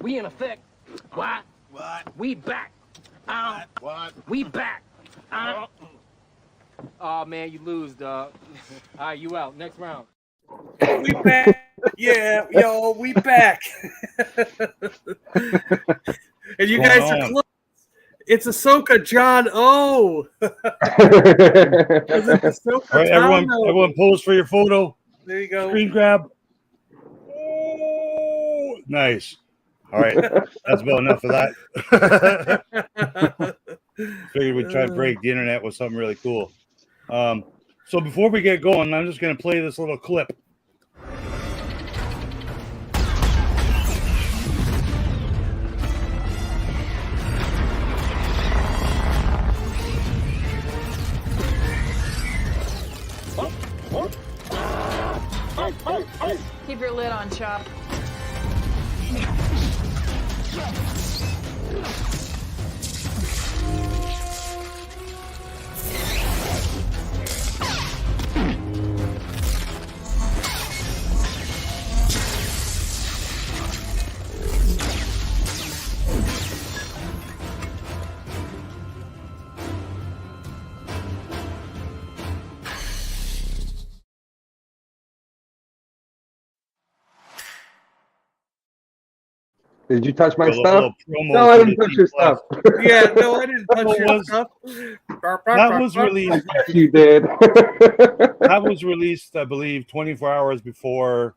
We in effect. What? We back. What? We back. Oh man, you lose, dog. All right, you out. Next round. We back. Yeah, yo, we back. And you guys are close. It's Ahsoka John O. Ahsoka All right, everyone pose for your photo. There you go. Screen grab. Oh, nice. All right, that's about enough of that. Figured we'd try to break the internet with something really cool. So before we get going, I'm just going to play this little clip. Keep your lid on, Chop. Did you touch my stuff? No, I didn't touch your stuff. Yeah, no, I didn't touch your stuff. That was released. You did. That was released, I believe, 24 hours before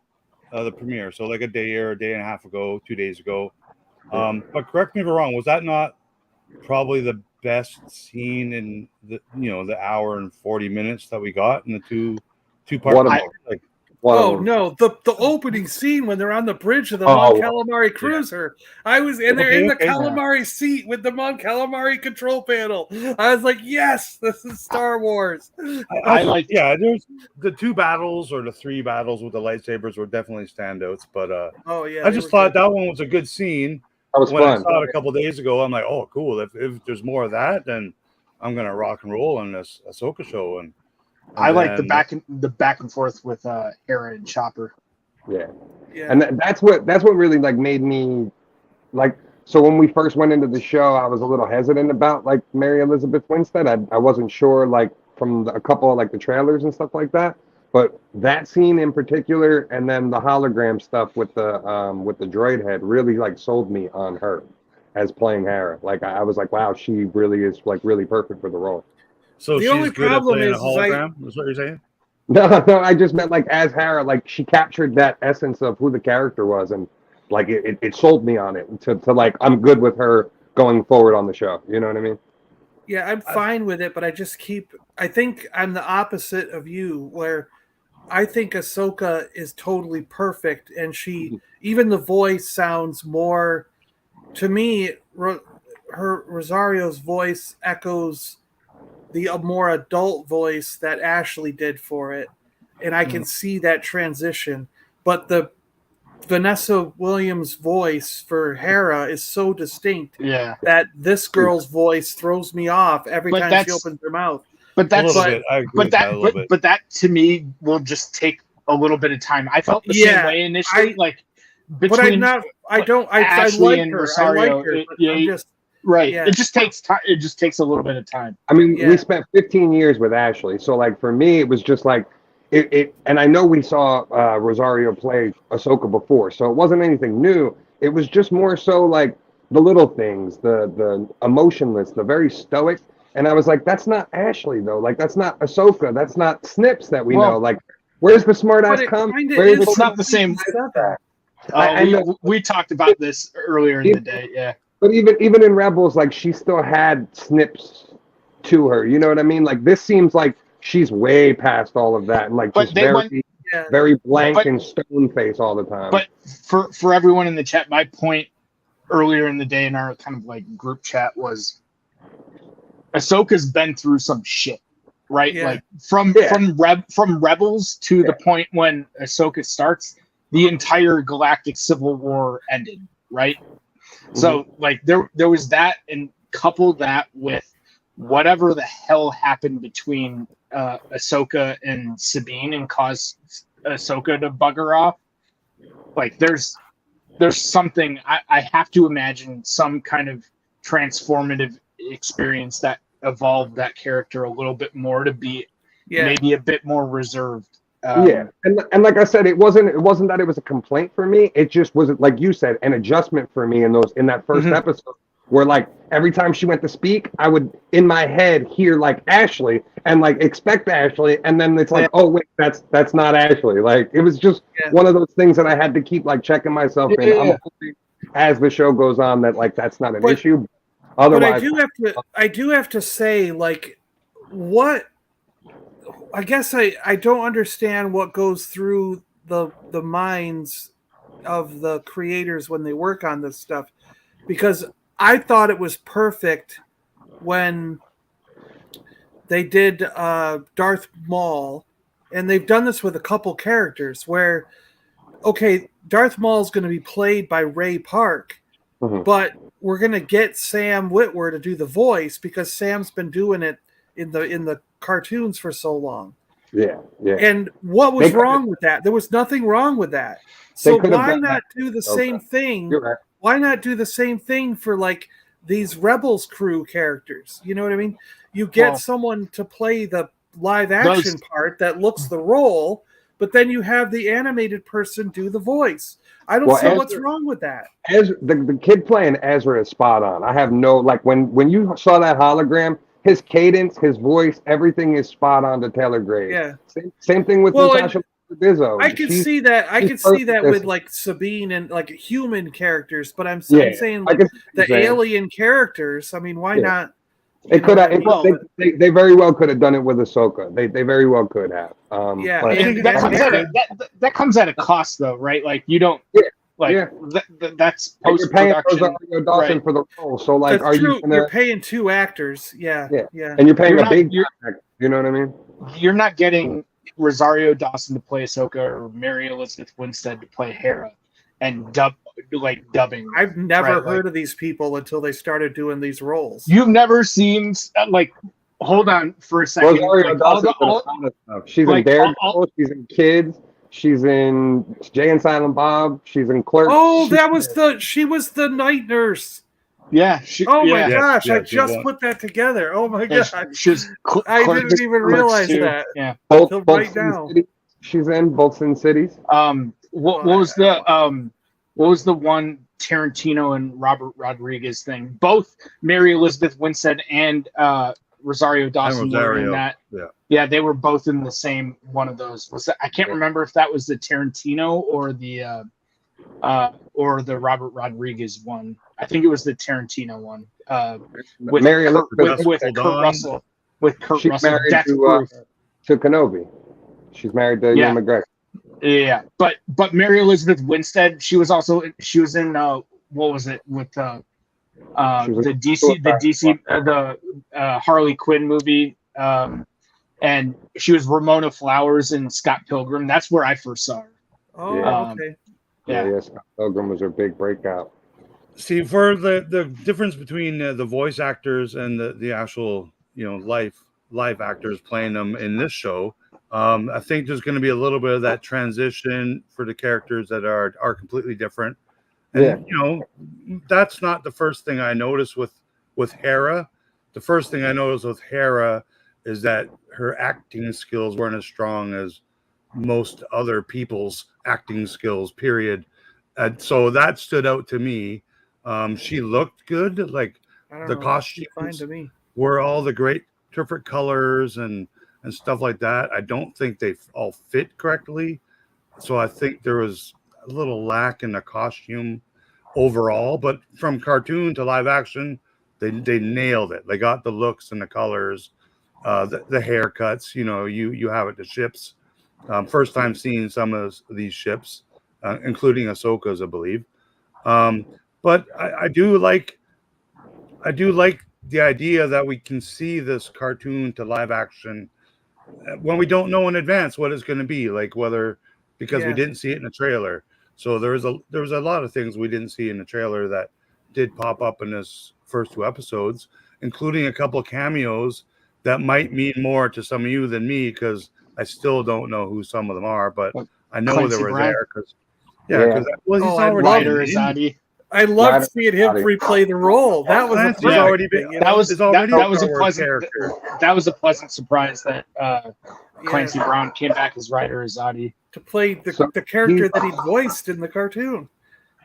the premiere. So like a day or a day and a half ago, 2 days ago. But correct me if I'm wrong. Was that not probably the best scene in the hour and 40 minutes that we got in the two part? No, the opening scene when they're on the bridge of the Mon Calamari cruiser. I was in there in the Calamari seat with the Mon Calamari control panel. I was like, yes, this is Star Wars. There's the two battles or the three battles with the lightsabers were definitely standouts. But I just thought that one was a good scene. That was when fun. I saw it a couple days ago, I'm like, oh, cool. If there's more of that, then I'm gonna rock and roll on this Ahsoka show. And I like the back and forth with Hera and Chopper. Yeah. And that's what really like made me like. So when we first went into the show, I was a little hesitant about like Mary Elizabeth Winstead. I wasn't sure like from a couple of like the trailers and stuff like that. But that scene in particular, and then the hologram stuff with the droid head really like sold me on her as playing Hera. Like I was like, wow, she really is like really perfect for the role. So the only problem is a hologram. Is what you're saying? No, I just meant like as Hera, like she captured that essence of who the character was, and like it sold me on it to like I'm good with her going forward on the show. You know what I mean? Yeah, I'm fine with it, but I think I'm the opposite of you, where I think Ahsoka is totally perfect, and even the voice sounds more, to me, her Rosario's voice echoes the more adult voice that Ashley did for it, and I can see that transition. But the Vanessa Williams voice for Hera is so distinct that this girl's voice throws me off every time she opens her mouth. But that to me will just take a little bit of time. I felt the same way initially, between I Ashley like and her. Rosario. I like her, I'm just right. Yeah. It just takes time. It just takes a little bit of time. I mean, we spent 15 years with Ashley, so like for me, it was just like it. And I know we saw Rosario play Ahsoka before, so it wasn't anything new. It was just more so like the little things, the emotionless, the very stoic. And I was like, that's not Ashley, though. Like, that's not Ahsoka. That's not Snips that we know. Like, where's the smart-ass comment? It's not the same. We talked about this earlier in the day, yeah. But even in Rebels, like, she still had Snips to her. You know what I mean? Like, this seems like she's way past all of that. And, like, just very blank and stone face all the time. But for everyone in the chat, my point earlier in the day in our kind of, like, group chat was Ahsoka's been through some shit, right? Yeah. Like from Rebels to the point when Ahsoka starts, the entire galactic civil war ended, right? So like there was that, and couple that with whatever the hell happened between Ahsoka and Sabine and caused Ahsoka to bugger off. Like there's there's something I have to imagine some kind of transformative experience that evolved that character a little bit more to be maybe a bit more reserved. And like I said, it wasn't that it was a complaint for me. It just was, like you said, an adjustment for me in that first episode, where like every time she went to speak, I would in my head hear like Ashley and like expect Ashley, and then it's like, oh wait, that's not Ashley. Like it was just one of those things that I had to keep like checking myself in. I'm hoping as the show goes on that like that's not an issue. Otherwise, but I do have to say, like, what I guess I don't understand what goes through the minds of the creators when they work on this stuff, because I thought it was perfect when they did Darth Maul, and they've done this with a couple characters where, okay, Darth Maul is going to be played by Ray Park, but we're going to get Sam Witwer to do the voice because Sam's been doing it in the cartoons for so long. Yeah. And what was wrong with that? There was nothing wrong with that. So why not do the same thing? You're right. Why not do the same thing for like these Rebels crew characters? You know what I mean? You get someone to play the live action part that looks the role, but then you have the animated person do the voice. I don't see what's wrong with that. The kid playing Ezra is spot on. I have no, like when you saw that hologram, his cadence, his voice, everything is spot on to Taylor Graves. Yeah. Same thing with Natasha Bizzo. I could see that. I could see that with like Sabine and like human characters, but I'm saying like the alien characters. I mean, why not? They could have. They very well could have done it with Ahsoka. They very well could have. That comes at a cost, though, right? Like you don't. That's you're paying Rosario Dawson for the role. So like, you're paying two actors. Yeah. And you're paying a big actor. You know what I mean? You're not getting Rosario Dawson to play Ahsoka or Mary Elizabeth Winstead to play Hera and dubbing. I've never heard of these people until they started doing these roles. You've never seen hold on for a second. Rosario Dawson she's in Daredevil, she's in Kids, she's in Jay and Silent Bob, she's in Clerks. Oh, she was the night nurse. Yeah. My gosh! I just put that together. Oh my gosh! I didn't even realize that. Yeah. Both right now. She's in both Sin Cities. What was the one Tarantino and Robert Rodriguez thing? Both Mary Elizabeth Winstead and Rosario Dawson were in that. Yeah, they were both in the same one of those. I can't remember if that was the Tarantino or the Robert Rodriguez one. I think it was the Tarantino one. With Mary Elizabeth with Kurt Russell. With Kurt Russell. Married to Kenobi. She's married to Ian McGregor. Yeah, but Mary Elizabeth Winstead, she was in what was it with the Harley Quinn movie, and she was Ramona Flowers in Scott Pilgrim. That's where I first saw her. Okay. Yeah, Scott Pilgrim was her big breakout. See, for the difference between the voice actors and the actual live actors playing them in this show. I think there's going to be a little bit of that transition for the characters that are completely different. And, that's not the first thing I noticed with Hera. The first thing I noticed with Hera is that her acting skills weren't as strong as most other people's acting skills, period. And so that stood out to me. She looked good. Like the costumes were all the great different colors and stuff like that. I don't think they all fit correctly. So I think there was a little lack in the costume overall, but from cartoon to live action, they nailed it. They got the looks and the colors, the haircuts, you have it, the ships. First time seeing some of these ships, including Ahsoka's, I believe. But I do like the idea that we can see this cartoon to live action when we don't know in advance what it's going to be, like because we didn't see it in the trailer. So there was a lot of things we didn't see in the trailer that did pop up in this first two episodes, including a couple of cameos that might mean more to some of you than me, because I still don't know who some of them are, but I know they were there because Yeah, because he's already Ryder Azadi. I loved Ryder seeing him Azadi. replay the role. That was Clancy's a already thing, been. you That know? was It's already that was a Star Wars pleasant character. that was a pleasant surprise that Yeah, Clancy Brown came back as Ryder Azadi. to play the character that he voiced in the cartoon.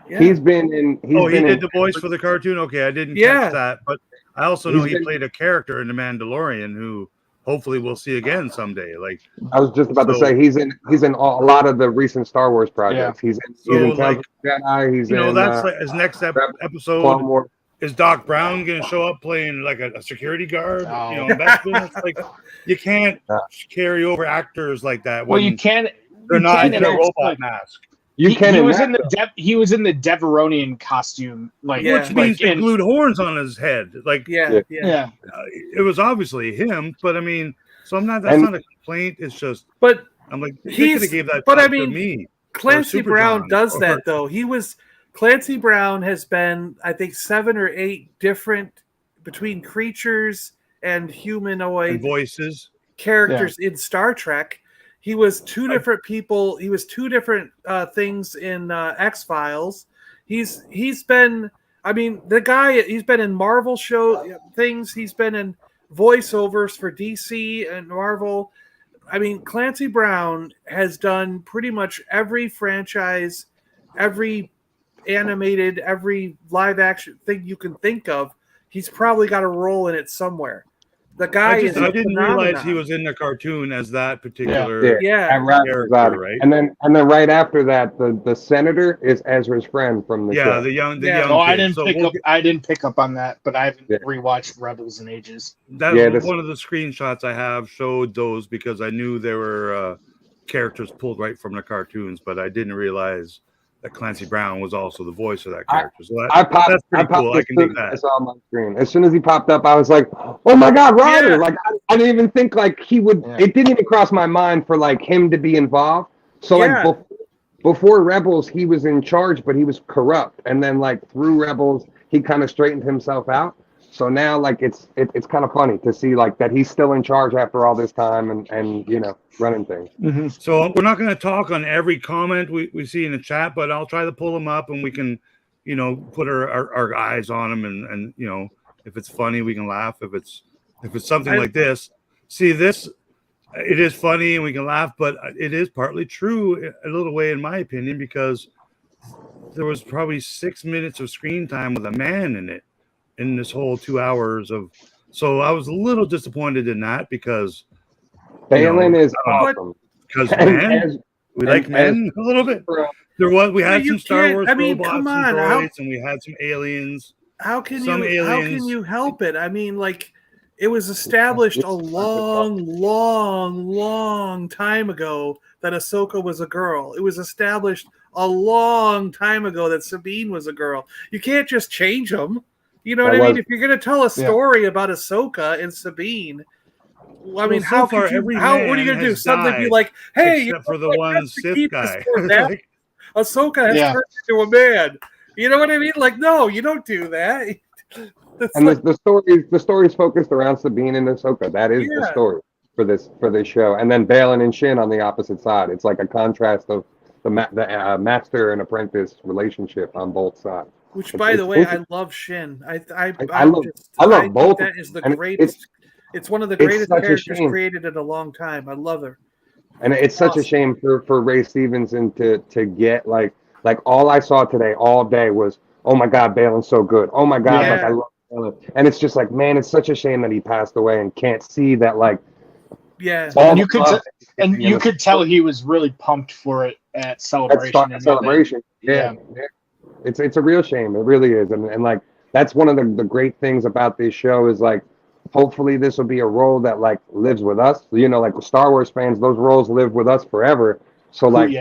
Yeah. He's been in. He did the voice for the cartoon. Okay, I didn't catch that, but I also know he played a character in The Mandalorian who hopefully we'll see again someday. Like I was just about to say, he's in a lot of the recent Star Wars projects. Yeah. He's in Tales of the Jedi. He's in. That's like his next episode. Is Doc Brown going to show up playing like a security guard? No. You know, that's been, it's like you can't carry over actors like that. Well, you can't. They're not in a announce, robot mask. He was in the Deveronian costume, like which means they glued horns on his head. Like yeah. It was obviously him, but I mean, so I'm not. That's not a complaint. It's just. But I'm like, he gave that. But I to mean, me. Clancy Brown does that though. Clancy Brown has been, I think, 7 or 8 different between creatures and humanoid voices characters in Star Trek. He was 2 different people. He was 2 different things in X-Files. He's been, I mean, the guy, he's been in Marvel show things. He's been in voiceovers for DC and Marvel. I mean, Clancy Brown has done pretty much every franchise, every animated, every live action thing you can think of. He's probably got a role in it somewhere. The guy I didn't realize he was in the cartoon as that particular character, right? And then right after that, the senator is Ezra's friend from the show. the young. Oh, I didn't pick up on that, but I haven't rewatched Rebels in ages. One of the screenshots I have showed those because I knew there were characters pulled right from the cartoons, but I didn't realize that Clancy Brown was also the voice of that character. So that's pretty cool. I can dig that. I saw him on screen. As soon as he popped up, I was like, "Oh my God, Ryder!" Yeah. Like I didn't even think like he would. Yeah. It didn't even cross my mind for like him to be involved. So like before Rebels, he was in charge, but he was corrupt. And then like through Rebels, he kind of straightened himself out. So now like it's kind of funny to see like that he's still in charge after all this time and you know running things. Mm-hmm. So we're not going to talk on every comment we see in the chat, but I'll try to pull them up and we can, you know, put our eyes on them and you know if it's funny we can laugh. If it's something like this, see this, it is funny and we can laugh, but it is partly true a little way in my opinion because there was probably 6 minutes of screen time with a man in it. In this whole 2 hours of, so I was a little disappointed in that because Balin is awesome. Because we like men a little bit. We had some Star Wars robots and droids, and we had some aliens. How can you help it? I mean, like it was established a long time ago that Ahsoka was a girl. It was established a long time ago that Sabine was a girl. You can't just change them. You know what I mean? If you're going to tell a story about Ahsoka and Sabine, I mean, what are you going to do? Suddenly be like, hey, except for the one Sith guy. Ahsoka has turned into a man. You know what I mean? Like, no, you don't do that. And the story's focused around Sabine and Ahsoka. That is the story for this show. And then Balin and Shin on the opposite side. It's like a contrast of the master and apprentice relationship on both sides. Which, by the way, I love Shin. I love both. That is the greatest. It's one of the greatest characters created in a long time. I love her. And it's such a shame for Ray Stevenson to get like all I saw today all day was, oh my God, Balin's so good. Oh my God, like I love Balin. And it's just like, man, it's such a shame that he passed away and can't see that like. Yeah. And you could tell he was really pumped for it at Celebration. Celebration. Yeah. It's a real shame. It really is. And like that's one of the great things about this show is like hopefully this will be a role that like lives with us. You know, like Star Wars fans, those roles live with us forever. So like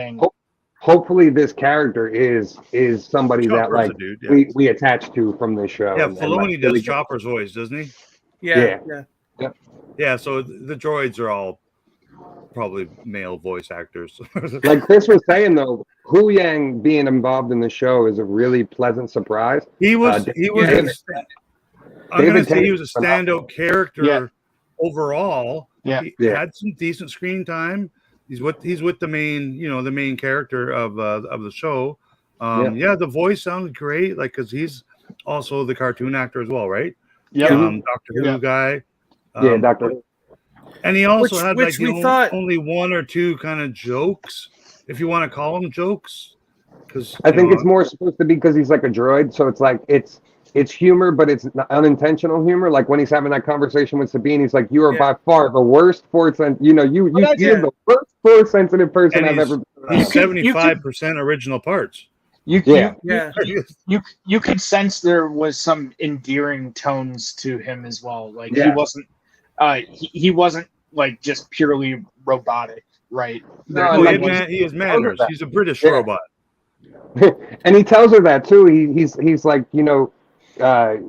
hopefully this character is somebody Chopper's that like we attach to from this show. Yeah, Filoni does Chopper's voice, doesn't he? Yeah. So the droids are all probably male voice actors. Like Chris was saying though, Hu Yang being involved in the show is a really pleasant surprise. He was a standout character overall. Yeah. He had some decent screen time. He's with the main, the main character of the show. Yeah. The voice sounded great, like because he's also the cartoon actor as well, right? Yeah. Doctor Who Yeah. guy. Yeah, Doctor. And he also had which like we thought only one or two kind of jokes, if you want to call them jokes. Because I think it's more supposed to be because he's like a droid, so it's like it's humor, but it's unintentional humor. Like when he's having that conversation with Sabine, he's like, "You are by far the worst force, and you're the worst force sensitive person I've ever been around." He's 75% original parts. You could sense there was some endearing tones to him as well. Like he wasn't like just purely robotic, right? No, he has manners. He's a British robot. And he tells her that too. He's like,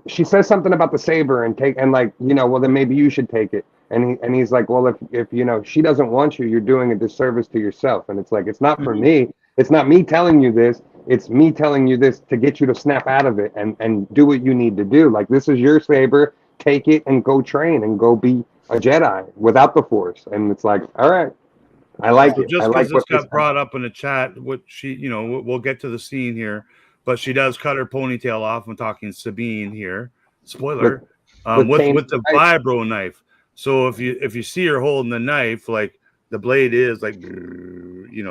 she says something about the saber and like, well, then maybe you should take it. And he's like, well, if she doesn't want you, you're doing a disservice to yourself. And it's like, it's not for me. It's not me telling you this. It's me telling you this to get you to snap out of it and do what you need to do. Like, this is your saber. Take it and go train and go be a Jedi without the Force. And it's like, all right. I like it. Just because this got brought up in the chat, what she, we'll get to the scene here, but she does cut her ponytail off. I'm talking Sabine here. Spoiler. With the vibro knife. So if you see her holding the knife, like the blade is like,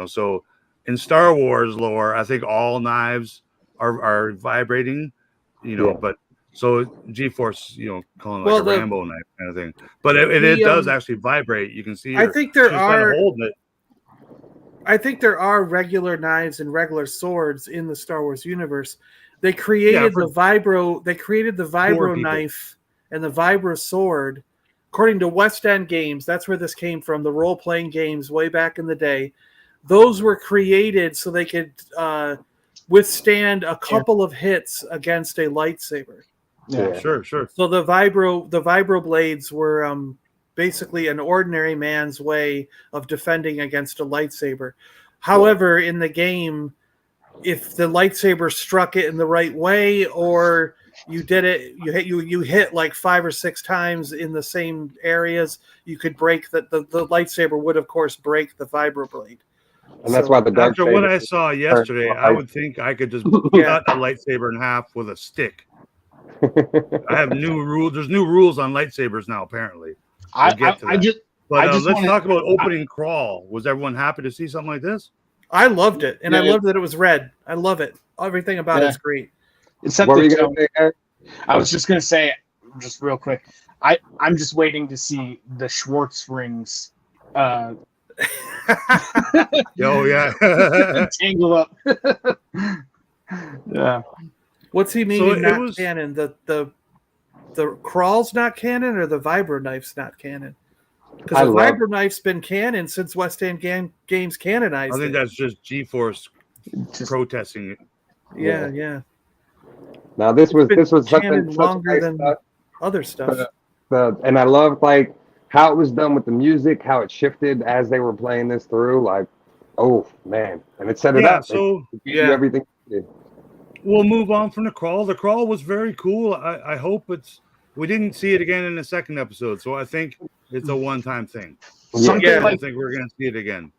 so in Star Wars lore, I think all knives are vibrating, but so G-Force, calling like a Rambo knife kind of thing. But it does actually vibrate. You can see her. I think there are holding it. I think there are regular knives and regular swords in the Star Wars universe. They created the vibro. They created the vibro knife and the vibro sword. According to West End Games, that's where this came from. The role-playing games way back in the day, those were created so they could withstand a couple of hits against a lightsaber. Yeah, sure. So the vibro blades were basically an ordinary man's way of defending against a lightsaber. However, in the game, if the lightsaber struck it in the right way, or you did it, you hit like 5 or 6 times in the same areas, you could break the lightsaber would of course break the vibro blade. And that's why the dark after what I saw yesterday, I would think I could just cut a lightsaber in half with a stick. I have new rules. There's new rules on lightsabers now, apparently. Let's talk about opening crawl. Was everyone happy to see something like this? I loved it, and I loved that it was red. I love it. Everything about it's great. What were you gonna say, I was just gonna say, just real quick. I'm just waiting to see the Schwartz rings. Oh yeah, tangle up. Yeah. What's he mean? Not canon. The crawl's not canon, or the vibro knife's not canon? Because the vibro knife's been canon since West End Games canonized. I think that's just G-Force protesting it. Yeah. Now this was canon longer than other stuff. And I love like how it was done with the music, how it shifted as they were playing this through. Like, oh man, and it set it up. So everything. We'll move on from the crawl. The crawl was very cool. I hope we didn't see it again in the second episode, so I think it's a one-time thing. I think we're going to see it again.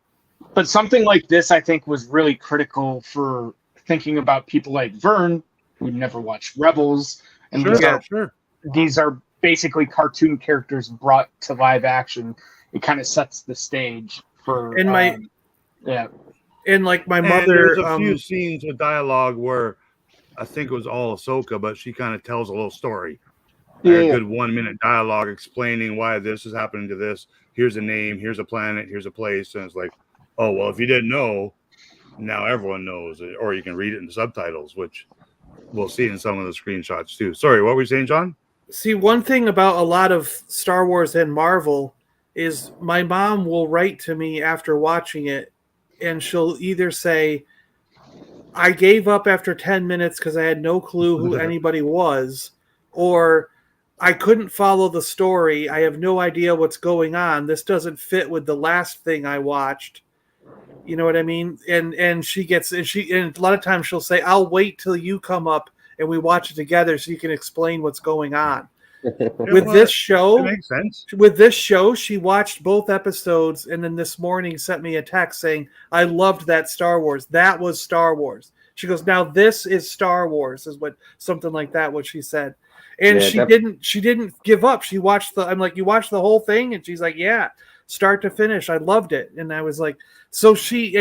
But something like this, I think, was really critical for thinking about people like Vern, who never watched Rebels, and these are basically cartoon characters brought to live action. It kind of sets the stage for And like my mother, there's a few scenes with dialogue where I think it was all Ahsoka, but she kind of tells a little story. A good 1-minute dialogue explaining why this is happening to this. Here's a name, here's a planet, here's a place. And it's like, oh, well, if you didn't know, now everyone knows it. Or you can read it in the subtitles, which we'll see in some of the screenshots too. Sorry, what were you saying, John? See, one thing about a lot of Star Wars and Marvel is my mom will write to me after watching it, and she'll either say, I gave up after 10 minutes because I had no clue who anybody was, or I couldn't follow the story. I have no idea what's going on. This doesn't fit with the last thing I watched. You know what I mean? And a lot of times she'll say, I'll wait till you come up and we watch it together so you can explain what's going on. With this show, it makes sense. With this show, she watched both episodes, and then this morning sent me a text saying, "I loved that Star Wars. That was Star Wars." She goes, "Now this is Star Wars," is what something like that. What she said, and she didn't give up. She watched I'm like, "You watched the whole thing?" And she's like, "Yeah, start to finish. I loved it." And I was like, so she.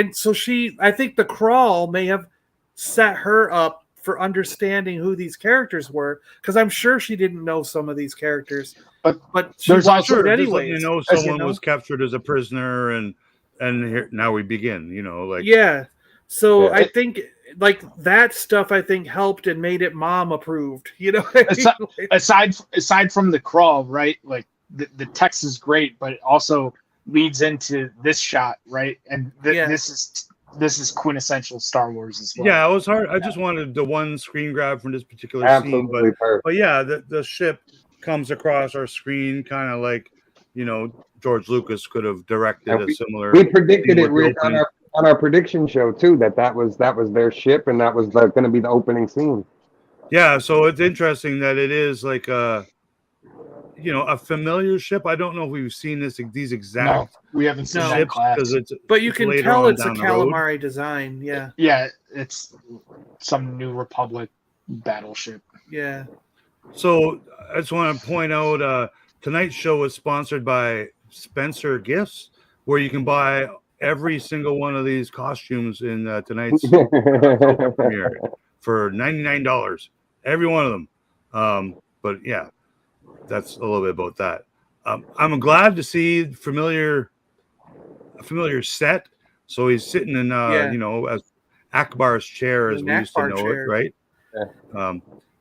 I think the crawl may have set her up for understanding who these characters were, because I'm sure she didn't know some of these characters, but she watched it anyway. You know, someone was captured as a prisoner, and here now we begin. You know, like So I think like that stuff I think helped and made it mom approved. You know, aside from the crawl, right? Like the text is great, but it also leads into this shot, right? And this is quintessential Star Wars as well. Yeah, it was hard. I just wanted the one screen grab from this particular scene, but yeah, the ship comes across our screen, kind of like, you know, George Lucas could have directed a similar. We predicted it on our prediction show too, that was their ship, and that was going to be the opening scene. Yeah, so it's interesting that it is like a familiar ship. I don't know if we've seen these exact. No, we haven't seen that class. But you can tell it's a calamari design. Yeah. Yeah, it's some New Republic battleship. Yeah. So I just want to point out tonight's show is sponsored by Spencer Gifts, where you can buy every single one of these costumes in tonight's premiere for $99, every one of them. But yeah, that's a little bit about that. I'm glad to see a familiar set. So he's sitting in as Akbar's chair, as we used to know it, right? Yeah.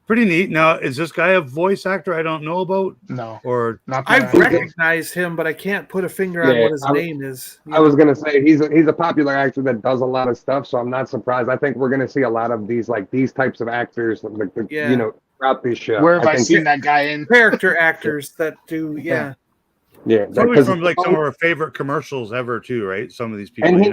Pretty neat. Now, is this guy a voice actor I don't know about? No, or not. I've recognized him, but I can't put a finger on what his name is. I was gonna say he's a popular actor that does a lot of stuff, so I'm not surprised. I think we're gonna see a lot of these types of actors, throughout this show. Where have I seen that guy in? Character actors that do, Yeah, probably from like some of our favorite commercials ever too, right? Some of these people. And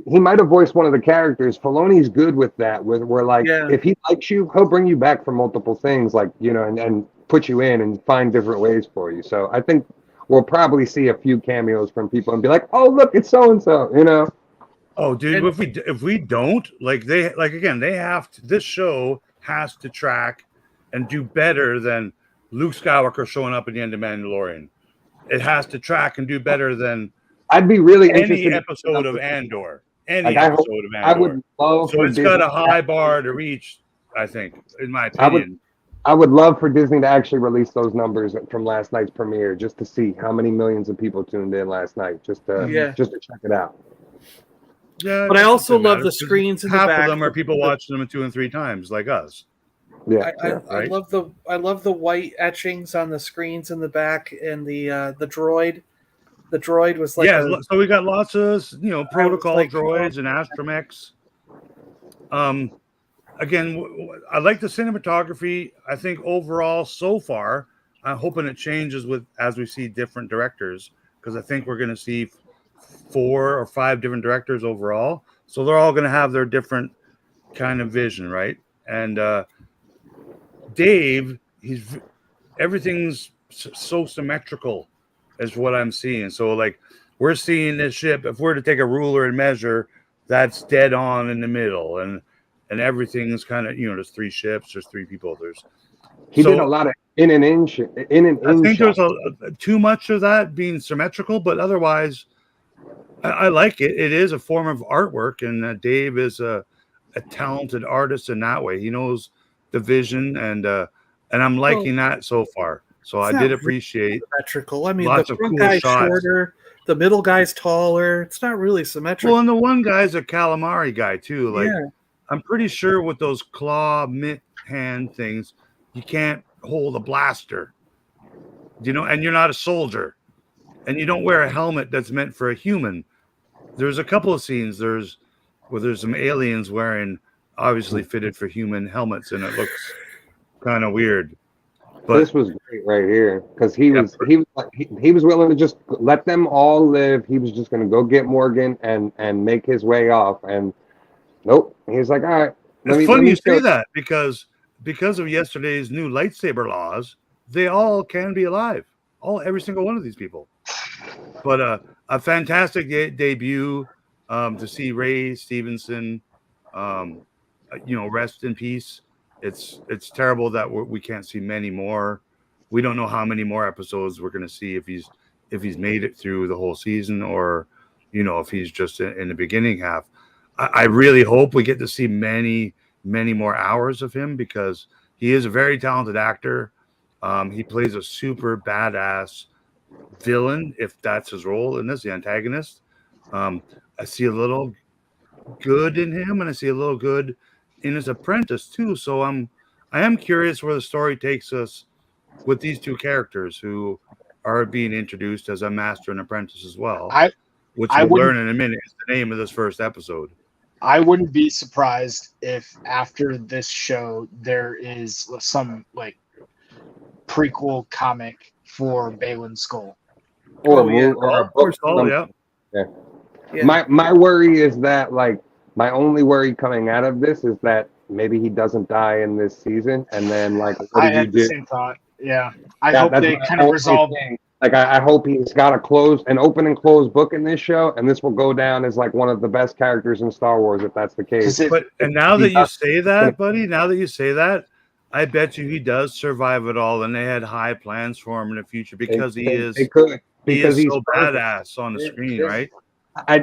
he might have voiced one of the characters. Filoni's good with that. Where like if he likes you, he'll bring you back for multiple things, like and put you in and find different ways for you. So I think we'll probably see a few cameos from people and be like, oh look, it's so and so, Oh, dude, if we don't they have to. This show has to track and do better than Luke Skywalker showing up at the end of Mandalorian. It has to track and do better than I'd be really any episode of Andor. I would love. So it's got a high bar to reach, I think, in my opinion. I would love for Disney to actually release those numbers from last night's premiere, just to see how many millions of people tuned in last night, just to check it out. Yeah, but I also love the screens in the back. Half of them are people watching them 2 and 3 times, like us. Yeah, I love the white etchings on the screens in the back, and the droid. The droid was like so we got lots of protocol droids and astromechs. Again, I like the cinematography. I think overall so far, I'm hoping it changes as we see different directors, because I think we're going to see 4 or 5 different directors overall. So they're all going to have their different kind of vision, right? And Dave, everything's so symmetrical is what I'm seeing. So like we're seeing this ship, if we're to take a ruler and measure, that's dead on in the middle, and everything's kind of, there's 3 ships, there's 3 people, he did a lot of in and in I think there's too much of that being symmetrical, but otherwise I like it. It is a form of artwork, and Dave is a talented artist in that way. He knows the vision, and I'm liking that so far. So I did appreciate symmetrical. I mean, lots the of front cool guy's shots. Shorter, the middle guy's taller. It's not really symmetrical. Well, and the one guy's a calamari guy too. Like I'm pretty sure with those claw mitt hand things, you can't hold a blaster. And you're not a soldier, and you don't wear a helmet that's meant for a human. There's a couple of scenes where there's some aliens wearing obviously fitted for human helmets, and it looks kind of weird. But this was great right here, because he was willing to just let them all live. He was just going to go get Morgan and make his way off. And nope, he's like, all right. It's funny you say that, because of yesterday's new lightsaber laws, they all can be alive. Every single one of these people. But a fantastic debut to see Ray Stevenson, rest in peace. It's terrible that we can't see many more. We don't know how many more episodes we're going to see if he's made it through the whole season, or if he's just in the beginning half. I really hope we get to see many more hours of him, because he is a very talented actor. He plays a super badass villain, if that's his role in this, the antagonist. I see a little good in him, and I see a little good in his apprentice too. So I am curious where the story takes us with these two characters who are being introduced as a master and apprentice as well, which we'll learn in a minute is the name of this first episode. I wouldn't be surprised if after this show there is some like prequel comic for Baylan Skull. Or of course, yeah. My worry is that, like, my only worry coming out of this is that maybe he doesn't die in this season, and then like I had the same thought. Yeah, I hope they kind of resolve. Like, I hope he's got an open and closed book in this show, and this will go down as like one of the best characters in Star Wars if that's the case. And now that you say that, buddy, I bet you he does survive it all, and they had high plans for him in the future because he is so badass on the screen, right?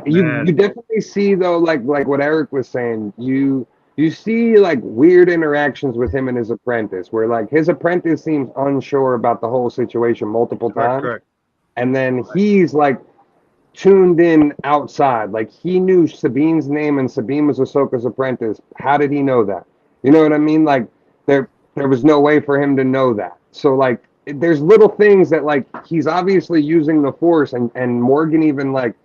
You definitely see though, like what Eric was saying, you see like weird interactions with him and his apprentice, where like his apprentice seems unsure about the whole situation multiple times, correct. And then he's like tuned in outside, like he knew Sabine's name and Sabine was Ahsoka's apprentice. How did he know that? You know what I mean? Like there was no way for him to know that. So like there's little things that like he's obviously using the Force, and Morgan even like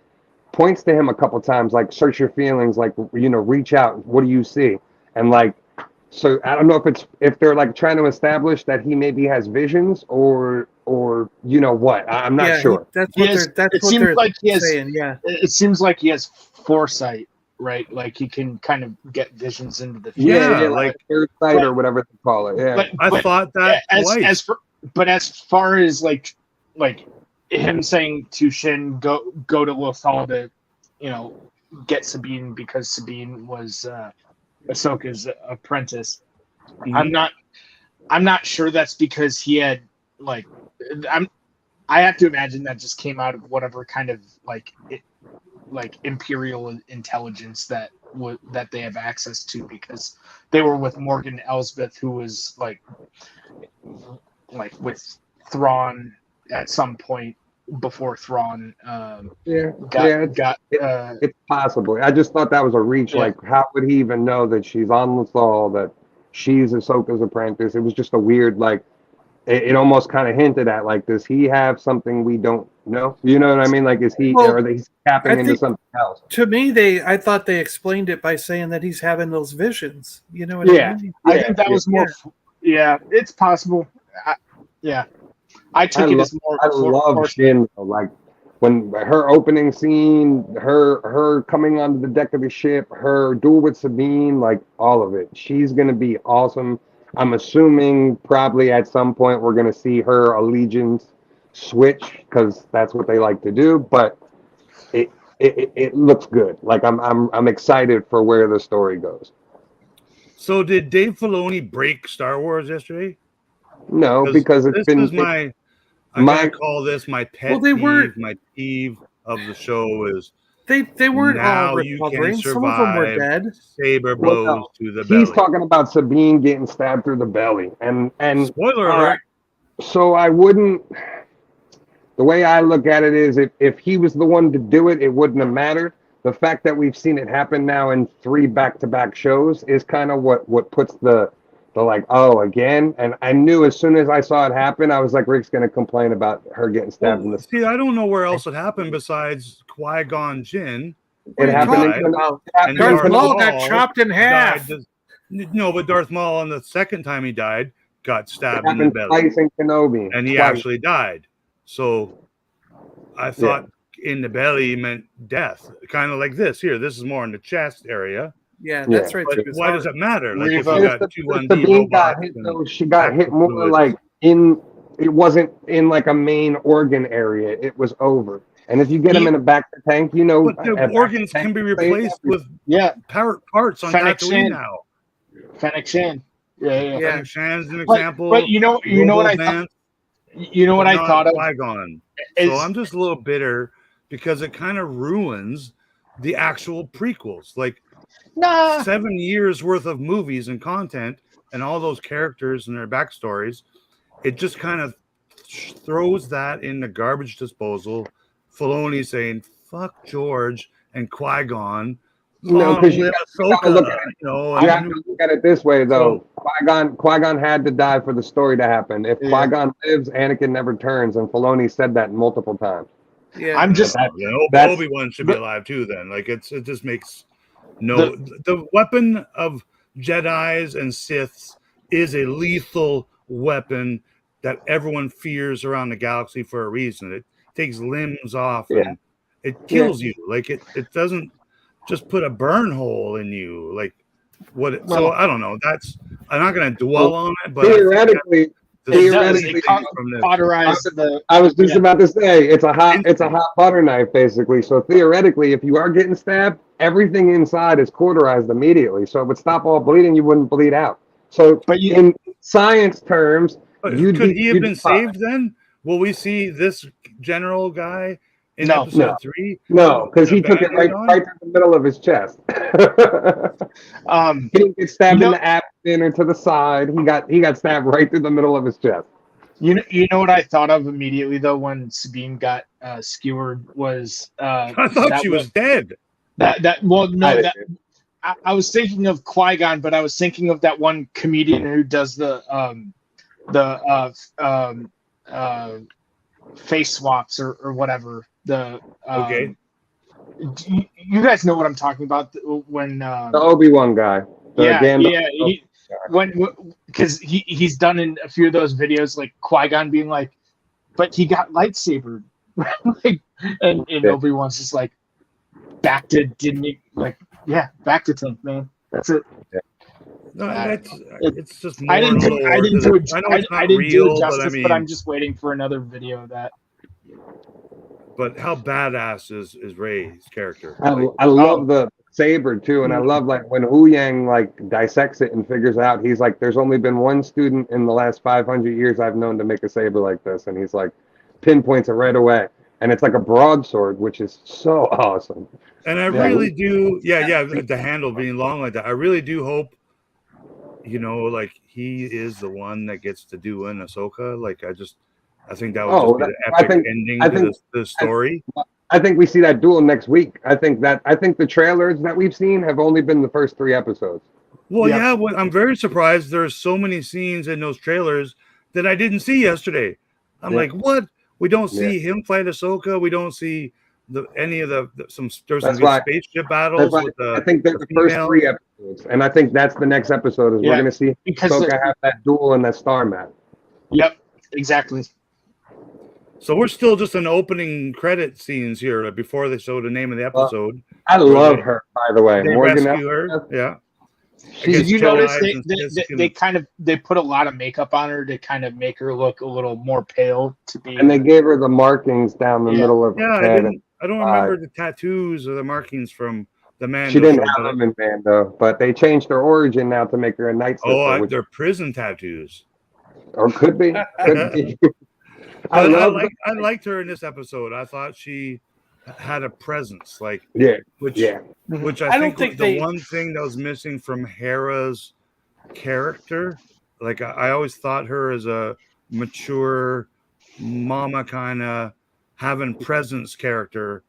points to him a couple times, like search your feelings, like reach out, what do you see? And like, so I don't know if they're like trying to establish that he maybe has visions or what. I'm not sure. That's what they're saying. Yeah, it seems like he has foresight, right? Like he can kind of get visions into the future. Yeah, like foresight or whatever they call it. Yeah, I thought that as far as like him saying to Shin, go to Lothal to, get Sabine because Sabine was Ahsoka's apprentice. Mm-hmm. I'm not sure that's because he had like I have to imagine that just came out of whatever kind of like Imperial intelligence that they have access to, because they were with Morgan Elsbeth, who was like with Thrawn at some point before Thrawn it's possible. I just thought that was a reach. Yeah. Like, how would he even know that she's on Lothal, that she's Ahsoka's apprentice? It was just a weird, like, it almost kind of hinted at, like, does he have something we don't know? You know what I mean? Like, is he, or are they tapping into something else? To me, I thought they explained it by saying that he's having those visions. You know what I mean? I think that was more. Yeah, it's possible. I took it as more. I love Shin. Like when her opening scene, her coming onto the deck of the ship, her duel with Sabine, like all of it. She's gonna be awesome. I'm assuming probably at some point we're gonna see her allegiance switch, because that's what they like to do. But it looks good. Like I'm excited for where the story goes. So did Dave Filoni break Star Wars yesterday? No, because it's been I call this my pet peeve. My peeve of the show is they weren't now all recovering. Some of them were dead. Saber blows to the belly. He's talking about Sabine getting stabbed through the belly, and spoiler alert. So I wouldn't. The way I look at it is, if he was the one to do it, it wouldn't have mattered. The fact that we've seen it happen now in 3 back-to-back shows is kind of what puts the like, oh, again. And I knew as soon as I saw it happen, I was like, Rick's going to complain about her getting stabbed in the. See, I don't know where else it happened besides Qui-Gon Jinn. It happened in Darth Maul got chopped in half. No, but Darth Maul, on the second time he died, got stabbed in the belly. Twice in Kenobi. And he actually died. So I thought in the belly meant death. Kind of like this here. This is more in the chest area. Yeah, that's right. But why does it matter? Like if you got 2 1D robots, she got hit more like in it wasn't in like a main organ area. It was over. And if you get them in a back to tank, you know, But the organs can be replaced with parts on Fennec Tatooine Shan. now. Fennec Shan. Yeah. Fennec Shan's an example. But you know what I thought. You know what I thought of Qui-Gon. So I'm just a little bitter because it kind of ruins the actual prequels. Like 7 years worth of movies and content and all those characters and their backstories. It just kind of throws that in the garbage disposal. Filoni saying "fuck George" and Qui-Gon. No, because you have to look at it this way, though. Qui-Gon had to die for the story to happen. If Qui-Gon lives, Anakin never turns, and Filoni said that multiple times. Yeah, I'm just Obi-Wan should be alive too. Then, like, it just makes the weapon of Jedis and Siths is a lethal weapon that everyone fears around the galaxy for a reason. It takes limbs off and it kills you. Like it doesn't just put a burn hole in you. Like so I don't know. I'm not going to dwell on it, but theoretically, I was just about to say it's a hot butter knife, basically. So theoretically, if you are getting stabbed, everything inside is cauterized immediately. So it would stop all bleeding. You wouldn't bleed out. So, in science terms, could he have been saved then? Will we see this general guy in episode 3? No, because he took it right to the middle of his chest. He didn't get stabbed in the abdomen or to the side. He got stabbed right through the middle of his chest. You know what I thought of immediately though when Sabine got skewered was I thought she was dead. I was thinking of Qui-Gon, but I was thinking of that one comedian who does the face swaps or whatever. You guys know what I'm talking about when the Obi-Wan guy. Because he's done in a few of those videos like Qui-Gon being like, but he got lightsabered, and Obi-Wan's just like back to back to tank, man. That's it. Yeah. No, it's just more I didn't do it justice, but I'm just waiting for another video of that. But how badass is Rey's character? I love the saber too, and I love like when Hu Yang like dissects it and figures out he's like, there's only been one student in the last 500 years I've known to make a saber like this, and he's like pinpoints it right away, and it's like a broadsword, which is so awesome. And I really do, the handle being long like that. I really do hope, like he is the one that gets to do in Ahsoka. Like I think that would just be the epic ending to the story. I think we see that duel next week. I think the trailers that we've seen have only been the first 3 episodes. Well, I'm very surprised there's so many scenes in those trailers that I didn't see yesterday. I'm like, what? We don't see him fight Ahsoka. We don't see any of there's some good spaceship battles. I think they're the first 3 episodes, and I think that's the next episode. We're going to see Ahsoka have that duel in that star map. Yep, exactly. So we're still just in opening credit scenes here before they show the name of the episode. I love her, by the way. They rescue her. Yeah. Did you notice they put a lot of makeup on her to kind of make her look a little more pale to be, and they gave her the markings down the middle of her head. I don't remember the tattoos or the markings from the Mando. She didn't have them in Mando, but they changed her origin now to make her a Night Sister. They're prison tattoos. Or could be. I liked her in this episode. I thought she had a presence, which I think the one thing that was missing from Hera's character. Like I always thought her as a mature mama kind of having presence character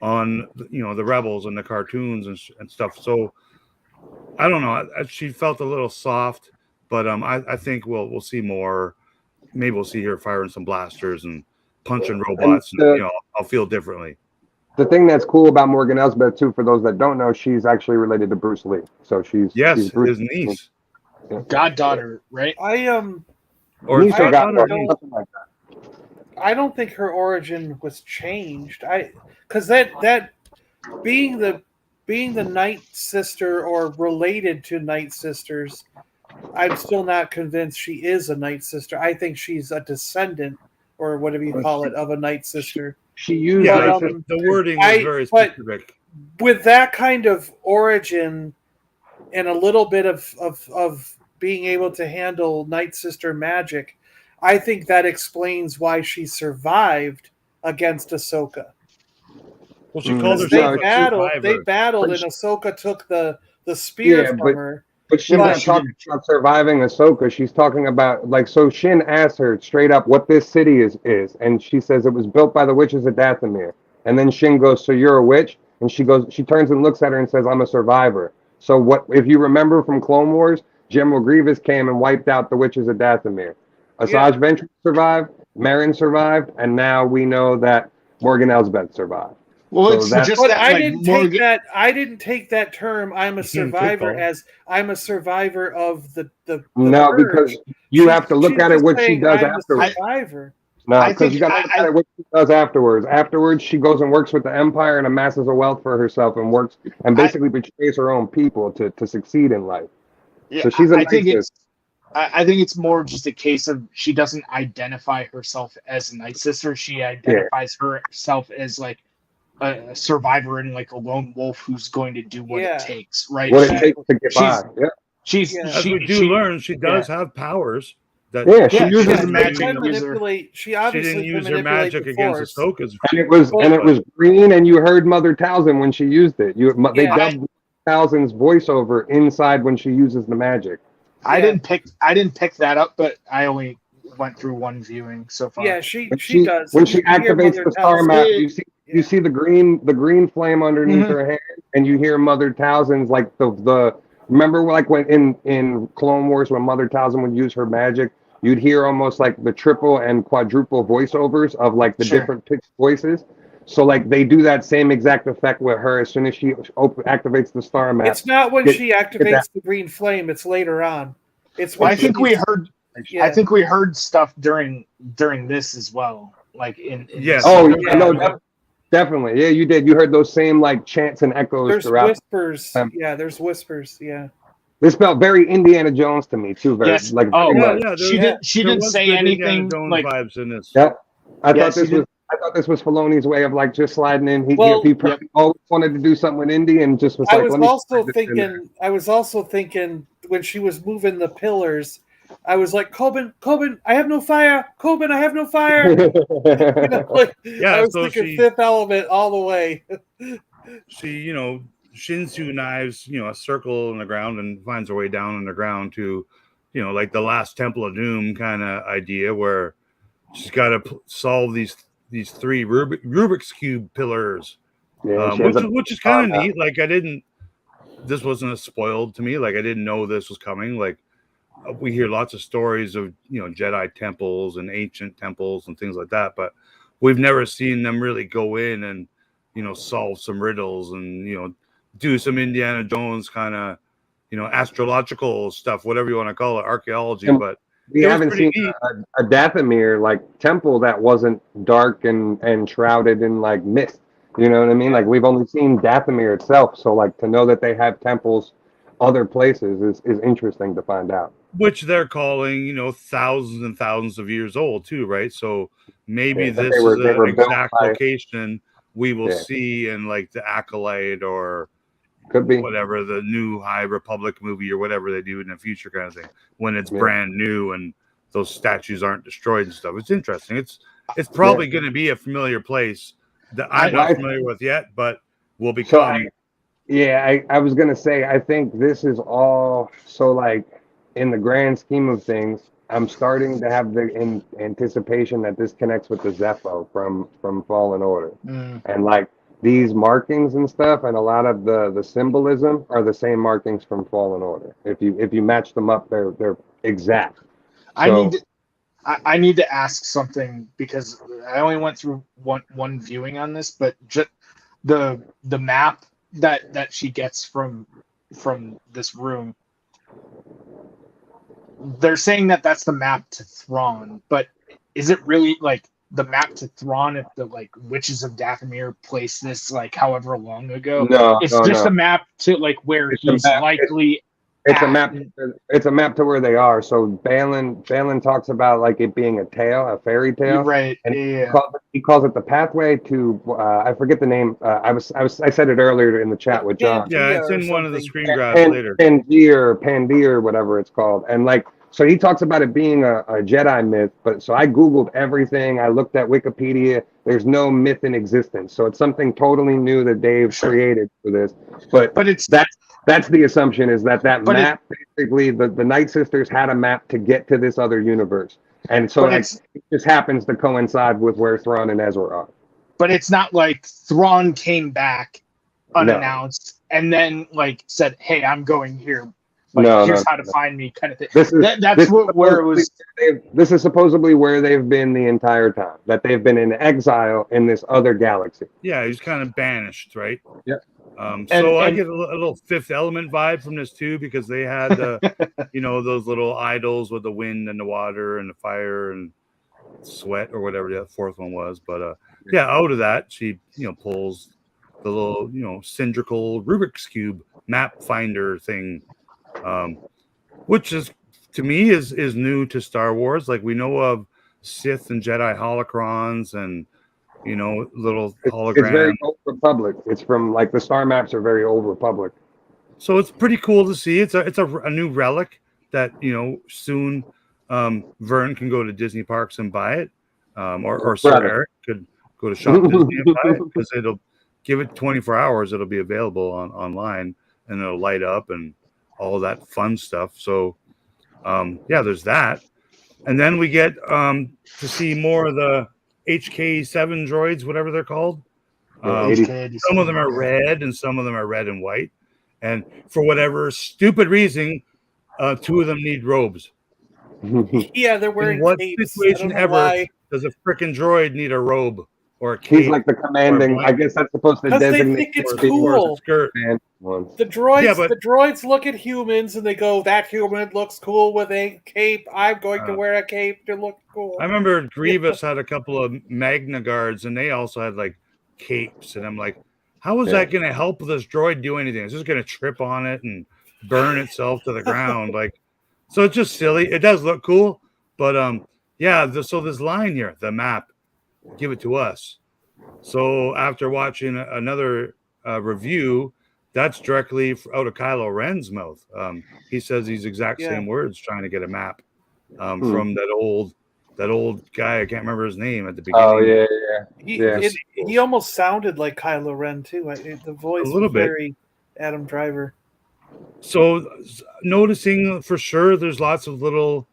on the Rebels and the cartoons and stuff. So I don't know. She felt a little soft, but I think we'll see more. Maybe we'll see her firing some blasters and punching robots, and I'll feel differently. The thing that's cool about Morgan Elsbeth too, for those that don't know, she's actually related to Bruce Lee. So she's his niece, goddaughter, right? I don't think her origin was changed. Because that being the Night Sister or related to Night Sisters I'm still not convinced she is a Night Sister. I think she's a descendant, or whatever you call it, of a Night Sister. She used Yeah, But, the wording was very specific. With that kind of origin and a little bit of being able to handle Night Sister magic, I think that explains why she survived against Ahsoka. Well, she called They herself battled, and Ahsoka took the spear from her. But she's not talking about surviving Ahsoka. She's talking about, like, so Shin asked her straight up what this city is, and she says it was built by the witches of Dathomir. And then Shin goes, "So you're a witch?" And she turns and looks at her and says, "I'm a survivor." So what, if you remember from Clone Wars, General Grievous came and wiped out the witches of Dathomir. Asajj Ventress survived, Merrin survived, and now we know that Morgan Elsbeth survived. Well, so it's just but that, I like, didn't take that. I didn't take that term. I'm a survivor as I'm a survivor of the no, purge. because you have to look at it what she does afterwards. Survivor. No, because you got to look at it what she does afterwards. Afterwards, she goes and works with the Empire and amasses a wealth for herself and works and basically betrays her own people to succeed in life. Yeah, so she's a I think it's more just a case of she doesn't identify herself as a Night Sister. She identifies herself as like a survivor and like a lone wolf who's going to do what it takes, right? What it takes to get by. Yeah. As we do learn, she does have powers. That she uses magic. She obviously didn't use her magic against Ahsoka's. And it was green, and you heard Mother Talzin when she used it. They dubbed Talzin's voiceover inside when she uses the magic. I didn't pick that up, but I only went through one viewing so far. Yeah, she does. When she activates the star map, you see the green flame underneath her hand, and you hear Mother Talzin's like the remember like when in Clone Wars when Mother Talzin would use her magic, you'd hear almost like the triple and quadruple voiceovers of like the different pitched voices. So like they do that same exact effect with her as soon as she activates the star map. It's not when she activates the green flame. It's later on. It's when I think we heard. I think we heard stuff during this as well. Like in yes. Definitely. Yeah, you did. You heard those same like chants and echoes there's throughout. Whispers. There's whispers. Yeah. This felt very Indiana Jones to me too. Very like. She didn't say anything like vibes in this. Yeah, I thought this was Filoni's way of like just sliding in. He always wanted to do something with Indy and just was like. I was also thinking when she was moving the pillars, I was like, Coben, I have no fire. Coben, I have no fire. I was thinking Fifth Element all the way. She, Shinsu knives, a circle in the ground and finds her way down in the ground to, like the last Temple of Doom kind of idea where she's got to solve these three Rubik's Cube pillars, which is kind of neat. Like this wasn't spoiled to me. Like I didn't know this was coming. Like we hear lots of stories of, Jedi temples and ancient temples and things like that, but we've never seen them really go in and, solve some riddles and, do some Indiana Jones kind of, astrological stuff, whatever you want to call it, archaeology. But we haven't seen a Dathomir like temple that wasn't dark and shrouded in like mist. You know what I mean? Like we've only seen Dathomir itself. So like to know that they have temples other places is interesting to find out. Which they're calling, thousands and thousands of years old too, right? So maybe this is an exact location we will see in like the Acolyte or could be whatever the new High Republic movie or whatever they do in the future kind of thing when it's brand new and those statues aren't destroyed and stuff. It's interesting. It's probably going to be a familiar place that I'm not familiar with yet, but will become. I was going to say, I think this is all so like in the grand scheme of things, I'm starting to have the anticipation that this connects with the Zepho from Fallen Order. And like these markings and stuff and a lot of the symbolism are the same markings from Fallen Order. If you match them up, they're exact. So, I need to ask something because I only went through one viewing on this, but just the map that she gets from this room, they're saying that that's the map to Thrawn, but is it really like the map to Thrawn if the like witches of Dathomir placed this like however long ago? No, it's just a map to like where he's likely It's a map. It's a map to where they are. So Balin talks about like it being a tale, a fairy tale. You're right. And Yeah. he calls it the pathway to. I forget the name. I said it earlier in the chat with John. Yeah, it's or in one of the something. screen grabs later. Pandir, whatever it's called, and like. So he talks about it being a Jedi myth, but so I Googled everything. I looked at Wikipedia. There's no myth in existence. So it's something totally new that Dave created for this. But that's the assumption is that map, basically the Night Sisters had a map to get to this other universe. And so it just happens to coincide with where Thrawn and Ezra are. But it's not like Thrawn came back unannounced and then like said, "Hey, I'm going here. Like, here's how to find me," kind of thing. Where it was. This is supposedly where they've been the entire time. That they've been in exile in this other galaxy. Yeah, he's kind of banished, right? Yep. So I get a little Fifth Element vibe from this too, because they had those little idols with the wind and the water and the fire and sweat or whatever the fourth one was. But out of that she pulls the little cylindrical Rubik's cube map finder thing. Which is to me is new to Star Wars. Like we know of Sith and Jedi holocrons and little holograms. It's very Old Republic. It's from like the star maps are very Old Republic. So it's pretty cool to see. It's a new relic that soon Vern can go to Disney parks and buy it, or Sir Eric could go to Shop Disney and buy it, because it'll give it 24 hours. It'll be available online and it'll light up and all that fun stuff. So there's that. And then we get to see more of the HK7 droids, whatever they're called. Some of them are red and some of them are red and white. And for whatever stupid reason, two of them need robes. Yeah, they're wearing In what capes. situation ever does a freaking droid need a robe or a cape? He's like the commanding. I guess that's supposed to designate. They think it's cool. The droids look at humans and they go, "That human looks cool with a cape. I'm going to wear a cape to look cool." I remember Grievous had a couple of Magna Guards and they also had like capes, and I'm like, how is that going to help this droid do anything? It's just going to trip on it and burn itself to the ground. Like, so it's just silly. It does look cool, but so this line here, the map, give it to us. So after watching another review, that's directly out of Kylo Ren's mouth. He says these exact same words trying to get a map from that old guy. I can't remember his name at the beginning. Oh he almost sounded like Kylo Ren too. The voice was very Adam Driver. So noticing for sure, there's lots of little.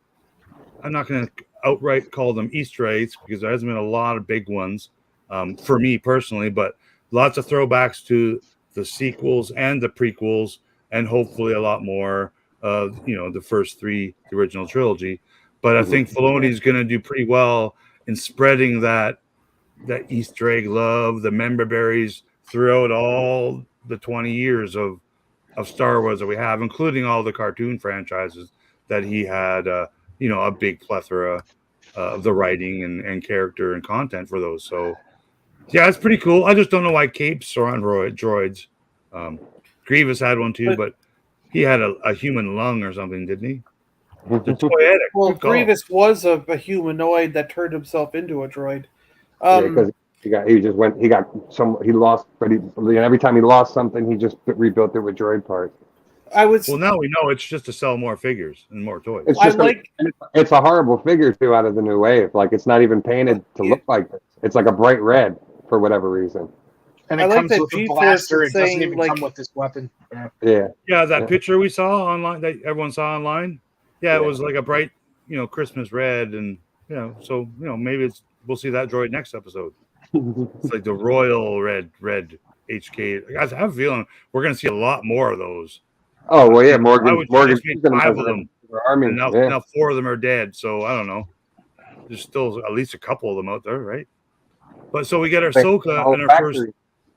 I'm not going to outright call them Easter eggs because there hasn't been a lot of big ones for me personally, but lots of throwbacks to the sequels and the prequels, and hopefully a lot more of the first three, the original trilogy. But I think Filoni's going to do pretty well in spreading that Easter egg love, the member berries throughout all the 20 years of Star Wars that we have, including all the cartoon franchises that he had a big plethora of the writing and character and content for those. So yeah, it's pretty cool. I just don't know why capes are on droids. Grievous had one too, but he had a human lung or something, didn't he? Well, Grievous was a humanoid that turned himself into a droid. Because he lost, but every time he lost something, he just rebuilt it with droid parts. Well, now we know it's just to sell more figures and more toys. It's a horrible figure too out of the new wave. Like it's not even painted to look like this. It's like a bright red for whatever reason. And it comes with a blaster. It doesn't even come with this weapon. Yeah. That picture we saw online, that everyone saw online. Yeah, it was like a bright, Christmas red, and so maybe we'll see that droid next episode. It's like the royal red HK. Guys, I have a feeling we're going to see a lot more of those. Oh well, yeah, Morgan. 5 of them. And now 4 of them are dead. So I don't know. There's still at least a couple of them out there, right? But so we get our Ahsoka and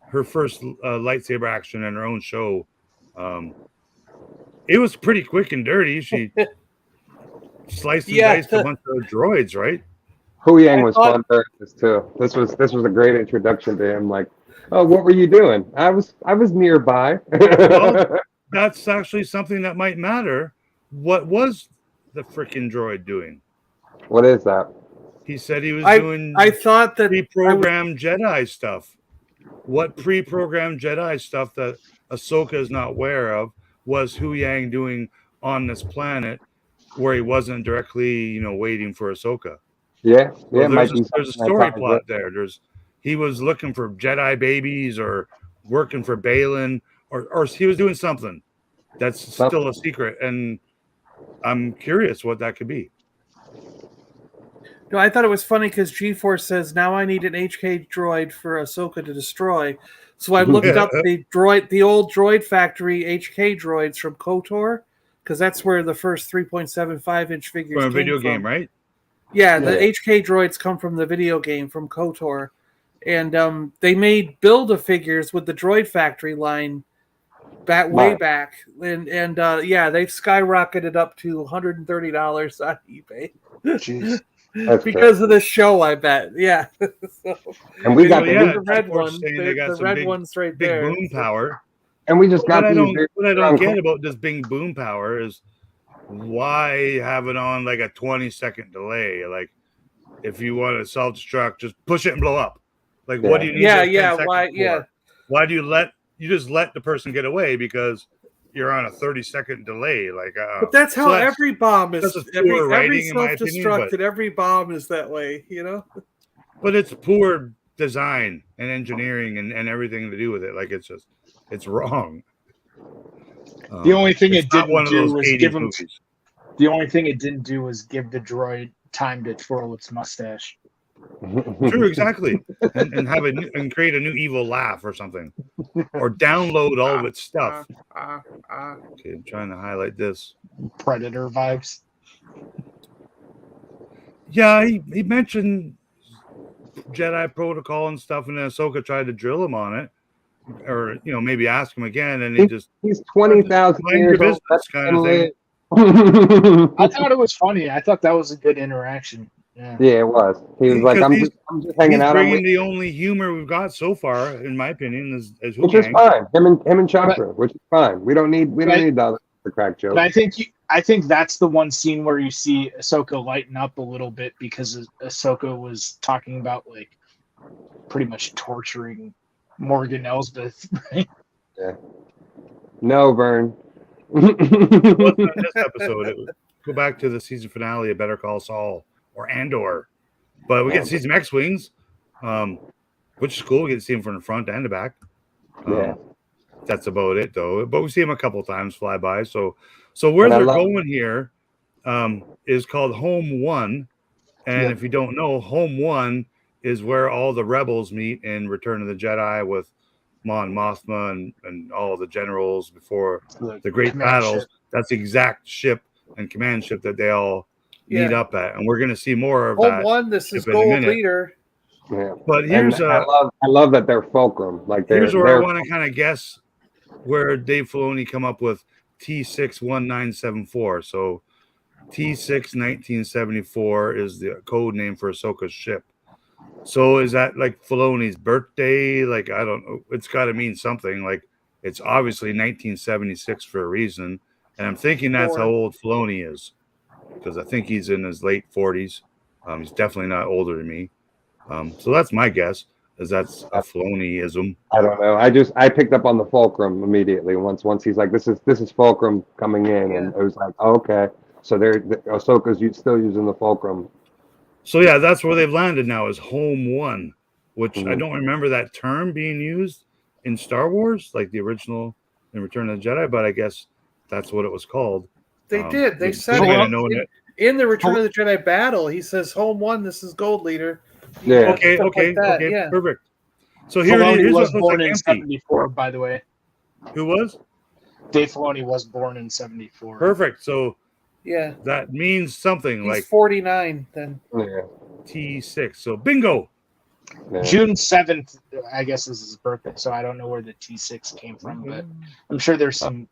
her first lightsaber action in her own show. It was pretty quick and dirty. She sliced and diced a bunch of droids, right? Hu Yang was fun for this too. This was a great introduction to him. Like, oh, what were you doing? I was nearby. that's actually something that might matter. What was the freaking droid doing? What is that? He said he was doing I thought that pre-programmed Jedi stuff. What pre-programmed Jedi stuff that Ahsoka is not aware of was Hu Yang doing on this planet where he wasn't directly, waiting for Ahsoka. Yeah, Well, might be there's a something story that plot there. He was looking for Jedi babies or working for Balin or he was doing something that's still a secret, and I'm curious what that could be. No, I thought it was funny because G-Force says now I need an HK droid for Ahsoka to destroy. So I looked up the old droid factory HK droids from KOTOR, because that's where the first 3.75-inch figures From a came video from. game, right? Yeah, the HK droids come from the video game from KOTOR, and they made Build-A-Figures with the Droid Factory line way back, and they've skyrocketed up to $130 on eBay. Jeez. Because of the show, I bet. Yeah. So, and we got the red one. The red one's right big there. boom power. And we just got what I don't get about this big boom power is why have it on like a 20-second delay? Like, if you want to self-destruct, just push it and blow up. Like, what do you need? Why do you just let the person get away because you're on a 30-second delay? Like, but that's how every bomb is. Every self-destruct and every bomb is that way, But it's poor design and engineering and everything to do with it. Like, it's wrong. The only thing it didn't do was give him. The only thing it didn't do was give the droid time to twirl its mustache. True, exactly, and have and create a new evil laugh or something, or download all of its stuff. Okay, I'm trying to highlight this. Predator vibes. Yeah, he mentioned Jedi protocol and stuff, and then Ahsoka tried to drill him on it, or maybe ask him again, and he's 20,000 years old. That's kind of thing. I thought it was funny. I thought that was a good interaction. Yeah, it was. He was like, I'm just hanging out. He's bringing the only humor we've got so far, in my opinion, is which is fine. Him and Chakra, which is fine. We don't need the crack joke. But I think that's the one scene where you see Ahsoka lighten up a little bit because Ahsoka was talking about like pretty much torturing Morgan Elsbeth. Right? Yeah. No, Vern. It wasn't on this episode. It would go back to the season finale of Better Call Saul or Andor, but we get to see some X-wings, which is cool. We get to see them from the front and the back. That's about it, though. But we see them a couple times fly by. So where they're going here is called Home 1, and if you don't know, Home 1 is where all the rebels meet in Return of the Jedi with Mon Mothma and all the generals before the great battles. That's the exact ship and command ship that they all meet up at, and we're going to see more of that. Home 1, this is Gold Leader. Yeah. But here's I love that they're fulcrum. Like here's where I want to kind of guess where Dave Filoni come up with T61974. So T61974 is the code name for Ahsoka's ship. So is that like Filoni's birthday? Like, I don't know. It's got to mean something. Like, it's obviously 1976 for a reason. And I'm thinking that's how old Filoni is, because I think he's in his late 40s. He's definitely not older than me. So that's my guess, is that's a Filoni-ism. I don't know. I picked up on the fulcrum immediately once he's like, this is fulcrum coming in, and it was like, oh, okay. So Ahsoka's still using the fulcrum. So yeah, that's where they've landed now, is Home 1, which I don't remember that term being used in Star Wars, like the original in Return of the Jedi, but I guess that's what it was called. They did. They said in the Return of the Jedi battle, he says, Home 1, this is Gold Leader. Yeah. Okay, perfect. So here's was born in 74, by the way. Who was? Dave Filoni was born in 74. Perfect. So yeah, that means something. He's like 49 then. Yeah. T6. So bingo. Yeah. June 7th, I guess, is his birthday. So I don't know where the T6 came from, but I'm sure there's some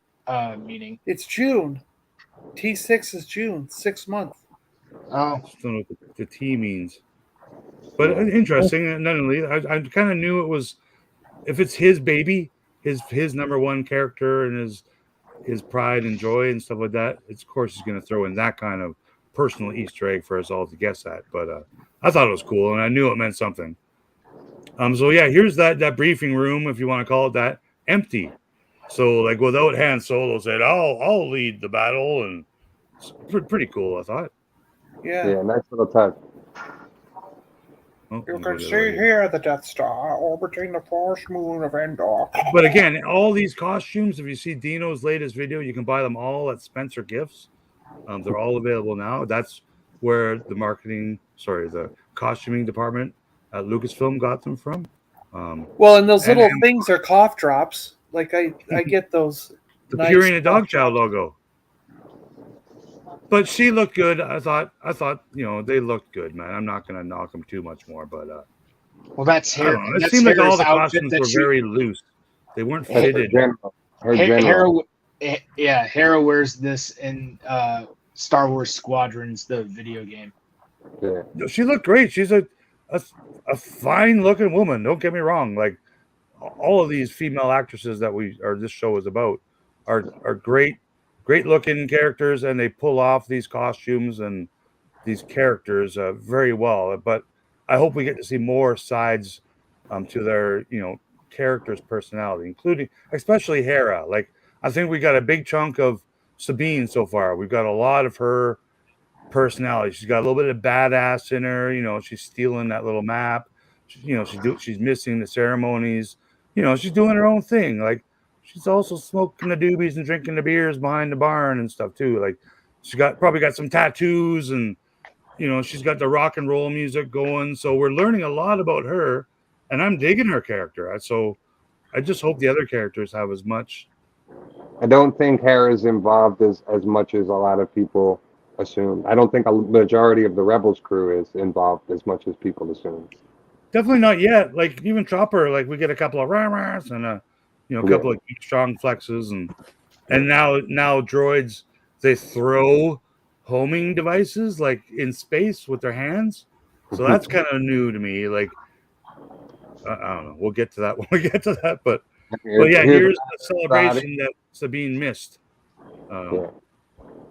meaning. It's June. T6 is June, 6 months. Oh, I just don't know what the T means. But interesting. And nonetheless, I kind of knew it was, if it's his baby, his number one character and his his pride and joy and stuff like that. It's, of course, he's going to throw in that kind of personal Easter egg for us all to guess at. But I thought it was cool, and I knew it meant something. So yeah, here's that briefing room, if you want to call it that, empty. So like without Han Solo said, I'll lead the battle, and it's pretty cool, I thought. Yeah, nice little touch. Oh, You can see here the Death Star orbiting the first moon of Endor. But again, all these costumes, if you see Dino's latest video, you can buy them all at Spencer Gifts. They're all available now. That's where the costuming department at Lucasfilm got them from. Well, and those little things are cough drops. Like I get those. The nice Purina cough Dogchild drops. logo. But she looked good. I thought, they looked good, man. I'm not gonna knock them too much more, but well, that's I hair. don't know. It That's seemed like all Hera's the outfit costumes that were she- very loose. They weren't fitted. Hera wears this in Star Wars Squadrons, the video game. Yeah. She looked great. She's a fine looking woman. Don't get me wrong. Like all of these female actresses that this show is about are great looking characters, and they pull off these costumes and these characters very well. But I hope we get to see more sides to their characters' personality, including especially Hera. Like I think we got a big chunk of Sabine so far. We've got a lot of her personality. She's got a little bit of badass in her. She's stealing that little map. She's missing the ceremonies. She's doing her own thing. Like she's also smoking the doobies and drinking the beers behind the barn and stuff too. Like she probably got some tattoos, and she's got the rock and roll music going. So we're learning a lot about her, and I'm digging her character. So I just hope the other characters have as much. I don't think Hera's involved as much as a lot of people assume. I don't think a majority of the Rebels crew is involved as much as people assume. Definitely not yet. Like even Chopper, like we get a couple of rah-rahs and a couple of strong flexes, and now droids, they throw homing devices like in space with their hands. So that's kind of new to me. Like I don't know. We'll get to that when we get to that. But yeah, here's the celebration that Sabine missed.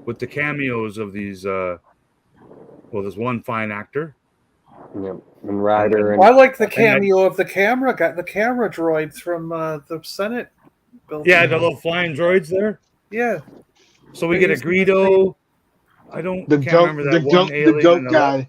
With the cameos of these there's one fine actor. Yeah, and Ryder. I like the cameo of the camera droids from the Senate building. Yeah, the little flying droids there. Yeah. So we get a Greedo. I can't remember that one alien. The goat guy.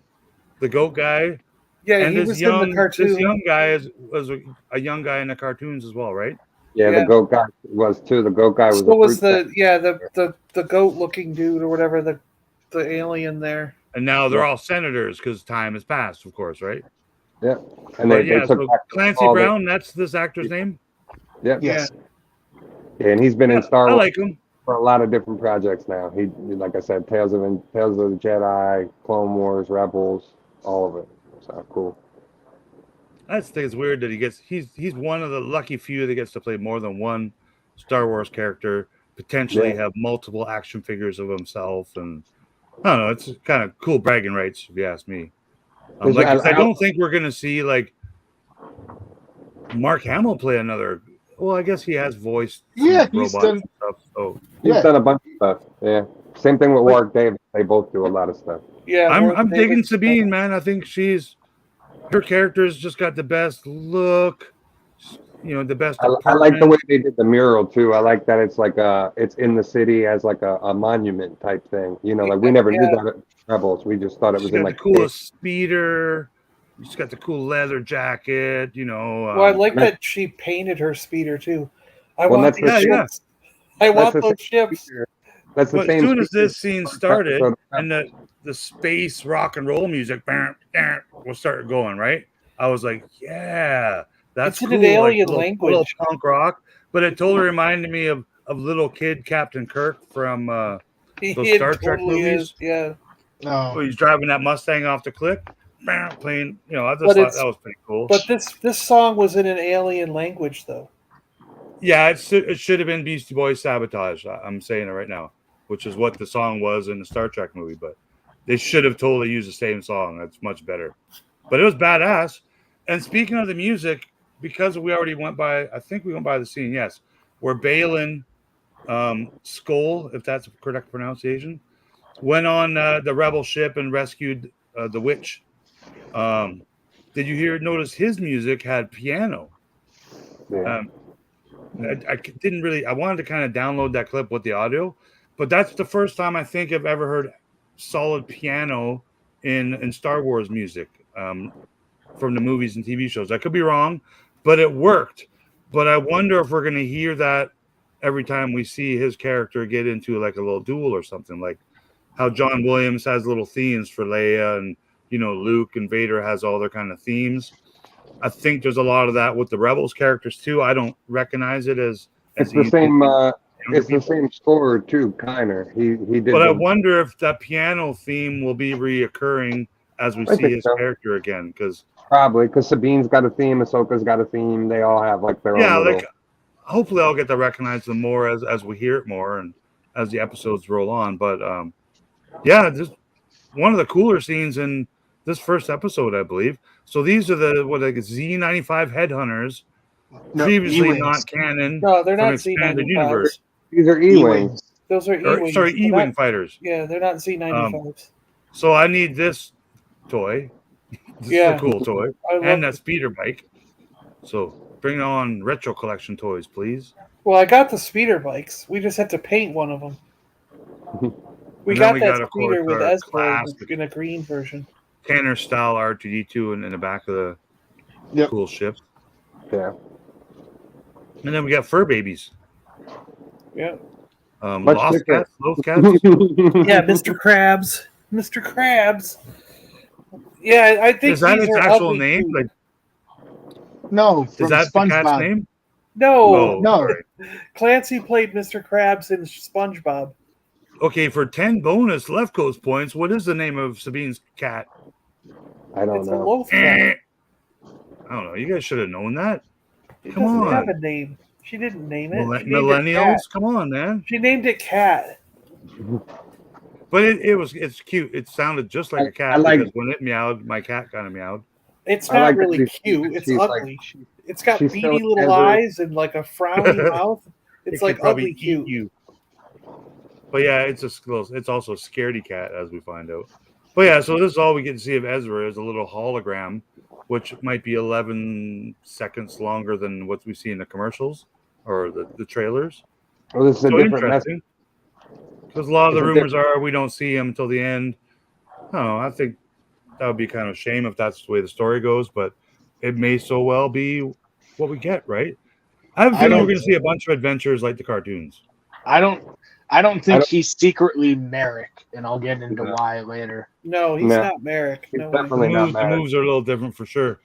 The goat guy. Yeah, and he was in the cartoon. This young guy was a young guy in the cartoons as well, right? Yeah, the goat guy was too. The goat guy was. So was the goat looking dude or whatever, the alien there. And now they're all senators because time has passed, of course, right? Yeah. And they took back Clancy Brown, that's this actor's name? Yeah. Yes. Yeah, and he's been in Star Wars. I like him. For a lot of different projects now. He, like I said, Tales of the Jedi, Clone Wars, Rebels, all of it. So cool. I just think it's weird that he's one of the lucky few that gets to play more than one Star Wars character, potentially have multiple action figures of himself, and I don't know, it's kind of cool bragging rights if you ask me. I don't think we're gonna see like Mark Hamill play another. Well, I guess he has voiced robots and stuff. So he's done a bunch of stuff. Yeah, same thing with Warwick Davis. They both do a lot of stuff. Yeah, I'm digging Sabine, man. I think her character's just got the best look. The best. I like the way they did the mural too. I like that it's like it's in the city as like a monument type thing. Like we never knew that at Rebels. We just thought it was in like the coolest speeder. She's got the cool leather jacket. Well, I like that she painted her speeder too. I want those ships. That's the same. As soon as this scene started and the space rock and roll music will start going, right? I was like, yeah. That's cool. An alien like language. Little punk rock, but it totally reminded me of little kid Captain Kirk from those Star Trek movies. Yeah. Where he's driving that Mustang off the cliff, playing. I just thought that was pretty cool. But this song was in an alien language, though. Yeah, it should have been Beastie Boys Sabotage. I'm saying it right now, which is what the song was in the Star Trek movie. But they should have totally used the same song. That's much better. But it was badass. And speaking of the music, because we already went by, I think we went by the scene, yes, where Balin Skull, if that's the correct pronunciation, went on the rebel ship and rescued the witch. Did you notice his music had piano? Yeah. I didn't really. I wanted to kind of download that clip with the audio, but that's the first time I think I've ever heard solid piano in Star Wars music from the movies and TV shows. I could be wrong, but it worked. But I wonder if we're going to hear that every time we see his character get into like a little duel or something, like how John Williams has little themes for Leia, and Luke and Vader has all their kind of themes. I think there's a lot of that with the Rebels characters too. I don't recognize it as It's the same. It's the same score too, Kiner. He did. But I wonder if that piano theme will be reoccurring as we see his character again, because probably because Sabine's got a theme, Ahsoka's got a theme. They all have like their own. Yeah, like hopefully I'll get to recognize them more as we hear it more and as the episodes roll on. But just one of the cooler scenes in this first episode, I believe. So these are the Z95 headhunters, previously E-wings. Not canon. No, they're not Z95. Universe. These are E-wings. Those are E-wings. Sorry, E-wing fighters. Yeah, they're not Z95s. So I need this toy. This is a cool toy, and that speeder bike. So bring on retro collection toys, please. Well, I got the speeder bikes. We just had to paint one of them. We got that speeder with Ezra in a green version. Tanner style R2D2 in the back of the cool ship. Yeah. And then we got fur babies. Yeah. Lost cats, lost cats. Yeah, Mr. Krabs. Mr. Krabs. Yeah, I think is that its actual name? Like, no, is that the cat's name? No, no. Clancy played Mr. Krabs in SpongeBob. Okay, for 10 bonus Left Coast points, what is the name of Sabine's cat? I don't know. A loaf cat. I don't know. You guys should have known that. It doesn't have a name. She didn't name it. Millennials, come on, man. She named it Cat. But it's cute. It sounded just like a cat because when it meowed, my cat kind of meowed. It's not really cute. It's ugly. It's got beady little eyes and like a frowny mouth. It's like ugly cute. You. But yeah, it's also a scaredy cat, as we find out. But yeah, so this is all we get to see of Ezra is a little hologram, which might be 11 seconds longer than what we see in the commercials or the trailers. Well, this is a different message. Because a lot of the rumors are we don't see him until the end. I think that would be kind of a shame if that's the way the story goes, but it may so well be what we get, right? I have a feeling we're going to see a bunch of adventures like the cartoons. I don't think he's secretly Merrick, and I'll get into why later. No, he's not Merrick. He's definitely not Merrick. The moves are a little different for sure.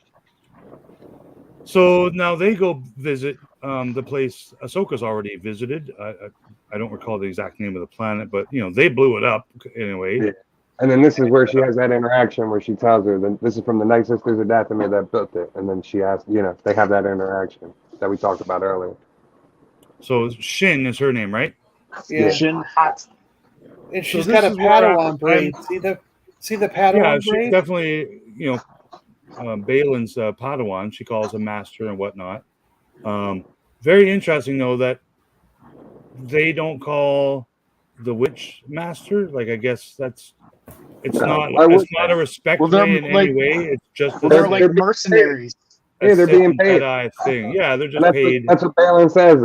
So now they go visit the place Ahsoka's already visited. I don't recall the exact name of the planet, but they blew it up anyway. Yeah. And then this is where she has that interaction where she tells her that this is from the Night Sisters of Dathomir that built it, and then she asks, they have that interaction that we talked about earlier. So Shin is her name, right? Yeah. Shin Hot. And she's got a Padawan braid. See the Padawan braid? She's definitely, Balin's Padawan. She calls him master and whatnot. Very interesting, though, that they don't call the witch master. Like, I guess it's not a respect way in any way. It's just they're like mercenaries. Yeah, they're being paid. Thing. Yeah, they're just paid. That's what Balin says.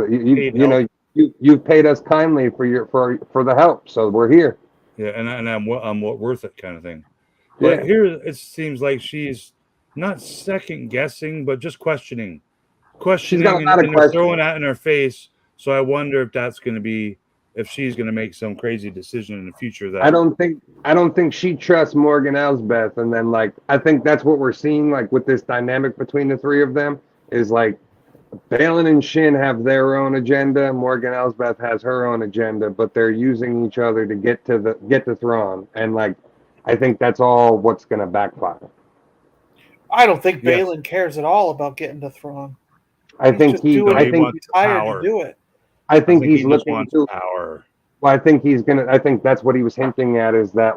You've paid us kindly for the help, so we're here. Yeah, and I'm worth it, kind of thing. But here it seems like she's not second guessing, but just questioning She's got a lot of and they're throwing that in her face. So I wonder if that's going to be if she's going to make some crazy decision in the future. That I don't think she trusts Morgan Elsbeth, and then I think that's what we're seeing with this dynamic between the three of them is Balin and Shin have their own agenda. Morgan Elsbeth has her own agenda, but they're using each other to get to Thrawn, and I think that's all what's going to backfire. I don't think Balin cares at all about getting to Thrawn. I think he's tired to do it. I think he's looking to power. Well, I think that's what he was hinting at is that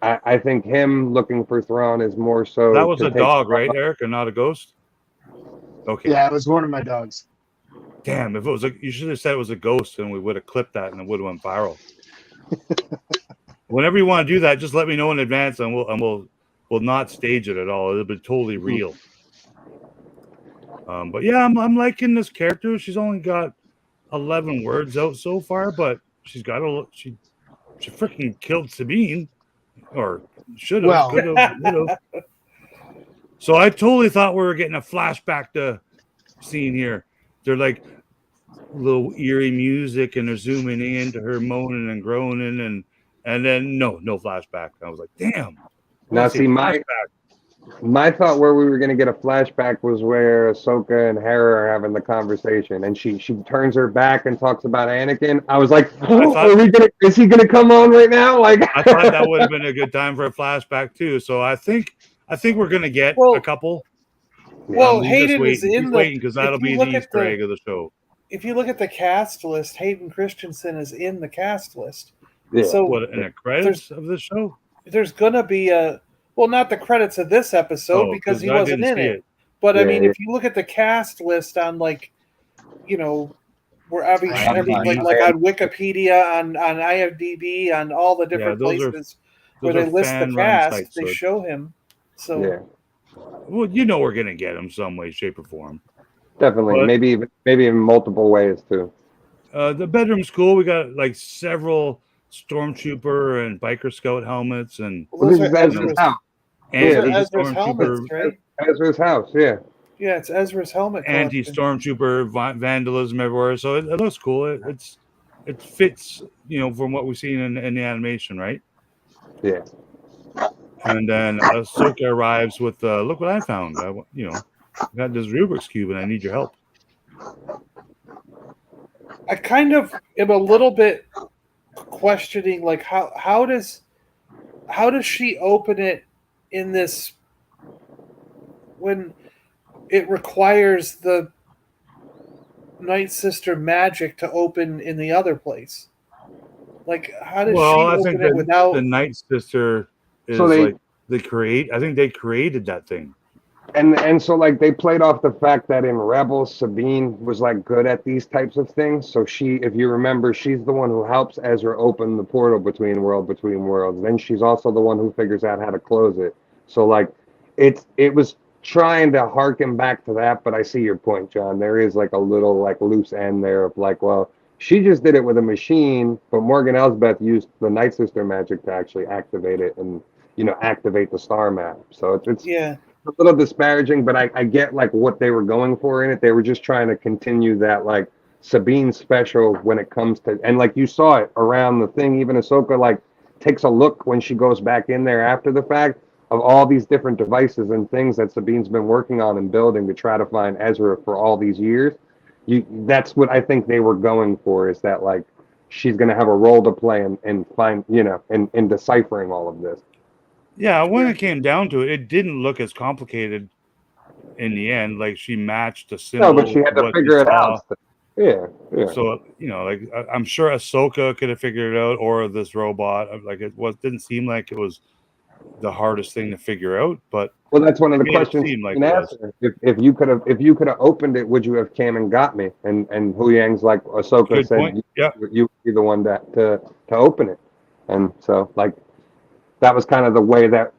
I think him looking for Thrawn is more so. That was a dog, right, Eric, and not a ghost? Okay. Yeah, it was one of my dogs. damn, if it was you should have said it was a ghost, and we would have clipped that, and it would have went viral. Whenever you want to do that, just let me know in advance, and we'll not stage it at all. It'll be totally real. But yeah, I'm liking this character. She's only got 11 words out so far, but she freaking killed Sabine, or should have, Well. could have, would have. So I totally thought we were getting a flashback to scene here. They're like little eerie music, and they're zooming in to her moaning and groaning, and then no flashback. I was like, damn. Now see, my thought where we were going to get a flashback was where Ahsoka and Hera are having the conversation, and she turns her back and talks about Anakin. I was like, is he going to come on right now? Like, I thought that would have been a good time for a flashback too. So I think we're going to get a couple. Well, Hayden is in waiting because that'll be the Easter egg of the show. If you look at the cast list, Hayden Christensen is in the cast list. Yeah. So what, in the credits of the show? There's going to be not the credits of this episode because he wasn't in it. But I mean, if you look at the cast list on where every like on Wikipedia, on IMDb, on all the different places where they list the cast, they show him. So. Yeah. Well, we're gonna get him some way, shape, or form. Definitely, but maybe in multiple ways too. The bedroom school, we got like several stormtrooper and biker scout helmets, and this is Ezra's house. Ezra's helmets, right? Ezra's house, yeah. Yeah, it's Ezra's helmet. Anti-stormtrooper vandalism everywhere, so it looks cool. It fits, from what we've seen in the animation, right? Yeah. And then Ahsoka arrives with, look what I found. I got this Rubik's Cube and I need your help. I kind of am a little bit questioning, like, how does she open it in this when it requires the Night Sister magic to open in the other place? Like, how does she open it without the Night Sister? They created that thing, and so like they played off the fact that in Rebels Sabine was like good at these types of things. So she, if you remember, she's the one who helps Ezra open the portal between worlds. Then she's also the one who figures out how to close it. So like it was trying to harken back to that, but I see your point, John. There is like a little like loose end there of like, well, she just did it with a machine, but Morgan Elsbeth used the Night Sister magic to actually activate it and activate the star map. So it's a little disparaging, but I get like what they were going for in it. They were just trying to continue that like Sabine special when it comes to, and like you saw it around the thing. Even Ahsoka like takes a look when she goes back in there after the fact of all these different devices and things that Sabine's been working on and building to try to find Ezra for all these years. That's what I think they were going for, is that like she's going to have a role to play and find, in deciphering all of this. Yeah, when it came down to it, it didn't look as complicated in the end. Like she matched the symbol. No, but she had to figure it out. Yeah. So like I'm sure Ahsoka could have figured it out, or this robot. Like didn't seem like it was the hardest thing to figure out. But that's one of the questions you can answer. If you could have opened it, would you have came and got me? And Hu Yang's like Ahsoka Good said, point. you would be the one to open it. And so like. That was kind of the way that,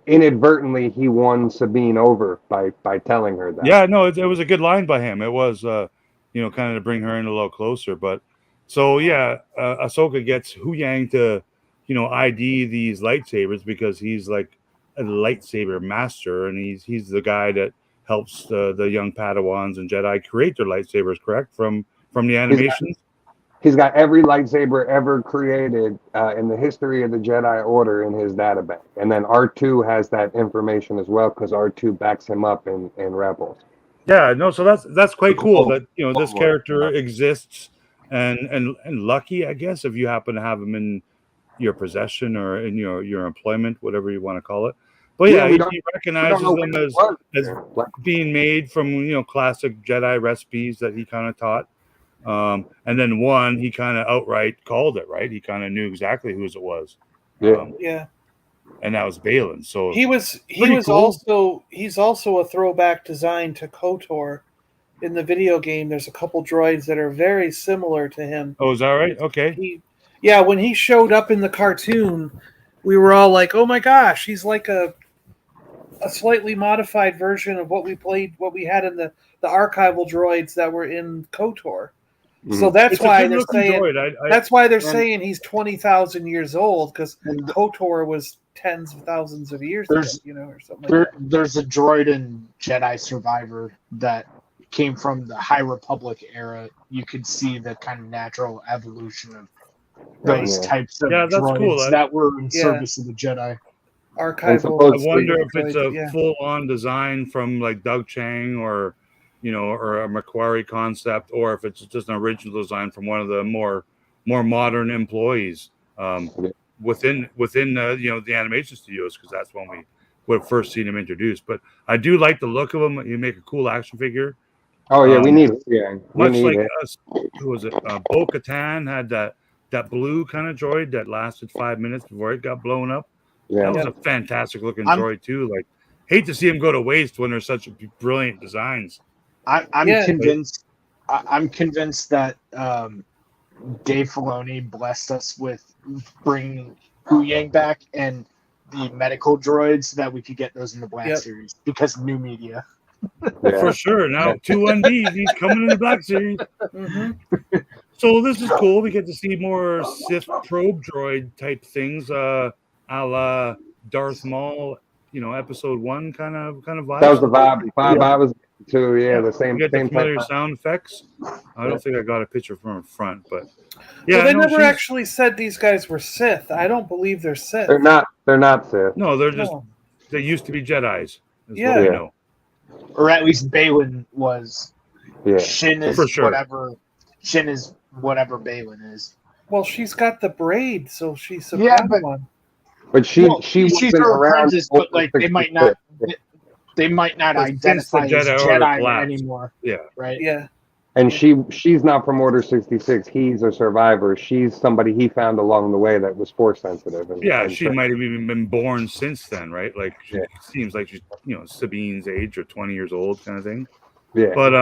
inadvertently he won Sabine over by telling her that. Yeah, no, it was a good line by him. It was, kind of to bring her in a little closer. But so, Ahsoka gets Hu Yang to, ID these lightsabers because he's like a lightsaber master. And he's the guy that helps the young Padawans and Jedi create their lightsabers, correct? From the animations? He's got every lightsaber ever created in the history of the Jedi Order in his databank. And then R2 has that information as well because R2 backs him up in Rebels. Yeah, no, so that's quite cool that, this character exists and lucky, I guess, if you happen to have him in your possession or in your employment, whatever you want to call it. But he recognizes them as being made from, classic Jedi recipes that he kind of taught. And then one, he kind of outright called it, right? He kind of knew exactly whose it was. And that was Balin. So he's also a throwback design to KOTOR, in the video game, there's a couple droids that are very similar to him. Oh, is that right? Okay. When he showed up in the cartoon, we were all like, "Oh my gosh, he's like a slightly modified version of what we had in the archival droids that were in KOTOR." So that's why they're saying that's why they're saying he's 20,000 years old, because KOTOR was tens of thousands of years ago, or something like that. There's a droid in Jedi Survivor that came from the High Republic era. You could see the kind of natural evolution of those types of droids that were in service of the Jedi. Archival. I wonder if it's a full-on design from like Doug Chang or a Macquarie concept, or if it's just an original design from one of the more modern employees within the animation studios, because that's when we would have first seen him introduced. But I do like the look of him. You make a cool action figure. Oh yeah, we need it. Yeah, much like us. Who was it? Bo-Katan had that blue kind of droid that lasted 5 minutes before it got blown up. Yeah, that was a fantastic looking droid too. Like, hate to see him go to waste when there's such brilliant designs. I'm convinced. I'm convinced that Dave Filoni blessed us with bringing Hu Yang back and the medical droids so that we could get those in the Black Series, because new media. For sure. Now 2-1D, he's coming in the Black Series. So this is cool. We get to see more Sith probe droid type things, a la Darth Maul, episode 1 kind of vibe. That was the vibe I was too. Yeah, the same. You get the familiar sound effects. I don't think I got a picture from front, but they never actually said these guys were Sith. I don't believe they're Sith. They're not Sith. No, they're just they used to be Jedis. What we know. Or at least Balin was. Yeah. Shin is whatever. Shin is whatever Balin is. Well, she's got the braid, so she's a one. But she's her apprentice, but like they might not identify as Jedi anymore. Yeah. Right. Yeah. And she's not from Order 66. He's a survivor. She's somebody he found along the way that was force sensitive. She might have even been born since then, right? Like she seems like she's Sabine's age or 20 years old kind of thing. Yeah. But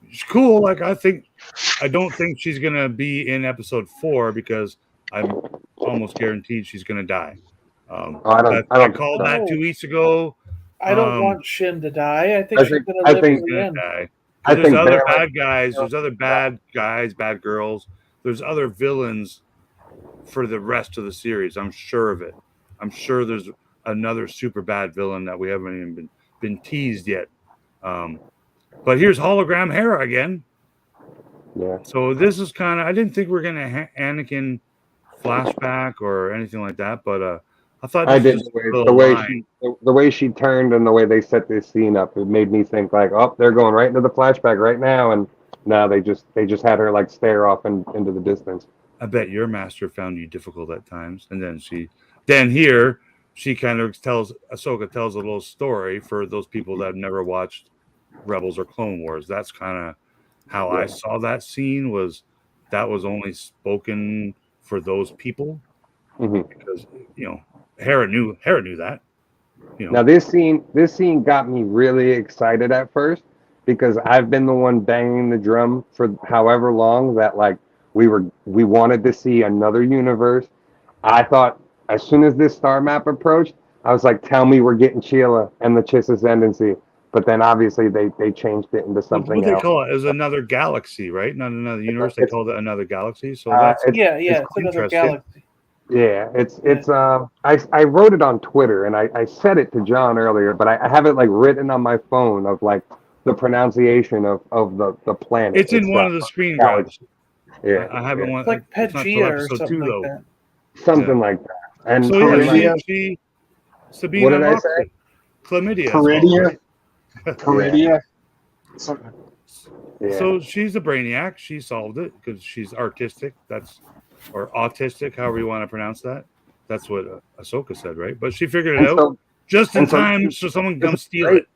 it's cool. Like I don't think she's gonna be in episode 4 because I'm almost guaranteed she's gonna die. I called that 2 weeks ago. I don't want Shin to die. I think she's gonna live to the end. Die. There's other bad guys. There's other bad guys, bad girls. There's other villains for the rest of the series. I'm sure of it. I'm sure there's another super bad villain that we haven't even been teased yet. But here's hologram Hera again. Yeah. So this is kind of. I didn't think we were gonna Anakin flashback or anything like that, but I thought the way she turned and the way they set this scene up, it made me think like, oh, they're going right into the flashback right now, and now they just had her like stare off into the distance. I bet your master found you difficult at times, and then here she kind of Ahsoka tells a little story for those people that have never watched Rebels or Clone Wars. That's kind of how I saw that scene. Was only spoken for those people because Hera knew that. Now this scene got me really excited at first because I've been the one banging the drum for however long that like we wanted to see another universe. I thought as soon as this star map approached, I was like, tell me we're getting Sheila and the Chiss Ascendancy. But then obviously they changed it into something else. What they call it is another galaxy, right? Not another universe. They called it another galaxy. So it's another galaxy. Yeah, I wrote it on Twitter and I said it to John earlier, but I have it like written on my phone of like the pronunciation of the planet. It's in one of the screen grabs. Yeah, I haven't one. It's like Pangea or something like that. Something like that. And so Sabine, what did I say? Chlamydia. Peridia. Something. Yeah. So she's a brainiac. She solved it because she's artistic. Or autistic, however you want to pronounce that. That's what Ahsoka said, right? But she figured it out just in time so someone comes steal it.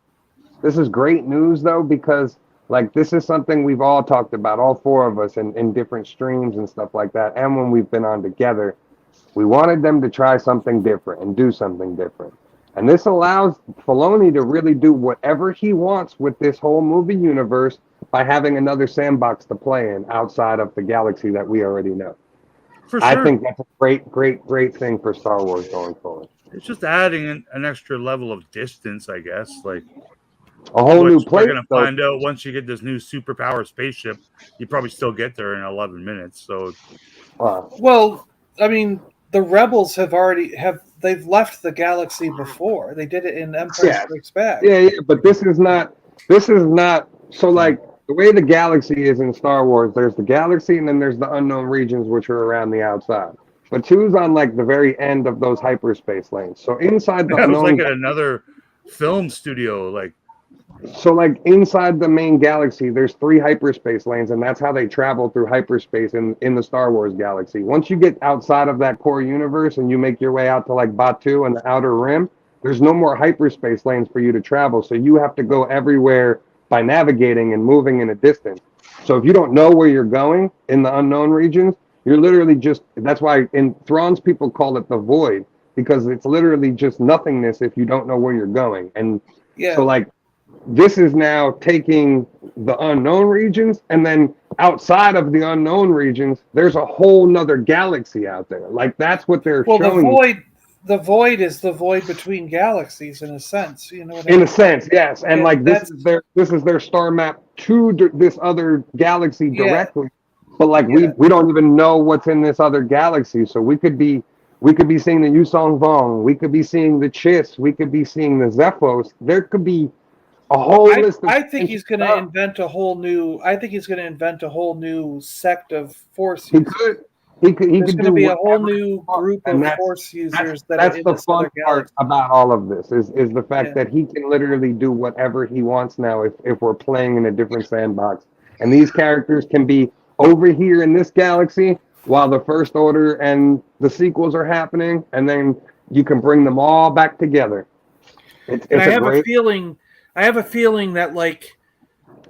This is great news, though, because like this is something we've all talked about, all four of us in different streams and stuff like that. And when we've been on together, we wanted them to try something different and do something different. And this allows Filoni to really do whatever he wants with this whole movie universe by having another sandbox to play in outside of the galaxy that we already know. For sure. I think that's a great thing for Star Wars going forward. It's just adding an extra level of distance, I guess. Like a whole new place. We're going to find out once you get this new superpower spaceship. You probably still get there in 11 minutes. So, well, I mean, the Rebels they've left the galaxy before. They did it in Empire Strikes Back. Yeah, but this is not. So like the way the galaxy is in Star Wars, there's the galaxy and then there's the unknown regions which are around the outside. But 2's on like the very end of those hyperspace lanes. So inside the unknown, it was like at another film studio, like. So like inside the main galaxy, there's 3 hyperspace lanes, and that's how they travel through hyperspace in the Star Wars galaxy. Once you get outside of that core universe and you make your way out to like Batuu and the Outer Rim, there's no more hyperspace lanes for you to travel. So you have to go everywhere by navigating and moving in a distance. So if you don't know where you're going in the unknown regions, you're literally just, that's why in Thrawn's people call it the void, because it's literally just nothingness if you don't know where you're going. And so like, this is now taking the unknown regions, and then outside of the unknown regions, there's a whole nother galaxy out there. Like that's what they're showing. The void is the void between galaxies in a sense, you know what I mean? In a sense, yes. And like this is their star map to this other galaxy directly. But like we don't even know what's in this other galaxy. So we could be seeing the Yusong Vong, we could be seeing the Chiss, we could be seeing the Zephos. There could be a whole list of I think he's going to invent a whole new sect of Force users. He could There's going to be a whole whatever new group of Force users. That's the fun part about all of this is the fact that he can literally do whatever he wants now if we're playing in a different sandbox. And these characters can be over here in this galaxy while the First Order and the sequels are happening, and then you can bring them all back together. I have a feeling that like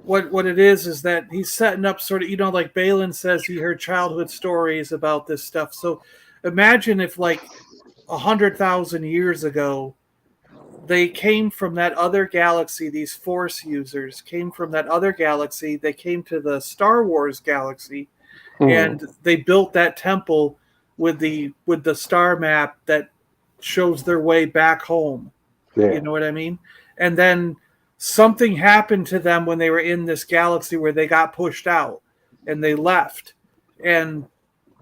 what it is that he's setting up sort of, you know, like Balin says he heard childhood stories about this stuff. So imagine if like 100,000 years ago they came from that other galaxy, these Force users came from that other galaxy, they came to the Star Wars galaxy, and they built that temple with the star map that shows their way back home. You know what I mean? And then something happened to them when they were in this galaxy where they got pushed out and they left. And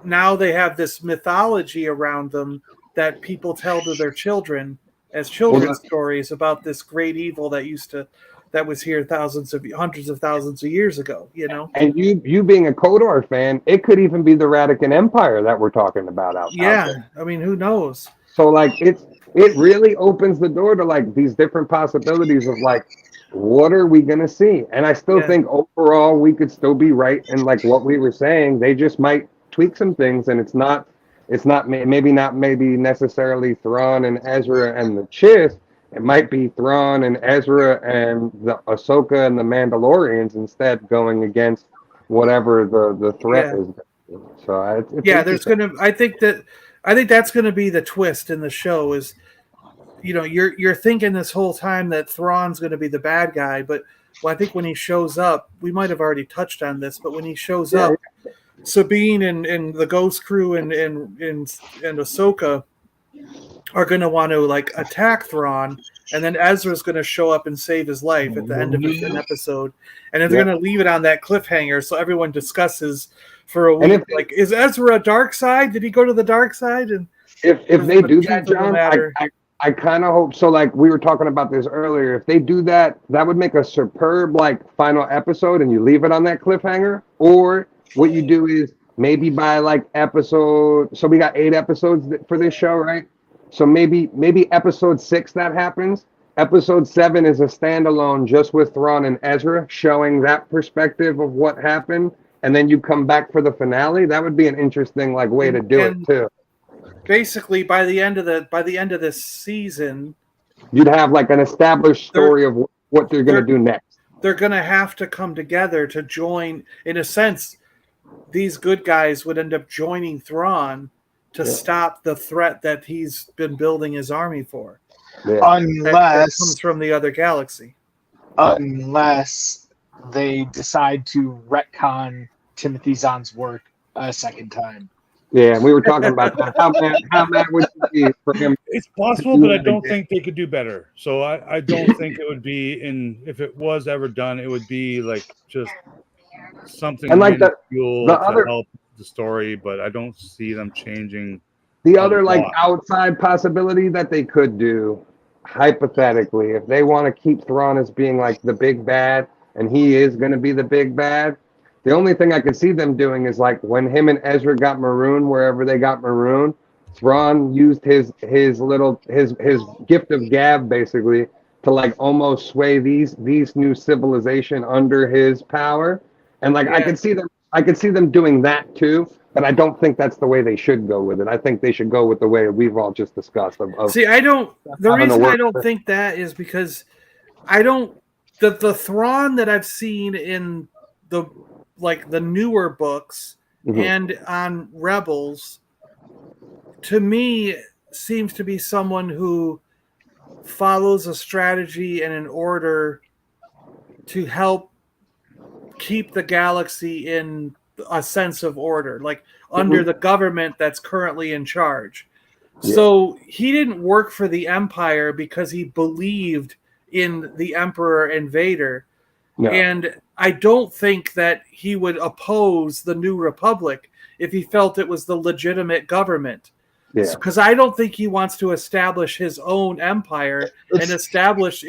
now they have this mythology around them that people tell to their children as children's stories about this great evil that was here hundreds of thousands of years ago, you know? And you being a KOTOR fan, it could even be the Radican Empire that we're talking about out there. I mean, who knows? So like it really opens the door to like these different possibilities of like, what are we going to see? And I still think overall we could still be right in like what we were saying. They just might tweak some things, and it's not maybe necessarily Thrawn and Ezra and the Chiss. It might be Thrawn and Ezra and the Ahsoka and the Mandalorians instead going against whatever the threat is. So I think that's going to be the twist in the show is, you know, you're thinking this whole time that Thrawn's going to be the bad guy, but I think when he shows up, we might have already touched on this, but when he shows up, Sabine and the Ghost Crew and Ahsoka are going to want to like attack Thrawn, and then Ezra's going to show up and save his life at the end of an episode, and then they're going to leave it on that cliffhanger so everyone discusses for a week, like, is Ezra a dark side? Did he go to the dark side? And if they do that, John, I kind of hope so. Like we were talking about this earlier, if they do that, that would make a superb like final episode, and you leave it on that cliffhanger. Or what you do is maybe by like episode. So we got 8 episodes for this show, right? So maybe episode 6 that happens. Episode 7 is a standalone just with Thrawn and Ezra showing that perspective of what happened, and then you come back for the finale. That would be an interesting like way to do it too. Basically, by the end of this season, you'd have like an established story of what they're going to do next. They're going to have to come together to join. In a sense, these good guys would end up joining Thrawn to stop the threat that he's been building his army for. Yeah. that comes from the other galaxy. Unless they decide to retcon Timothy Zahn's work a second time. Yeah, and we were talking about that. How mad would you be for him? It's possible, but I don't think they could do better. So I don't think it would be if it was ever done, it would be like just something And like minuscule the to other help the story, but I don't see them changing. the other like outside possibility that they could do, hypothetically, if they want to keep Thrawn as being like the big bad, and he is going to be the big bad. The only thing I could see them doing is like when him and Ezra got marooned, wherever they got marooned, Thrawn used his gift of gab basically to like almost sway these new civilization under his power, and like I could see them doing that too. But I don't think that's the way they should go with it. I think they should go with the way we've all just discussed. See, I don't. The reason I don't think that is because I don't. The Thrawn that I've seen in the newer books and on Rebels, to me, seems to be someone who follows a strategy and an order to help keep the galaxy in a sense of order, like under the government that's currently in charge. Yeah. So he didn't work for the Empire because he believed in the Emperor and Vader. No. And I don't think that he would oppose the New Republic if he felt it was the legitimate government. Because I don't think he wants to establish his own empire and reestablish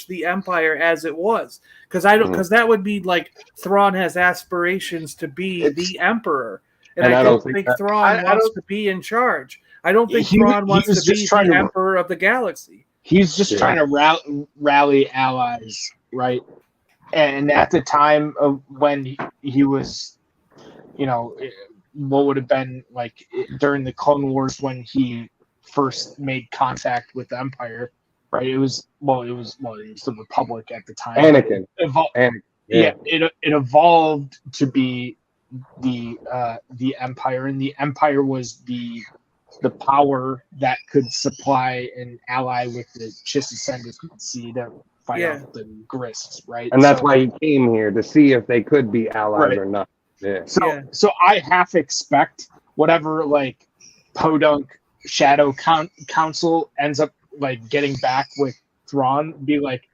the empire as it was. Because that would be like Thrawn has aspirations to be the emperor, and I don't think Thrawn wants to be in charge. I don't think Thrawn wants to be the emperor of the galaxy. He's just trying to rally allies, right? And at the time of when he was, what would have been like during the Clone Wars when he first made contact with the Empire, right? It was the Republic at the time. Anakin. It evolved to be the Empire, and the Empire was the power that could supply and ally with the Chiss Ascendancy to fight off the Grists, right? And that's why he came here, to see if they could be allies or not. Yeah. So I half expect whatever like Podunk Shadow Council ends up like getting back with Thrawn, be like,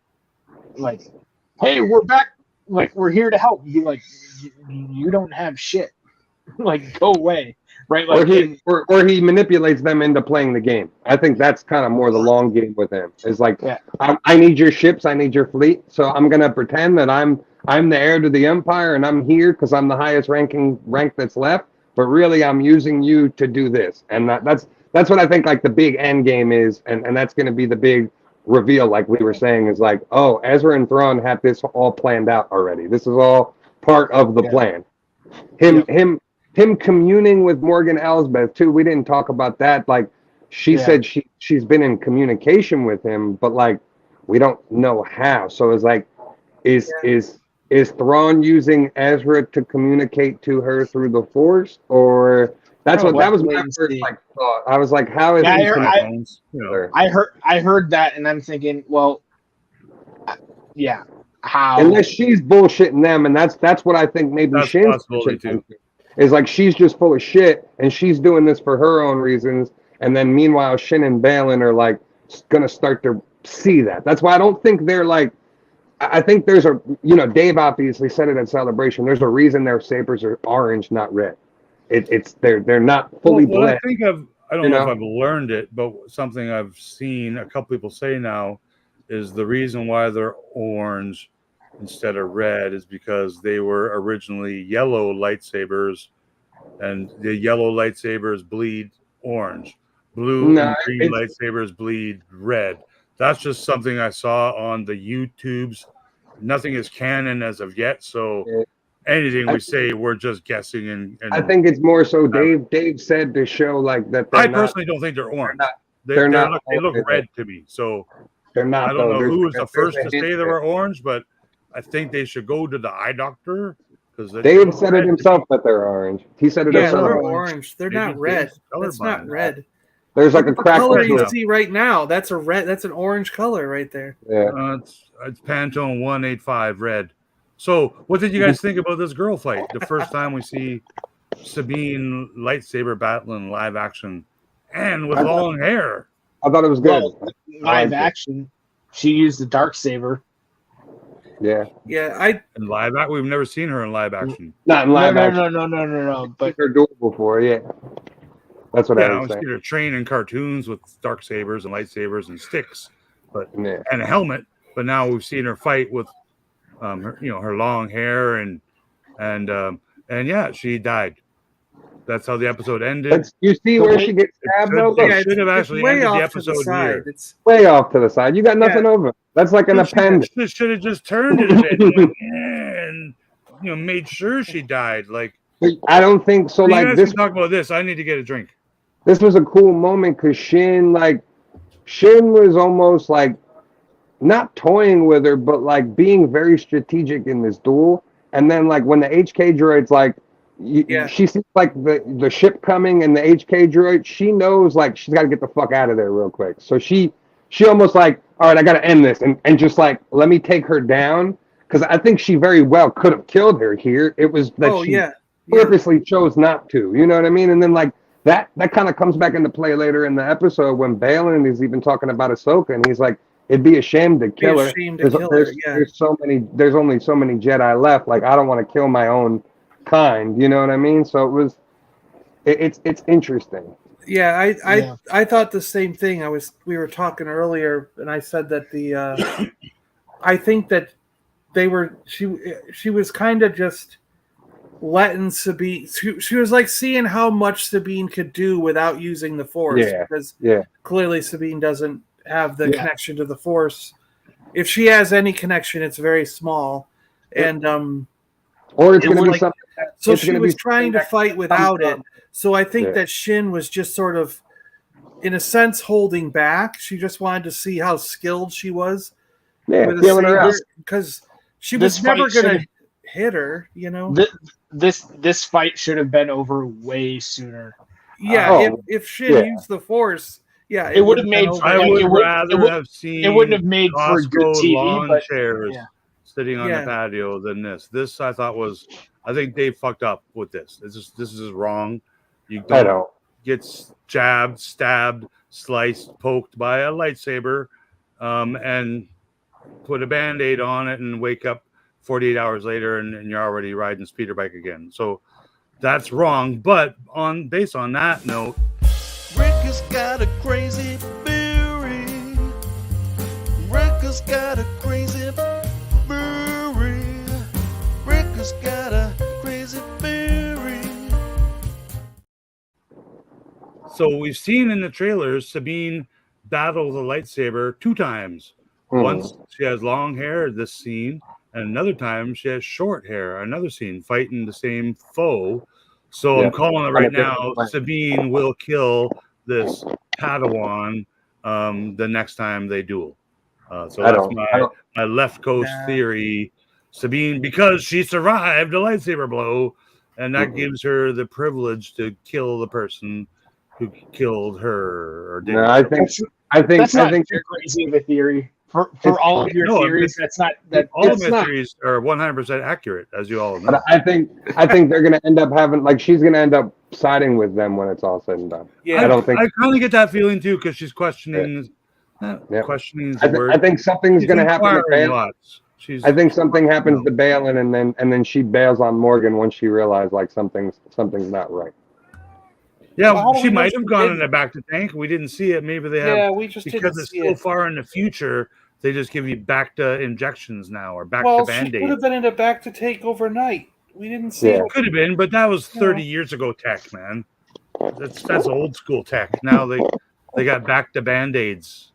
hey, we're back, like we're here to help. Be like, you don't have shit, like go away, right? Like, or he manipulates them into playing the game. I think that's kind of more the long game with him. It's like, I need your ships, I need your fleet, so I'm gonna pretend that I'm the heir to the Empire, and I'm here because I'm the highest rank that's left. But really, I'm using you to do this, and that's what I think like the big end game is, and that's going to be the big reveal. Like we were saying, is like, oh, Ezra and Thrawn had this all planned out already. This is all part of the plan. Him communing with Morgan Elsbeth too. We didn't talk about that. Like she said, she's been in communication with him, but like we don't know how. So it's like, is Thrawn using Ezra to communicate to her through the Force, or that was my first like thought. I was like, how is I heard that, and I'm thinking, well, how? Unless she's bullshitting them, and that's what I think maybe Shin's is like, she's just full of shit, and she's doing this for her own reasons, and then meanwhile Shin and Balin are like gonna start to see that. That's why I don't think they're like. I think there's Dave obviously said it at Celebration. There's a reason their sabers are orange, not red. They're not fully bled. I don't know if I've learned it, but something I've seen a couple people say now is the reason why they're orange instead of red is because they were originally yellow lightsabers, and the yellow lightsabers bleed orange. Blue and green lightsabers bleed red. That's just something I saw on the YouTubes. Nothing is canon as of yet, so anything we say, we're just guessing. And I think it's more so Dave said to show like that. I personally don't think they're orange. They look red to me. So they're not. I don't know who was the first to say they were orange, but I think they should go to the eye doctor. Dave said it himself that they're orange. He said it himself. They're orange. They're not red. That's not red. There's like a The crack. color you Yeah. see right now, that's a red. That's an orange color right there. Yeah. It's Pantone 185 red. So, what did you guys think about this girl fight? The first time we see Sabine lightsaber battling live action and with long hair. I thought it was good. Well, live action, she used the dark saber. Yeah. Yeah, In live action, we've never seen her in live action. Not in live action. No. But They're duel before, yeah. That's what I Yeah, was we've saying. seen her train in cartoons with dark sabers and lightsabers and sticks, but Yeah. and a helmet. But now we've seen her fight with, her, her long hair and yeah, she died. That's how the episode ended. But you see where she gets stabbed though? They Look, should have actually way ended the off to the episode side. here. It's way off to the side. You got nothing over. That's like an appendix. She should have just turned it a bit and, went, and made sure she died. Like, I don't think so. you Like guys this, can talk about this. I need to get a drink. this was a cool moment because Shin was almost like not toying with her, but like being very strategic in this duel. And then like when the HK droid's like, she sees like the ship coming and the HK droid, she knows like she's got to get the fuck out of there real quick. So she almost like, all right, I got to end this and just like let me take her down because I think she very well could have killed her here. It was that she purposely chose not to. You know what I mean? And then like that kind of comes back into play later in the episode when Balin is even talking about Ahsoka and he's like, it'd be a shame to kill her. There's only so many Jedi left. Like I don't want to kill my own kind. You know what I mean? So it's interesting. Yeah, I thought the same thing. We were talking earlier, and I said that I think that she was kind of just letting Sabine. She was like seeing how much Sabine could do without using the Force. Because clearly Sabine doesn't have the connection to the Force. If she has any connection, it's very small, and or it's going to be something. So she was trying to fight without it. So I think that Shin was just sort of, in a sense, holding back. She just wanted to see how skilled she was. Yeah, feeling her out. Because she was never going to hit her, This fight should have been over way sooner. Yeah, if Shin used the Force, it would have made. I would rather have seen. It wouldn't have made for good TV. Lawn chairs sitting on the patio than this. This I thought was. I think they fucked up with this. This is wrong. You don't get jabbed, stabbed, sliced, poked by a lightsaber, and put a Band-Aid on it and wake up 48 hours later and you're already riding a speeder bike again. So that's wrong. But based on that note, Rick has got a crazy theory. Rick has got a crazy theory. Rick has got a crazy theory. So we've seen in the trailers Sabine battle the lightsaber 2 times. Once she has long hair, this scene, and another time she has short hair, another scene, fighting the same foe. So I'm calling it right now, Sabine will kill this Padawan the next time they duel. So that's my left coast theory. Sabine, because she survived a lightsaber blow, and that gives her the privilege to kill the person who killed her. Or did I think that's not too crazy of a theory. For all of your theories, that's not that. All of my theories are 100% accurate, as you all know. But I think they're going to end up having she's going to end up siding with them when it's all said and done. Yeah, I don't think. I kind of get that feeling too because she's questioning. Questioning. I think something's going to happen to Balin. I think something happens to Balin, and then she bails on Morgan once she realizes something's not right. Yeah, she might have gone in the back to tank. We didn't see it. Maybe they have. Yeah, we just because it's so far in the future. They just give you back to injections now or back to Band-Aids. She could have been in a back to take overnight. We didn't see it. Could have been, but that was 30 years ago tech, man. That's old school tech. Now they got back to Band-Aids.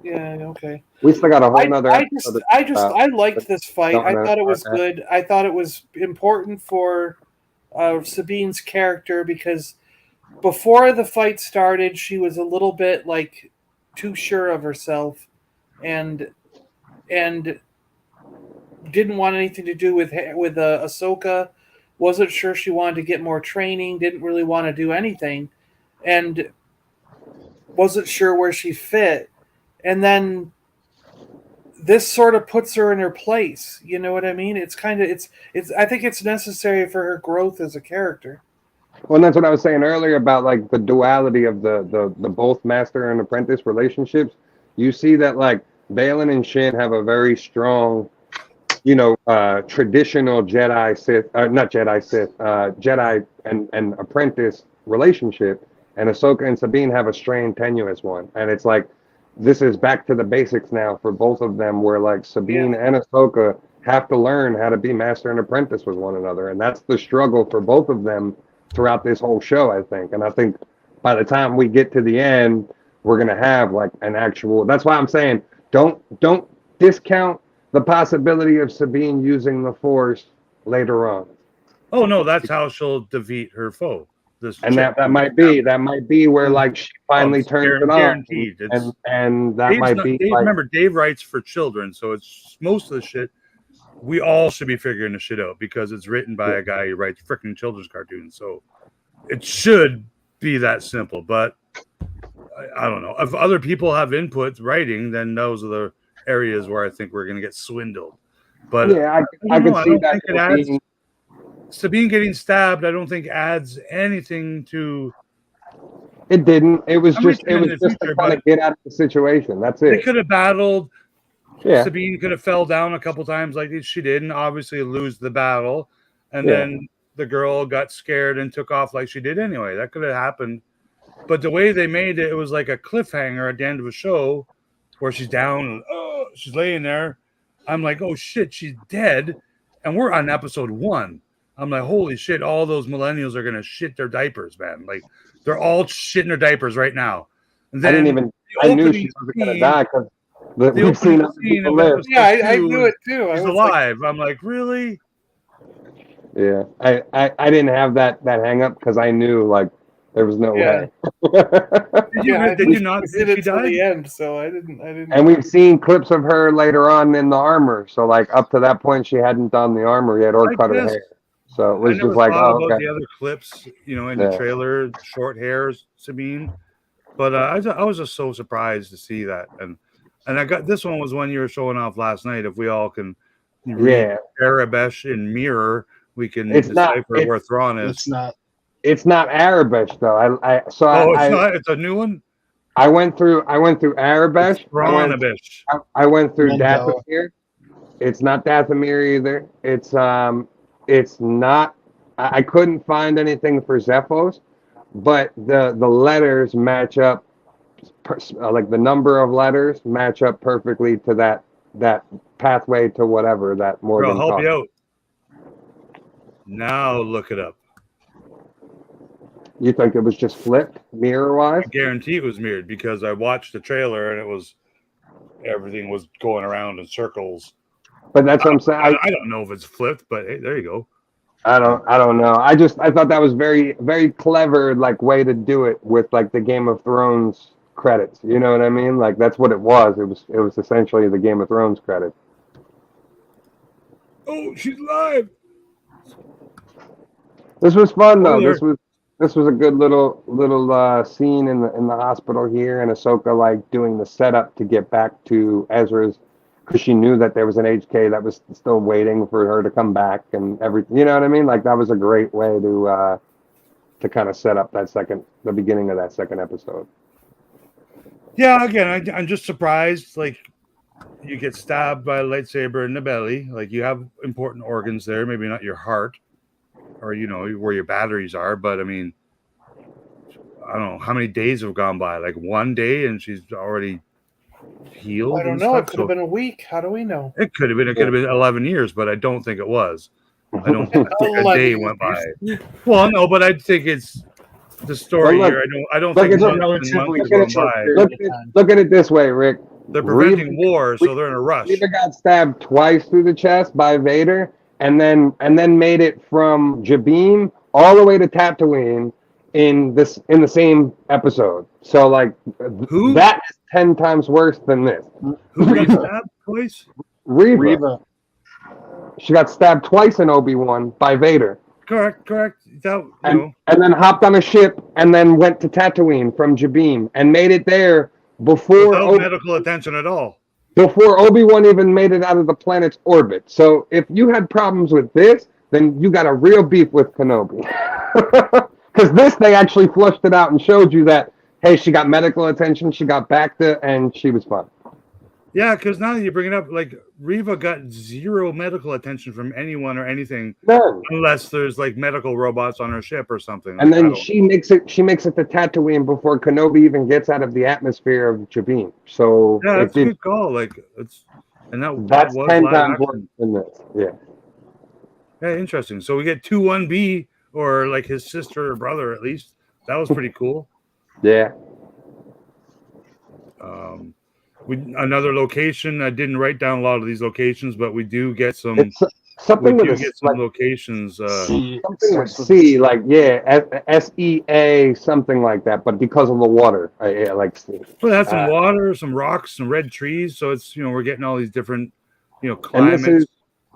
Yeah, okay. We still got a whole nother. I liked this fight. I thought it was good. I thought it was important for Sabine's character because before the fight started, she was a little bit too sure of herself. And didn't want anything to do with Ahsoka. Wasn't sure she wanted to get more training. Didn't really want to do anything. And wasn't sure where she fit, and then this sort of puts her in her place. You know what I mean? It's kind of it's. I think it's necessary for her growth as a character. Well, and that's what I was saying earlier about like the duality of the both master and apprentice relationships. You see that like Balin and Shin have a very strong, traditional Jedi Sith, not Jedi Sith, Jedi and apprentice relationship, and Ahsoka and Sabine have a strained, tenuous one, and it's like this is back to the basics now for both of them, where like Sabine and Ahsoka have to learn how to be master and apprentice with one another, and that's the struggle for both of them throughout this whole show, I think. And I think by the time we get to the end, we're gonna have like an actual. That's why I'm saying don't discount the possibility of Sabine using the Force later on. Oh no, that's how she'll defeat her foe. That might be where like she finally turns it on. Guaranteed. And that Dave's might be. Like, remember, Dave writes for children, so it's most of the shit. We all should be figuring the shit out because it's written by a guy who writes freaking children's cartoons. So it should be that simple. But I don't know. If other people have input writing, then those are the areas where I think we're going to get swindled. But yeah, I can see that. It adds, Sabine getting stabbed, I don't think adds anything to. It didn't. It was just to kind of get out of the situation. That's it. They could have battled. Yeah. Sabine could have fell down a couple times like she did and obviously lose the battle. And then the girl got scared and took off like she did anyway. That could have happened. But the way they made it, it was like a cliffhanger at the end of a show where she's down and she's laying there. I'm like, oh shit, she's dead. And we're on episode 1. I'm like, holy shit, all those millennials are going to shit their diapers, man. Like, they're all shitting their diapers right now. And then I knew she was going to die because we've seen other people live. Yeah, I knew it too. She's alive. I'm like, really? Yeah, I didn't have that hang up because I knew like there was no way. Did you not see she died? The end, so I didn't. And we've seen clips of her later on in the armor. So like up to that point, she hadn't done the armor yet or cut her hair. So it was just like, about the other clips, in the trailer, short hairs, Sabine. But I was just so surprised to see that, and I got this one was one you were showing off last night. If we all can read Arabesh in mirror, we can decipher where Thrawn is. It's not Arabesh though. It's a new one. I went through Arabesh. Thrawn-abish. I went through Dathomir. It's not Dathomir either. It's not. I couldn't find anything for Zephos, but the letters match up. Like the number of letters match up perfectly to that pathway to whatever that Morgan. I'll help you out. Now look it up. You think it was just flipped mirror wise? I guarantee it was mirrored because I watched the trailer and everything was going around in circles. But that's what I'm saying. I don't know if it's flipped, but hey, there you go. I don't know. I thought that was very, very clever, like way to do it with like the Game of Thrones credits. You know what I mean? Like that's what it was. It was essentially the Game of Thrones credit. Oh, she's live. This was fun though. This was a good little scene in the hospital here, and Ahsoka like doing the setup to get back to Ezra's, because she knew that there was an HK that was still waiting for her to come back and everything. You know what I mean? Like that was a great way to kind of set up the beginning of that second episode. Yeah, again, I'm just surprised. Like you get stabbed by a lightsaber in the belly. Like you have important organs there, maybe not your heart or where your batteries are, but I mean, I don't know how many days have gone by. Like 1 day, and she's already healed. I don't know. It could have been a week. How do we know? It could have been. It could have been 11 years, but I don't think it was. I don't think a day went by. Well, no, but I think it's the story here. I don't think months went by. Look at it this way, Rick. They're preventing war, so they're in a rush. Reva got stabbed twice through the chest by Vader, and then made it from Jabim all the way to Tatooine in the same episode. So like that is 10 times worse than this. Who got stabbed twice? Reva. She got stabbed twice in Obi-Wan by Vader. Correct. That, you And, know. and then hopped on a ship and then went to Tatooine from Jabim and made it there before Without medical attention at all. before Obi-Wan even made it out of the planet's orbit. So if you had problems with this, then you got a real beef with Kenobi. Because this, they actually flushed it out and showed you that, hey, she got medical attention, she got back to, and she was fine. Yeah, because now that you bring it up, like Reva got zero medical attention from anyone or anything, None. unless there's like medical robots on her ship or something. And like, then she makes it to Tatooine before Kenobi even gets out of the atmosphere of Jabin. So yeah, that's a good call. Like that's that's was 10 live times worse action. than this. Yeah. Yeah, interesting. So we get 2-1B or like his sister or brother at least. That was pretty cool. Yeah. Another location. I didn't write down a lot of these locations, but we do get some. It's something we with do a get some like, locations. something with C, like SEA, something like that. But because of the water, I like C. Well, it has some water, some rocks, some red trees. So it's we're getting all these different And climates.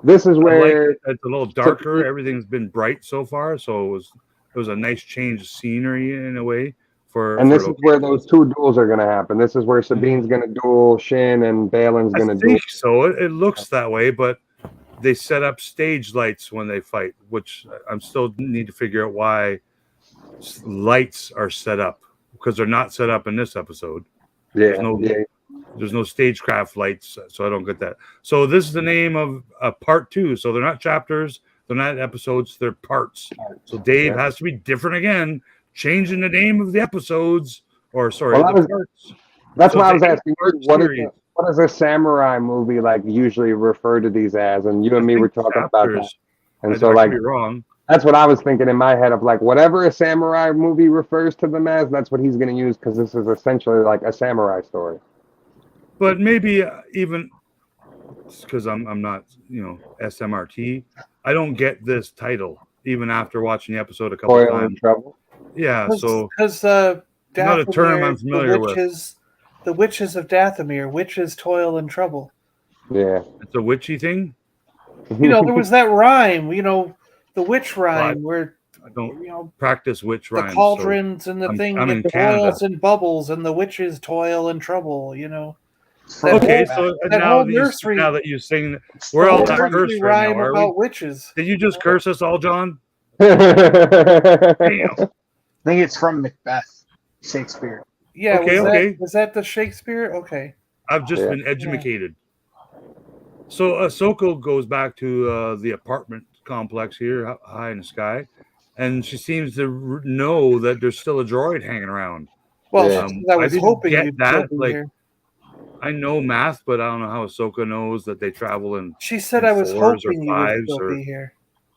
this is where it's a little darker. Everything's been bright so far, so it was a nice change of scenery in a way. This is where those two duels are going to happen. This is where Sabine's going to duel Shin and Balin's going to duel. I think so. It looks that way, but they set up stage lights when they fight, which I'm still need to figure out why lights are set up, because they're not set up in this episode. Yeah, there's no stagecraft lights, so I don't get that. So this is the name of part 2. So they're not chapters, they're not episodes, they're parts. So Dave has to be different again, changing the name of the episodes, or sorry, the parts. That's why I was asking you, what does a samurai movie like usually refer to these as? And you and me were talking about that. And so like wrong. That's what I was thinking in my head of like whatever a samurai movie refers to them as, that's what he's going to use, because this is essentially like a samurai story. But maybe even because I'm not SMRT, I don't get this title even after watching the episode a couple of times. Trouble. Yeah, because not a term I'm familiar with. The witches of Dathomir, witches toil and trouble. Yeah, it's a witchy thing. There was that rhyme. The witch rhyme where I don't practice witch rhymes. The cauldrons and the thing that boils and bubbles, and the witches toil and trouble. Okay, so now that you sing, we're all not cursed right now, are about we? Witches. Did you just curse us all, John? Damn. I think it's from Macbeth, Shakespeare. Yeah. Okay. Was that the Shakespeare? Okay. I've just been educated. So Ahsoka goes back to the apartment complex here, high in the sky, and she seems to know that there's still a droid hanging around. Well, I was hoping you'd get that. Like, I know math, but I don't know how Ahsoka knows that they travel in. She said I was hoping you would still be here.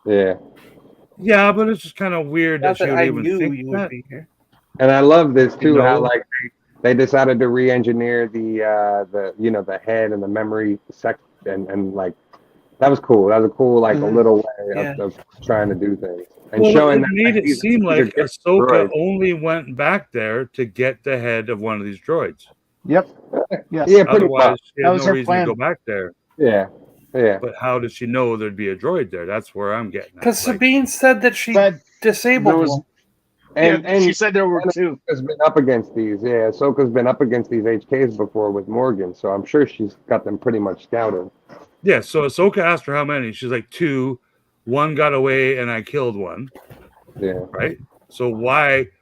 Yeah. Yeah, but it's just kind of weird that she would even think you that. would be here. And I love this too, how like they decided to re-engineer the head and the memory and like that was cool. That was a cool like a little way of trying to do things and showing it made it seem like Ahsoka only went back there to get the head of one of these droids. Yep. Yes. Yeah. Otherwise, she had no reason to go back there. Yeah. Yeah. But how did she know there'd be a droid there? That's where I'm getting at. Because Sabine said that she disabled one. And she said there were two. Has been up against these. Yeah, Ahsoka's been up against these HKs before with Morgan, so I'm sure she's got them pretty much scouted. Yeah, so Ahsoka asked her how many. She's like 2. 1 got away and I killed one. Yeah. Right? So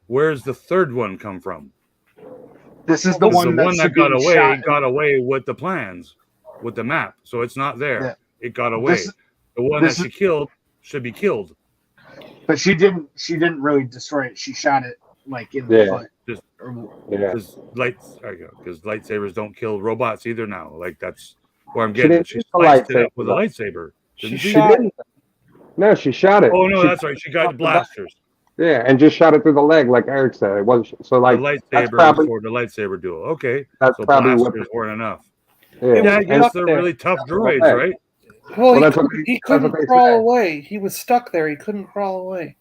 where's the third one come from? This is the one that got away with the plans, with the map. So it's not there. Yeah. It got away. The one that she killed should be killed. But she didn't really destroy it. She shot it like in the foot. Because lightsabers don't kill robots either now. Like that's where I'm getting. She sliced it up with a lightsaber. She didn't. No, she shot it. Oh no, that's right. She got blasters. Yeah, and just shot it through the leg, like Eric said. It was so like the lightsaber for the lightsaber duel. Okay, that's so probably blasters weren't enough. Yeah, I guess they're really tough droids, right? Well, he couldn't crawl away. He was stuck there. He couldn't crawl away.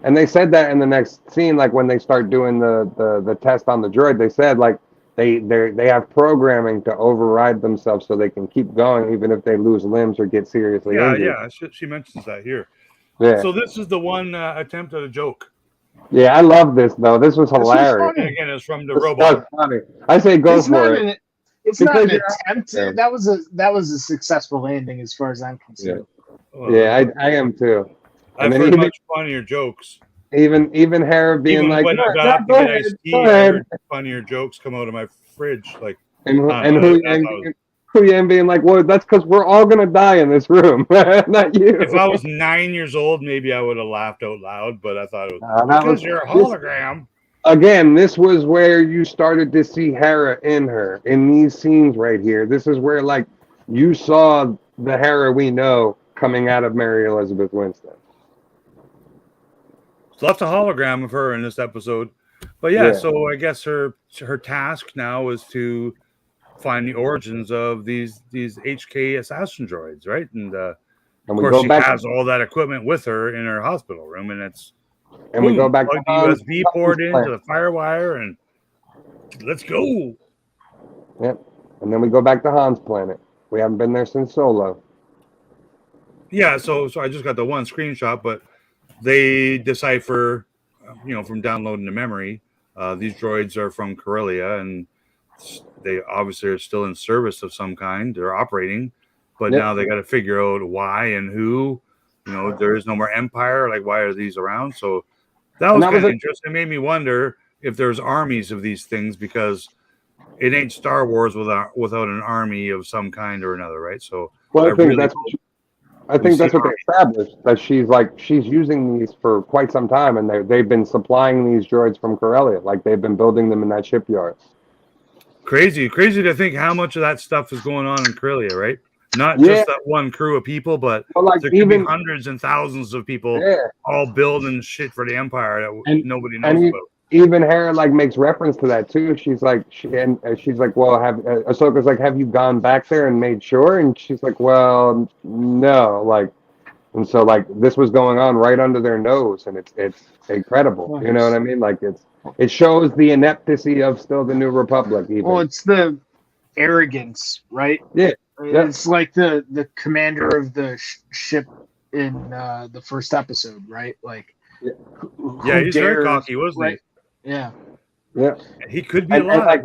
And they said that in the next scene, like when they start doing the test on the droid, they said like they have programming to override themselves so they can keep going even if they lose limbs or get seriously injured. Yeah, she mentions that here. Yeah. So this is the one attempt at a joke. Yeah, I love this though. This was hilarious. And again, it's from the This robot. was funny. I say go It's for not it. an it's not Because an you're attempt. Yeah. That was a successful landing as far as I'm concerned. Yeah, I am too. I've then heard even- much funnier jokes. Even Hera being Even like, when I "No, got no, up to go get ahead, iced tea, go I ahead." heard funnier jokes come out of my fridge. Like, And I don't know, that's how- Huyen being like, well, that's because we're all gonna die in this room, not you. if I was 9 years old, maybe I would have laughed out loud, but I thought it was that because was- you're a hologram. Again, this was where you started to see Hera in these scenes right here. This is where like you saw the Hera we know coming out of Mary Elizabeth Winstead. Lots of hologram of her in this episode. But yeah, so I guess her task now is to find the origins of these HK assassin droids, right? And of course, she has all that equipment with her in her hospital room, and it's we go back plug to the Han's USB port into planet. the firewire, and let's go. Yep. And then we go back to Han's planet. We haven't been there since Solo. Yeah, so I just got the one screenshot, but they decipher, from downloading the memory. These droids are from Corellia, and they obviously are still in service of some kind. They're operating, but now they got to figure out why and who. There is no more Empire. Like, why are these around? So that was kind of interesting. It made me wonder if there's armies of these things, because it ain't Star Wars without an army of some kind or another, right? So I think that's what they established, that she's using these for quite some time, and they've been supplying these droids from Corellia, like they've been building them in that shipyard. Crazy to think how much of that stuff is going on in Corellia, right? Not just that one crew of people, but there could be hundreds and thousands of people all building shit for the Empire that nobody knows about. Even Hera makes reference to that too. She's like, well, Ahsoka's like, have you gone back there and made sure? And she's like, well, no, and so this was going on right under their nose, and it's incredible. You know what I mean? It shows the ineptity of still the New Republic. Even. Well, it's the arrogance, right? Yeah. It's like the commander of the ship in the first episode, right? He's very cocky, wasn't he? Yeah. Yeah. He could be alive.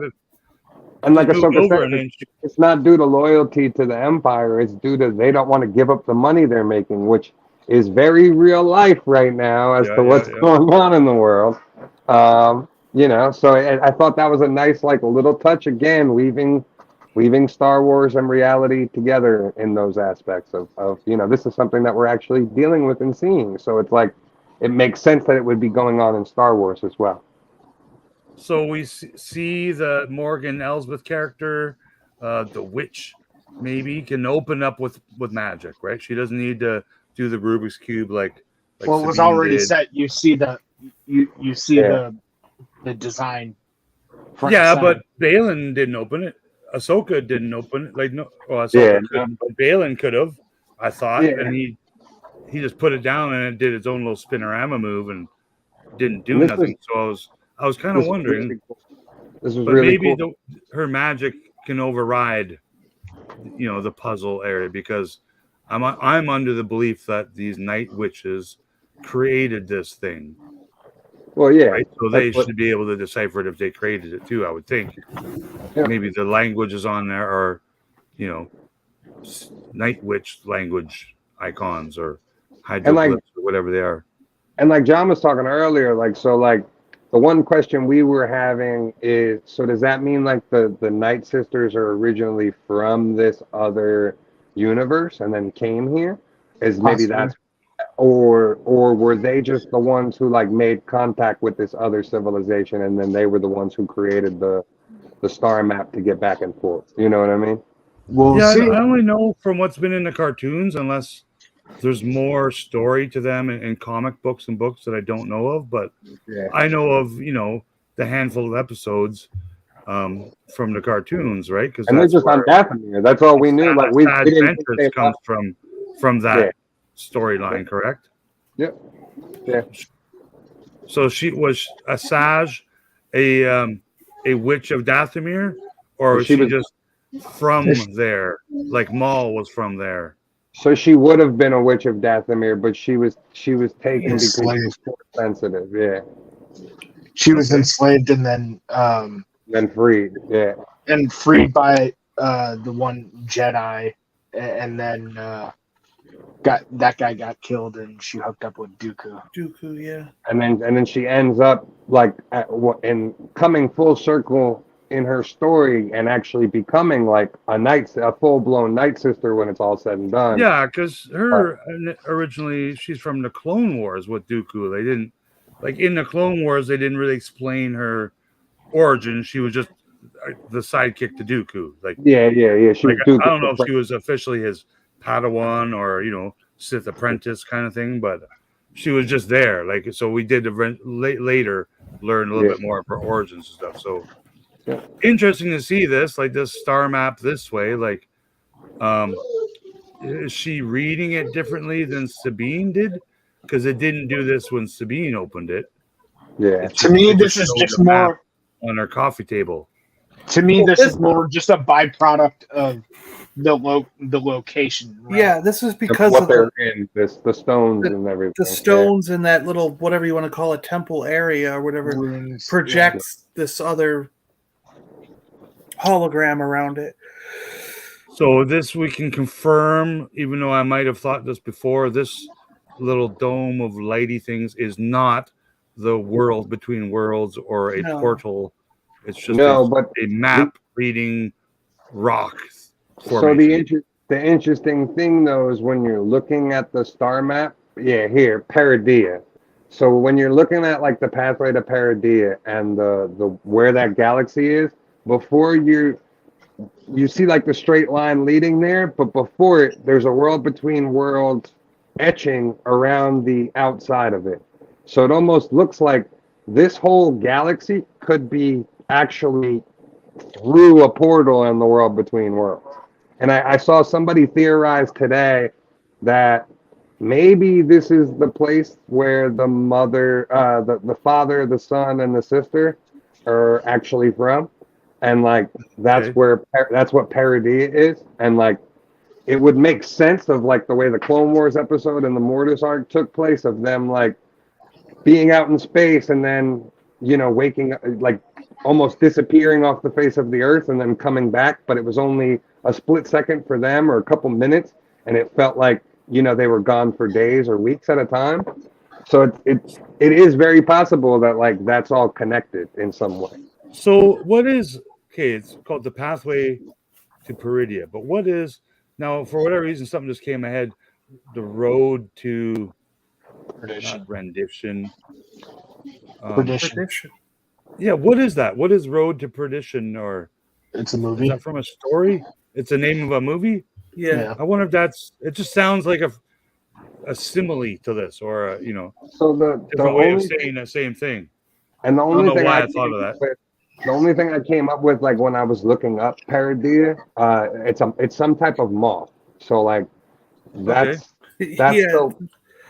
And like Ahsoka said, it's not due to loyalty to the Empire. It's due to they don't want to give up the money they're making, which is very real life right now as to what's going on in the world. So I thought that was a nice little touch, again, weaving Star Wars and reality together in those aspects of this is something that we're actually dealing with and seeing. So it's it makes sense that it would be going on in Star Wars as well. So we see the Morgan Elsbeth character, the witch, maybe can open up with magic, right? She doesn't need to do the Rubik's Cube like well, it was already set. You see the the design. But Balin didn't open it. Ahsoka didn't open it. Ahsoka couldn't, but Balin could have, I thought, and he just put it down and it did its own little spinorama move and didn't do nothing. So I was kind of wondering, this was really maybe cool. her magic can override, the puzzle area, because I'm under the belief that these night witches created this thing. Well, yeah. Right? So they should be able to decipher it if they created it too, I would think. Yeah. Maybe the languages on there are, night witch language icons or hieroglyphs or whatever they are. And like John was talking earlier, the one question we were having is, so does that mean the Night Sisters are originally from this other universe and then came here? Is maybe that's, or were they just the ones who made contact with this other civilization and then they were the ones who created the star map to get back and forth? You know what I mean? Well, I only know from what's been in the cartoons, unless there's more story to them in comic books and books that I don't know of, but I know of, the handful of episodes from the cartoons, right? Because they're just on Dathomir. That's all we knew. We didn't comes from that storyline, correct? Yep. Yeah. So she was Asajj, a witch of Dathomir, or was she just from there, like Maul was from there? So she would have been a witch of Dathomir, but she was taken because she Enslaved. was force sensitive. Yeah, She was enslaved and then freed. Yeah, and freed by the one Jedi, and then got killed, and she hooked up with Dooku. Dooku, yeah. and then she ends up like in coming full circle in her story and actually becoming like a full-blown Night Sister when it's all said and done. Yeah, because her originally she's from the Clone Wars with Dooku. They didn't like in the Clone Wars. They didn't really explain her origin. She was just the sidekick to Dooku. Like Yeah. She like, was I don't know if she was officially his Padawan or Sith apprentice kind of thing, but she was just there. Like so, we did later learn a little bit more of her origins and stuff. So interesting to see this star map this way. Like, is she reading it differently than Sabine did? Because it didn't do this when Sabine opened it. Yeah. To me, this is just more on her coffee table. To me, this is more just a byproduct of the location. Right? Yeah, this is because what of they're in, the stones and everything. the stones in that little whatever you want to call it temple area or whatever Ruins, projects this other hologram around it. So this we can confirm, even though I might have thought this before, this little dome of lighty things is not the world between worlds or a portal. It's just a map reading rock formation. So the interesting thing though is when you're looking at the star map, here, Paradis. So when you're looking at like the pathway to Paradis and the where that galaxy is, before you see like the straight line leading there, but before it, there's a world between worlds etching around the outside of it. So it almost looks like this whole galaxy could be actually through a portal in the world between worlds. And I saw somebody theorize today that maybe this is the place where the mother, the father, the son, and the sister are actually from. And like that's what Paradis is, and like it would make sense of like the way the Clone Wars episode and the Mortis arc took place of them like being out in space and then waking like almost disappearing off the face of the earth and then coming back, but it was only a split second for them or a couple minutes, and it felt like they were gone for days or weeks at a time. So it is very possible that like that's all connected in some way. So what is it's called the pathway to Paradis, but what is now for whatever reason something just came ahead, the road to rendition. Perdition. Yeah, what is that? What is Road to Perdition? Or it's a movie. Is that from a story? It's a name of a movie? Yeah. I wonder if it just sounds like a simile to this, or so the different way of saying the same thing. And the only thing I thought of that. The only thing I came up with, like when I was looking up Paradis, it's some type of moth. So like that's the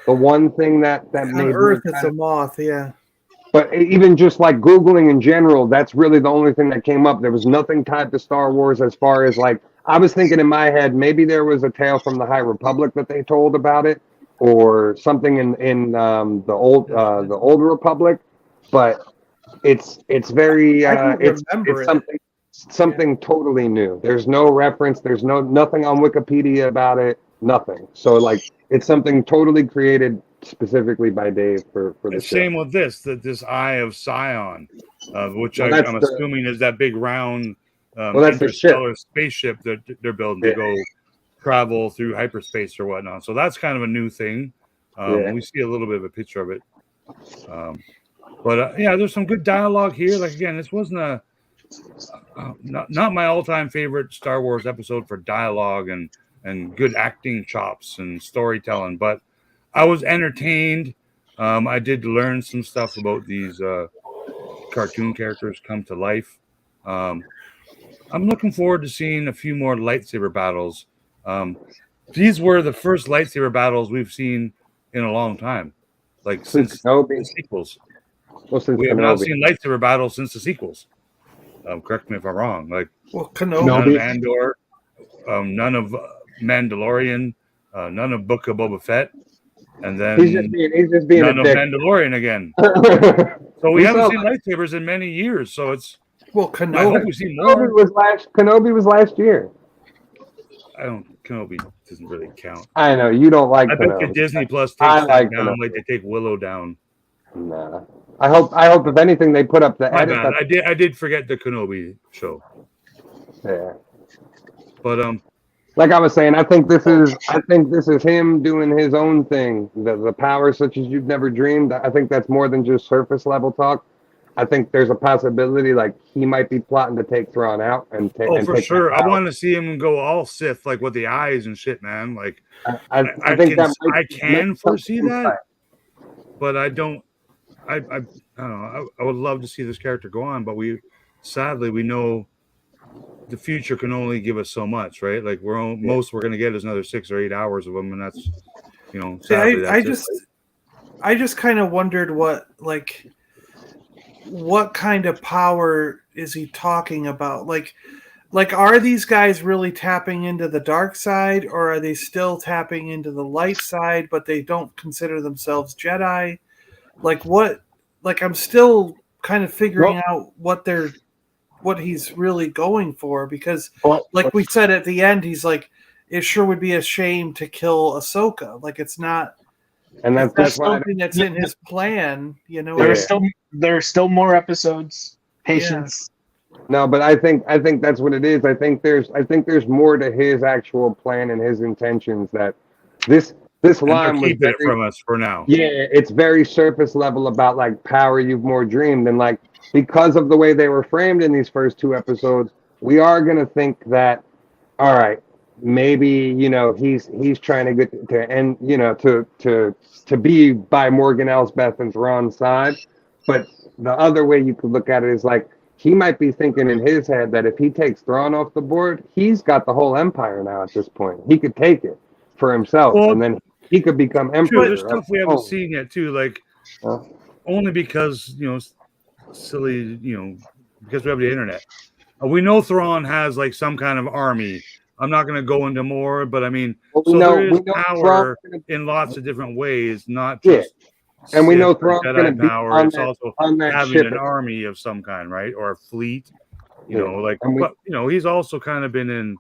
one thing that on made Earth it's a moth, yeah. But even just like Googling in general, that's really the only thing that came up. There was nothing tied to Star Wars as far as like I was thinking in my head, maybe there was a tale from the High Republic that they told about it, or something in the old Republic, but it's very it's something totally new. There's no reference. There's nothing on Wikipedia about it. Nothing. So like it's something totally created specifically by Dave for the show. Same with this Eye of Sion, which I'm assuming is that big round interstellar spaceship that they're building to go travel through hyperspace or whatnot. So that's kind of a new thing. We see a little bit of a picture of it. But there's some good dialogue here. Like again, this wasn't not my all-time favorite Star Wars episode for dialogue and good acting chops and storytelling, but I was entertained. I did learn some stuff about these cartoon characters come to life. I'm looking forward to seeing a few more lightsaber battles. These were the first lightsaber battles we've seen in a long time, like since the sequels. We have not seen lightsaber battles since the sequels. Correct me if I'm wrong. Like Kenobi. None of Andor, none of Mandalorian. none of Book of Boba Fett, and then He's just being none a of dick. Mandalorian again. So we haven't seen lightsabers in many years. So it's Kenobi. I hope we see more. Kenobi was last year. Kenobi doesn't really count. I know you don't like. I bet Kenobi. you Disney Plus takes I that like down Kenobi. like they take Willow down. Nah. I hope if anything they put up the My edit. bad. I did forget the Kenobi show. Yeah. But like I was saying, I think this is him doing his own thing. The power such as you've never dreamed. I think that's more than just surface level talk. I think there's a possibility like he might be plotting to take Thrawn out and take. Oh, for sure. I want to see him go all Sith, like with the eyes and shit, man. Like I think I can foresee that, but I don't. I don't know. I would love to see this character go on, but sadly we know the future can only give us so much, right? Like we're going to get is another 6 or 8 hours of them, and that's sadly, I just kind of wondered what kind of power is he talking about? Like are these guys really tapping into the dark side, or are they still tapping into the light side, but they don't consider themselves Jedi? I'm still kind of figuring out what he's really going for, because like we said at the end, he's like, it sure would be a shame to kill Ahsoka. Like it's not, and that's something that's in his plan, There are still more episodes. Patience. Yeah. No, but I think that's what it is. I think there's more to his actual plan and his intentions. That this line was keeping it from us for now. Yeah, it's very surface level about like power you've more dreamed, and like because of the way they were framed in these first 2 episodes, we are gonna think that, all right, maybe he's trying to get to end, to be by Morgan Elsbeth and Thrawn's side. But the other way you could look at it is like he might be thinking in his head that if he takes Thrawn off the board, he's got the whole empire now at this point. He could take it for himself, and then he could become emperor. There's stuff we haven't seen yet too, like only because silly, because we have the internet. We know Thrawn has like some kind of army. I'm not going to go into more, but I mean, there is power in lots of different ways, not just. Yeah. And we know Thrawn's going to be power. It's also having an army of some kind, right, or a fleet. But he's also kind of been in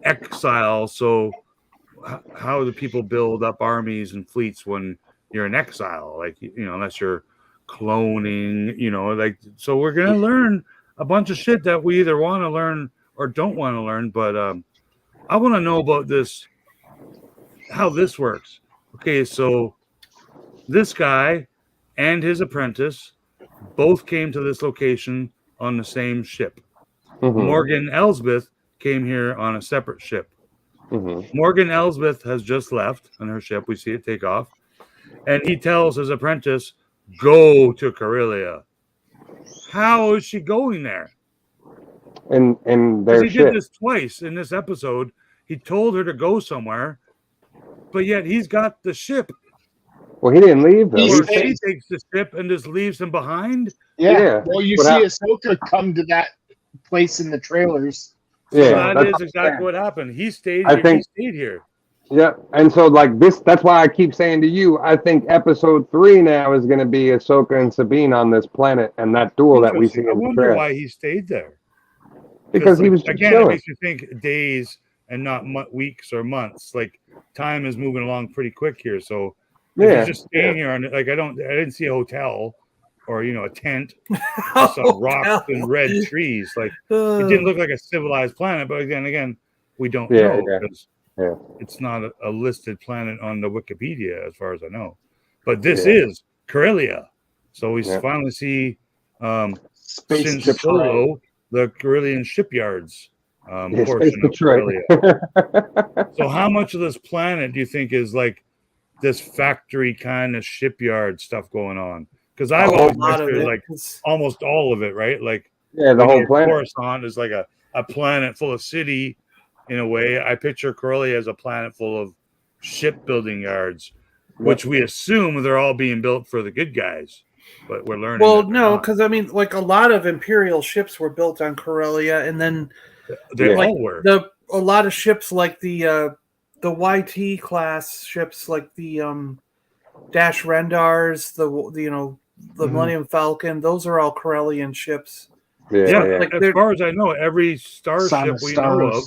exile. So, how do people build up armies and fleets when you're in exile? Like unless you're cloning, so we're going to learn a bunch of shit that we either want to learn or don't want to learn. But I want to know about this, how this works. Okay, so this guy and his apprentice both came to this location on the same ship. Mm-hmm. Morgan Elsbeth came here on a separate ship. Mm-hmm. Morgan Elsbeth has just left on her ship. We see it take off. And he tells his apprentice, go to Corellia. How is she going there? And he did this twice in this episode. He told her to go somewhere, but yet he's got the ship. Well, he didn't leave though. Or she takes the ship and just leaves him behind. Yeah. Well, you see Ahsoka come to that place in the trailers. Yeah, so that is exactly what happened. He stayed here. He stayed here. Yeah, and so like this, that's why I keep saying to you, I think episode 3 now is going to be Ahsoka and Sabine on this planet, and that duel that we see in the trailer. I wonder why he stayed there. Because he was again, it makes you think days and not weeks or months. Like time is moving along pretty quick here, so if he's just staying here, and I didn't see a hotel or a tent. I saw rocks and red trees. Like it didn't look like a civilized planet, but again, we don't know because it's not a listed planet on the Wikipedia as far as I know. But this is Corellia, so we finally see Sin Solo, the Corellian shipyards portion of Corellia. So how much of this planet do you think is like this factory kind of shipyard stuff going on? Because I've always considered like almost all of it, right? Like the whole planet. Coruscant is like a planet full of city in a way. I picture Corellia as a planet full of shipbuilding yards, which we assume they're all being built for the good guys. But we're learning. Well, no, because I mean, like a lot of Imperial ships were built on Corellia, and then they all were. A lot of ships like the the YT class ships, like the Dash Rendars, the Millennium Falcon. Those are all Corellian ships. Yeah, Like as far as I know, every starship we know of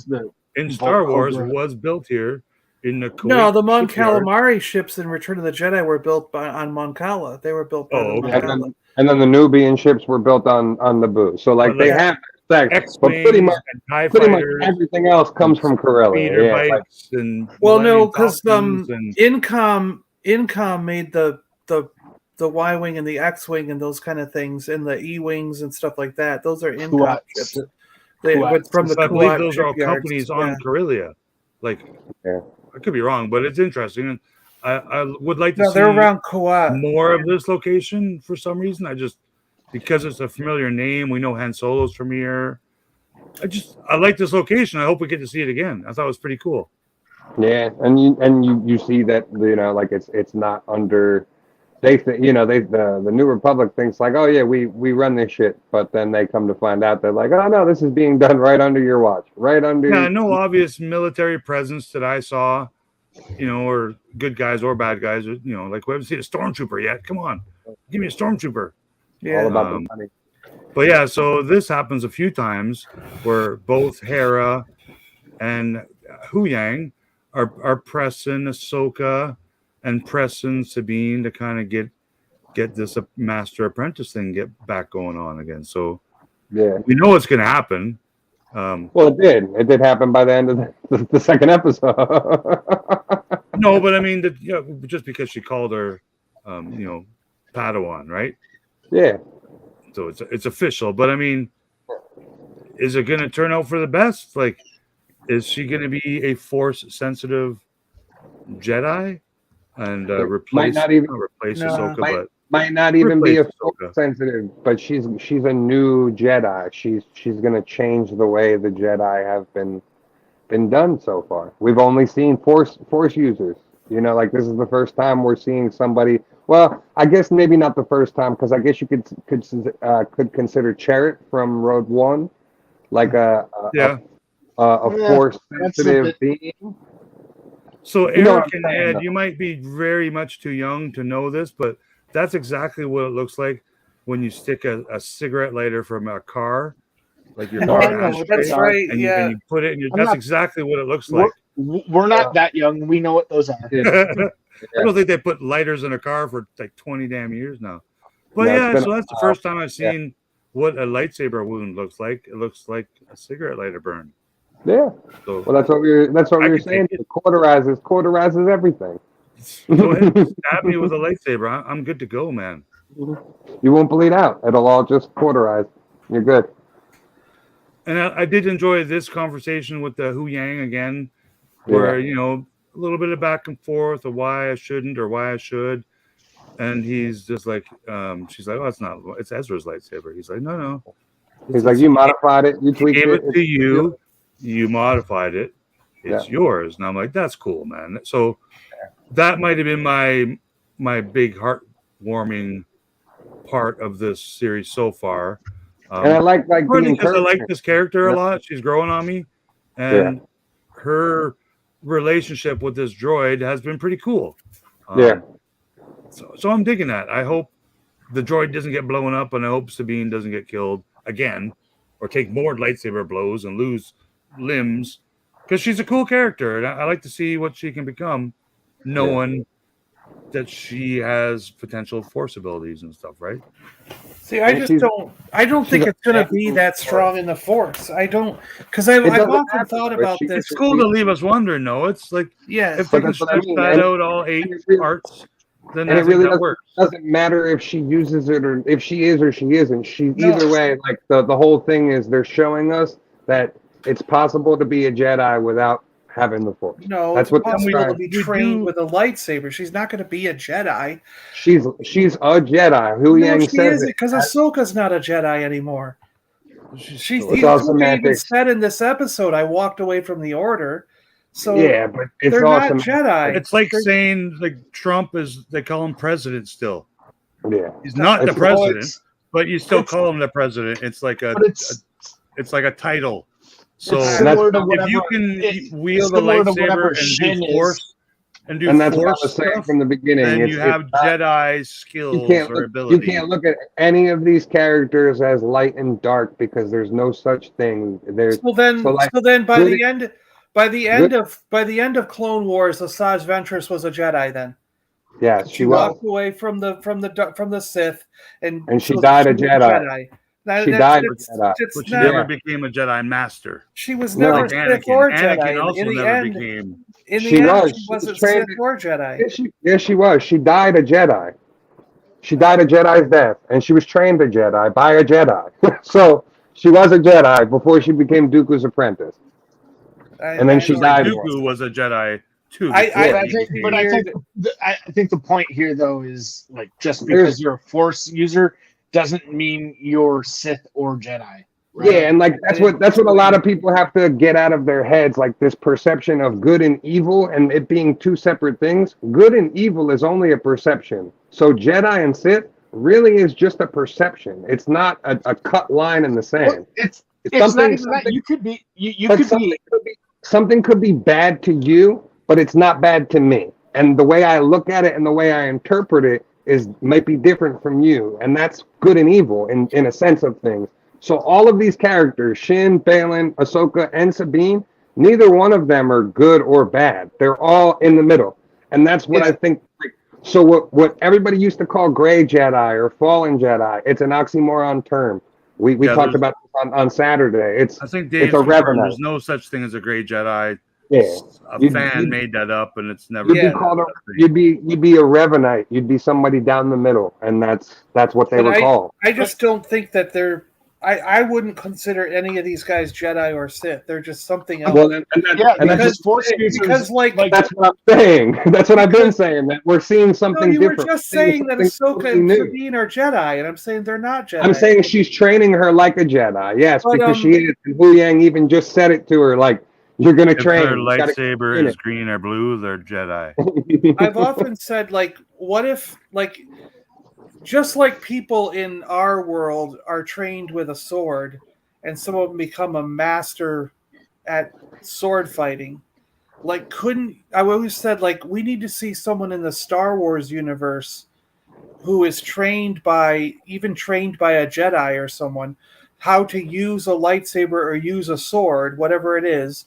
in Star Wars was built here in the Kuwait. No, the Mon shipyard. Calamari ships in Return of the Jedi were built on Mon Cala. They were built by the Mon Cala. And then the Nubian ships were built on Naboo. So like they have sex, but pretty much everything else comes from Corellia. Yeah, and well, no, because Incom made the Y-wing and the X-wing and those kind of things, and the E-wings and stuff like that. Those are Incom ships. From the I believe those are all companies on Corellia. Like, I could be wrong, but it's interesting. I would like to see they're around Kuwait. More of this location for some reason. Because it's a familiar name. We know Han Solo's from here. I like this location. I hope we get to see it again. I thought it was pretty cool. Yeah, and you see that, you know, like it's not under. The New Republic thinks like, oh yeah, we run this shit, but then they come to find out they're like, oh no, this is being done right under your watch, right under. Yeah, no obvious military presence that I saw, you know, or good guys or bad guys, you know, like we haven't seen a stormtrooper yet. Come on, give me a stormtrooper. Yeah, all about the money. But yeah, so this happens a few times where both Hera and Huyang are pressing Ahsoka and pressing Sabine to kind of get this master apprentice thing get back going on again. So yeah, we know it's going to happen. Well, it did. It did happen by the end of the second episode. No, but I mean, just because she called her, Padawan, right? Yeah. So it's official. But I mean, is it going to turn out for the best? Like, is she going to be a Force-sensitive Jedi and replace Ahsoka? But might not even be a Force-sensitive, but she's a new Jedi. She's going to change the way the Jedi have been done so far. We've only seen Force users. You know, like this is the first time we're seeing somebody. Well, I guess maybe not the first time, because I guess you could consider Chirrut from Rogue One like a Force-sensitive being. So Eric and Ed, you might be very much too young to know this, but that's exactly what it looks like when you stick a cigarette lighter from a car, like your car ashtray, that's right. And you put it in your. That's exactly what it looks like. We're not that young. We know what those are. I don't think they put lighters in a car for like 20 damn years now. But so that's the first time I've seen what a lightsaber wound looks like. It looks like a cigarette lighter burn. Yeah. So, well, that's what we were saying. It cauterizes everything. Go ahead, stab me with a lightsaber. I'm good to go, man. You won't bleed out. It'll all just cauterize. You're good. And I did enjoy this conversation with the Huyang again, where a little bit of back and forth of why I shouldn't or why I should, and he's just like, she's like, oh, it's Ezra's lightsaber. He's like, no. He's like, you modified it, you tweaked it. Gave it to you. You modified it. It's yours. And I'm like, that's cool, man. So that might have been my big heartwarming part of this series so far. And I like because I like this character a lot. She's growing on me, and her relationship with this droid has been pretty cool. So I'm digging that. I hope the droid doesn't get blown up, and I hope Sabine doesn't get killed again or take more lightsaber blows and lose limbs, because she's a cool character, and I like to see what she can become, knowing that she has potential Force abilities and stuff, right? See, I don't think it's going to be that strong in the Force. I don't, because I've often thought about this. It's cool to leave us wondering, though. It's like, if they can stretch that out all 8 parts, then it really doesn't matter if she uses it or if she is or she isn't. Either way, like the whole thing is they're showing us that it's possible to be a Jedi without having the Force. No, that's what possible to be trained with a lightsaber. She's not going to be a Jedi. She's a Jedi. Huyang says it because Ahsoka's not a Jedi anymore. Even said in this episode, I walked away from the Order. So but it's they're awesome. not Jedi. It's like saying like Trump is. They call him president still. Yeah, he's not the president, but you still call him the president. It's like it's like a title. So similar to if whatever, you can wield a similar to lightsaber whatever and Shin do is. force and do And that's what I force was saying stuff, from the beginning. then you have not- Jedi you skills can't or look, abilities. you can't look at any of these characters as light and dark because there's no such thing. There's So then by good- the end of Clone Wars, Asajj Ventress was a Jedi. Then yes, she she was, walked away from the Sith, and she so died a was Jedi. Now, She died a Jedi. But she not- never became a Jedi Master. She was No. never Like Sith Anakin. or Anakin Jedi. also In the never end, became. in the She end, was. she She wasn't was trained- Sith or Jedi. Yes, she was. She died a Jedi. She died a Jedi's death, and she was trained a Jedi by a Jedi. So she was a Jedi before she became Dooku's apprentice. And then she died. Dooku was a Jedi too. I think the point here though is like just because you're a Force user doesn't mean you're Sith or Jedi. Right? Yeah, and like that's what a lot of people have to get out of their heads, like this perception of good and evil and it being two separate things. Good and evil is only a perception. So Jedi and Sith really is just a perception. It's not a cut line in the sand. Well, it's not even that. You could be something could be bad to you, but it's not bad to me. And the way I look at it and the way I interpret it might be different from you, and that's good and evil in a sense of things. So all of these characters, Shin, Baylan, Ahsoka, and Sabine, neither one of them are good or bad. They're all in the middle, and that's what I think. So what everybody used to call gray Jedi or fallen Jedi, it's an oxymoron term. We talked about this on Saturday. I think Dave's confirmed there's no such thing as a gray Jedi. Yeah. A fan made that up, and it's never. You'd be a Revanite. You'd be somebody down the middle, and that's what they were called. I just don't think that they're. I wouldn't consider any of these guys Jedi or Sith. They're just something else. Well, because that's what I'm saying. That's what I've been saying. That we're seeing something different. You were just saying that Ahsoka and Sabine are Jedi, and I'm saying they're not Jedi. I'm saying she's training her like a Jedi. Yes, but, because she is. And Wu Yang even just said it to her, like, you're going to train. If their lightsaber is green or blue, they're Jedi. I've often said, like, what if, like, just like people in our world are trained with a sword and some of them become a master at sword fighting, like, I always said, like, we need to see someone in the Star Wars universe who is trained by a Jedi or someone how to use a lightsaber or use a sword, whatever it is,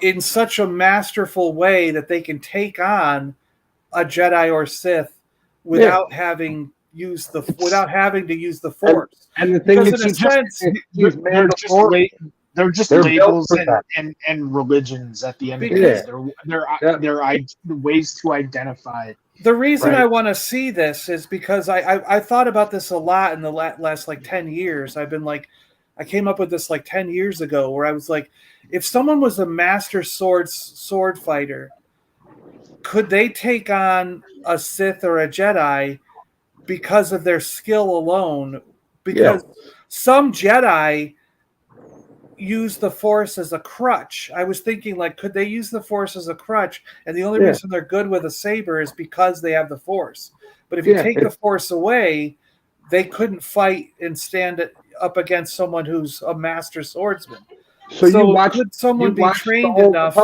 in such a masterful way that they can take on a Jedi or Sith without having to use the Force. And the thing is, they're just labels and religions at the end of the day. They're ways to identify. The reason I want to see this is because I thought about this a lot in the last like 10 years. I've been like, I came up with this like 10 years ago where I was like, if someone was a master sword fighter, could they take on a Sith or a Jedi because of their skill alone? Because some Jedi use the Force as a crutch. I was thinking, like, could they use the Force as a crutch? And the only reason they're good with a saber is because they have the Force. But if you take the Force away, they couldn't fight and stand up against someone who's a master swordsman. So you watch, could someone be trained enough?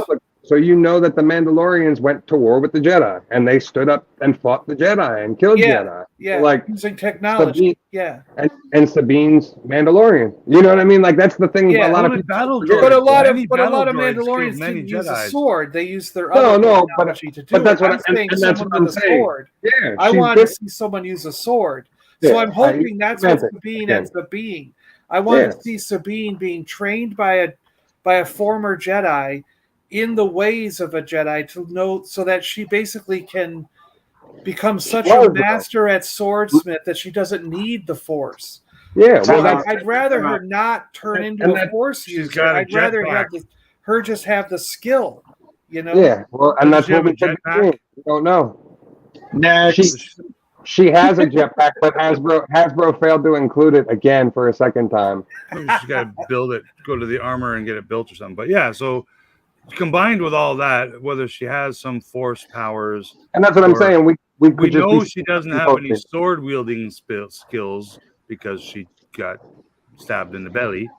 So you know that the Mandalorians went to war with the Jedi, and they stood up and fought the Jedi and killed Jedi. Yeah, so like using technology. Sabine, and Sabine's Mandalorian. You know what I mean? Like that's the thing. Yeah, a lot of people. But a lot of Mandalorians didn't use a sword. They used their other technology to do but that's it. what I'm saying someone with a sword. Yeah, I want to see someone use a sword. So I'm hoping that's what Sabine ends up being. I want to see Sabine being trained by a former Jedi in the ways of a Jedi to know, so that she basically can become such a master at swordsmith that she doesn't need the Force. Yeah, well, I'd rather her not turn into a Force user. I'd rather have her just have the skill. You know? Yeah. Well, and that's what we don't know. Next. She has a jetpack, but Hasbro failed to include it again for a second time. She's got to build it, go to the armor and get it built or something. But yeah, so combined with all that, whether she has some Force powers, and that's what I'm saying. We know she doesn't have any sword wielding skills because she got stabbed in the belly.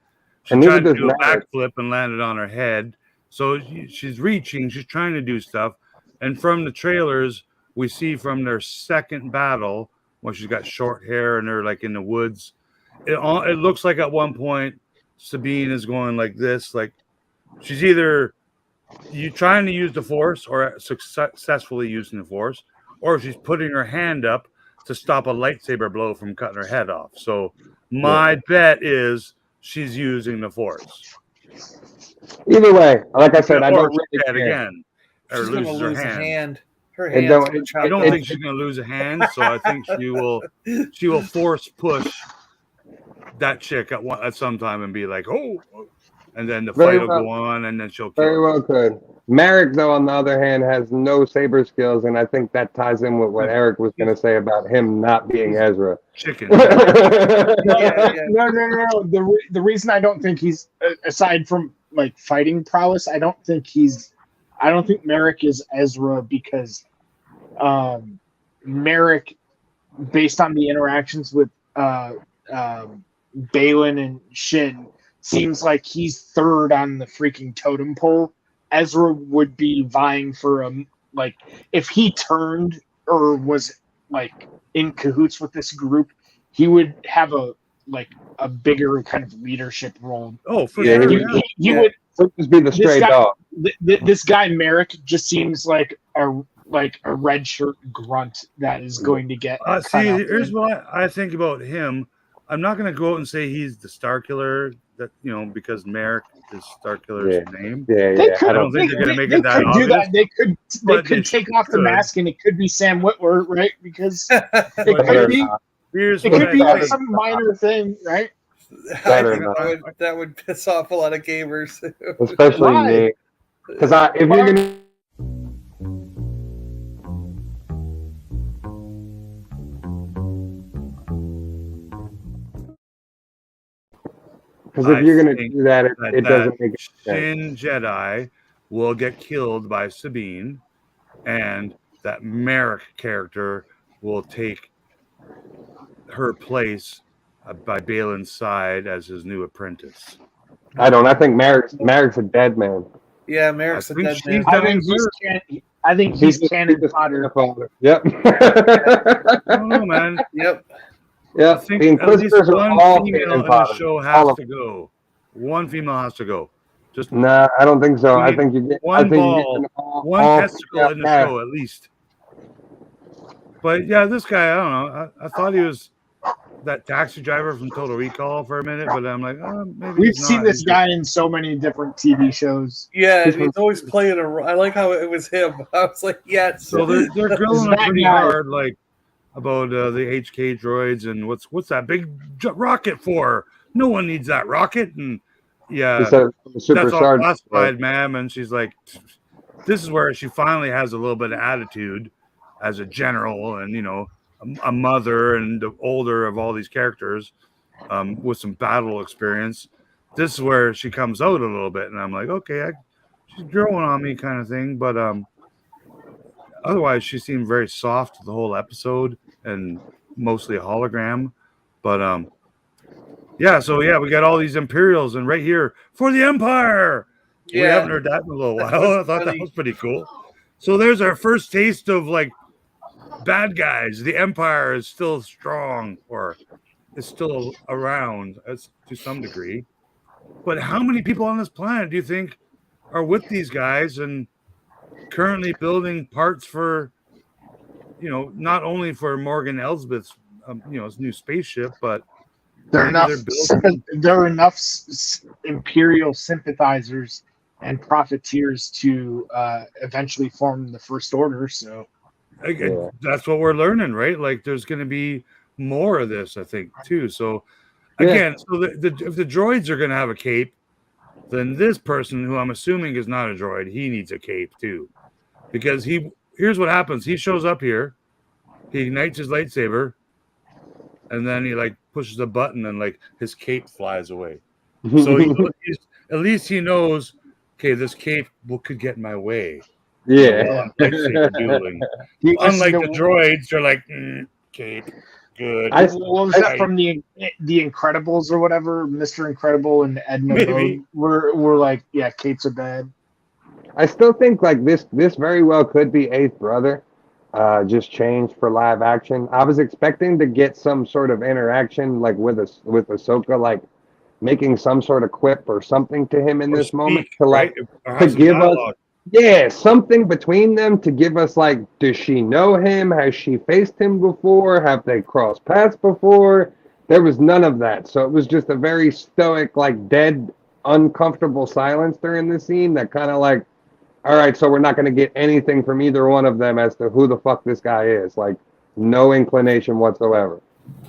She And tried neither to do does a Maverick. backflip and landed on her head. So she's reaching, she's trying to do stuff. And from the trailers, we see from their second battle, when she's got short hair and they're like in the woods, it looks like at one point Sabine is going like this, like she's either trying to use the Force or successfully using the Force, or she's putting her hand up to stop a lightsaber blow from cutting her head off. So my bet is she's using the Force. Either way, like I said, I don't really dead care. again. Or She's going to loses her lose a hand. hand. Her It hand's don't- gonna it- chop I don't off. think she's going to lose a hand, so I think she will force push that chick at some time and be like, oh, and then the Very fight will go on, and then she'll kill Very her. well could. Merrick, though, on the other hand, has no saber skills, and I think that ties in with what Eric was going to say about him not being Ezra. Chicken. No, Yeah. no. The reason I don't think he's, aside from like fighting prowess, I don't think Merrick is Ezra because Merrick, based on the interactions with Balin and Shin, seems like he's third on the freaking totem pole. Ezra would be vying for like if he turned or was like in cahoots with this group, he would have a bigger kind of leadership role. Oh, for Yeah, sure. He would. He'll just be the stray guy- dog. This guy Merrick just seems like a red shirt grunt that is going to get. See, cut up. here's what I think about him. I'm not going to go out and say he's the Star Killer, that because Merrick is Star Killer's name. Yeah. I don't think they're going to make it that could do obvious. that. They could but take off the could. mask and it could be Sam Witwer, right? Because it But could be. Here's It what could be I like think. some minor thing, right? I Better think not. that would piss off a lot of gamers. Especially Why? me. Because if you're gonna think do that, it doesn't make sense. Shin Jedi will get killed by Sabine, and that Merrick character will take her place by Balin's side as his new apprentice. I don't. I think Merrick's a dead man. Yeah, Merrick's I a think dead she's man. I think he's cannon fodder. Yep. I don't know, man. Yep. I Yep. think The at least Inquisitors are one all female cannon in the fodder. show All has of to go. One female has to go. Just Nah, I don't think so. We I need think you get one ball, one all testicle in the female show at least. But yeah, this guy, I don't know. I thought he was that taxi driver from Total Recall for a minute, but I'm like, oh, maybe We've he's seen not. this He's guy in so many different TV shows. Yeah, He's and he's always playing I like how it was him. I was like, yes. So they're grilling him that pretty guy. hard, like about the HK droids and what's that big rocket for? No one needs that rocket, and yeah, He said super that's all sergeant. classified, ma'am. And she's like, this is where she finally has a little bit of attitude as a general, and a mother, and the older of all these characters, with some battle experience. This is where she comes out a little bit, and I'm like, okay, she's growing on me, kind of thing. But otherwise, she seemed very soft the whole episode, and mostly a hologram. But yeah, so yeah, we got all these Imperials, and right here for the Empire. We haven't heard that in a little while. I thought that was pretty cool. So there's our first taste of like bad guys. The Empire is still strong, or is still around to some degree. But how many people on this planet do you think are with these guys and currently building parts for, not only for Morgan Elsbeth's, his new spaceship, but There are enough. they're building. There are enough Imperial sympathizers and profiteers to eventually form the First Order. So That's what we're learning, right? Like, there's going to be more of this, I think, too. So, again, so if the droids are going to have a cape, then this person, who I'm assuming is not a droid, he needs a cape too, because here's what happens: he shows up here, he ignites his lightsaber, and then he like pushes a button, and like his cape flies away. So at least he knows, okay, this cape could get in my way. Yeah. While I'm lightsaber dueling. Unlike the droids, they're like, Cape. Good. What was that from the Incredibles or whatever? Mr. Incredible and Edna Mode were like, yeah, Kate's are bad. I still think like this very well could be Eighth Brother, just changed for live action. I was expecting to get some sort of interaction like with Ahsoka, like making some sort of quip or something to him in this moment to like to give us something between them to give us like, does she know him? Has she faced him before? Have they crossed paths before? There was none of that. So it was just a very stoic, like dead, uncomfortable silence during the scene that kind of like, all right, so we're not going to get anything from either one of them as to who the fuck this guy is. Like no inclination whatsoever.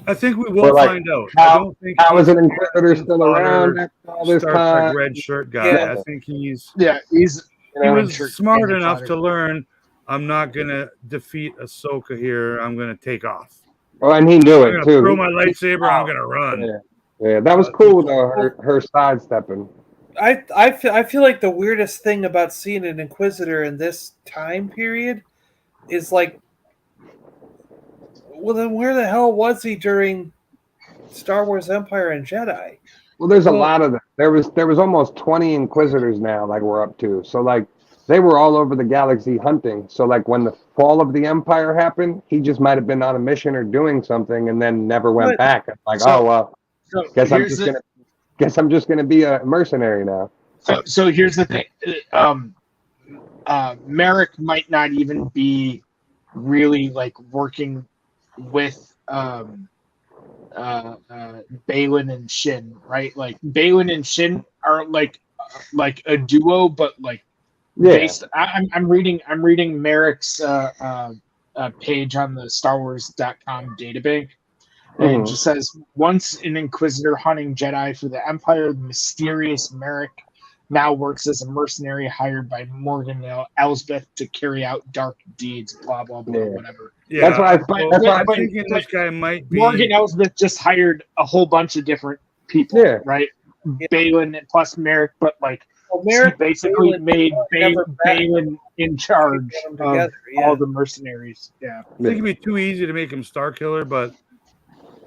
I think we will find out. I don't think how is an Inquisitor still around after all this time? Red shirt guy. Yeah. I think he's he was smart enough to learn. I'm not gonna defeat Ahsoka here. I'm gonna take off. Oh, and he knew it too. Throw my lightsaber. I'm gonna run. Yeah, that was cool though. Her sidestepping. I feel like the weirdest thing about seeing an Inquisitor in this time period is like, well, then where the hell was he during Star Wars Empire and Jedi? Well, there's a lot of them. There was almost 20 Inquisitors now, like we're up to. So like they were all over the galaxy hunting. So like when the fall of the Empire happened, he just might have been on a mission or doing something and then never went back. Like, guess I'm just gonna be a mercenary now. So here's the thing. Merrick might not even be really like working with Baylan and Shin, right? Like Baylan and Shin are like a duo, but like based. I'm reading Merrick's page on the StarWars.com databank, and it just says once an Inquisitor hunting Jedi for the Empire, the mysterious Merrick now works as a mercenary hired by Morgan Elsbeth to carry out dark deeds. Blah blah blah, whatever. Yeah, that's why I'm thinking this guy might be. Morgan Elsbeth just hired a whole bunch of different people, right? Baylan plus Merrick, but like Merrick basically made Baylan in charge of all the mercenaries. Yeah, I think it'd be too easy to make him Star Killer, but.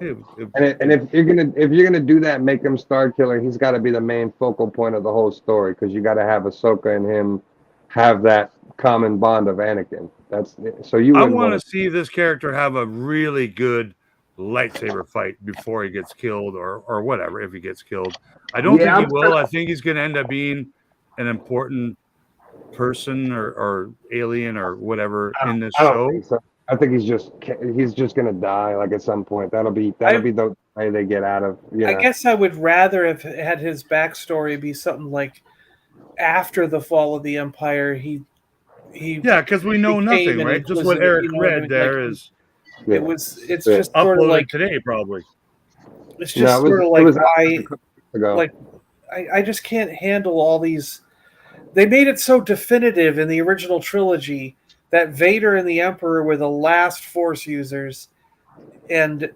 And if you're gonna do that, make him Star Killer. He's got to be the main focal point of the whole story because you got to have Ahsoka and him have that common bond of Anakin. That's so you. I want to see this character have a really good lightsaber fight before he gets killed, or whatever. If he gets killed, I don't think he will. I think he's gonna end up being an important person or alien or whatever in this show. I think he's just gonna die like at some point. That'll be the way they get out of. I guess I would rather have had his backstory be something like after the fall of the Empire. Because we know nothing, right? Just what Eric read there is. It's just sort of like today, probably. It's just sort of like why. I just can't handle all these. They made it so definitive in the original trilogy that Vader and the Emperor were the last Force users, and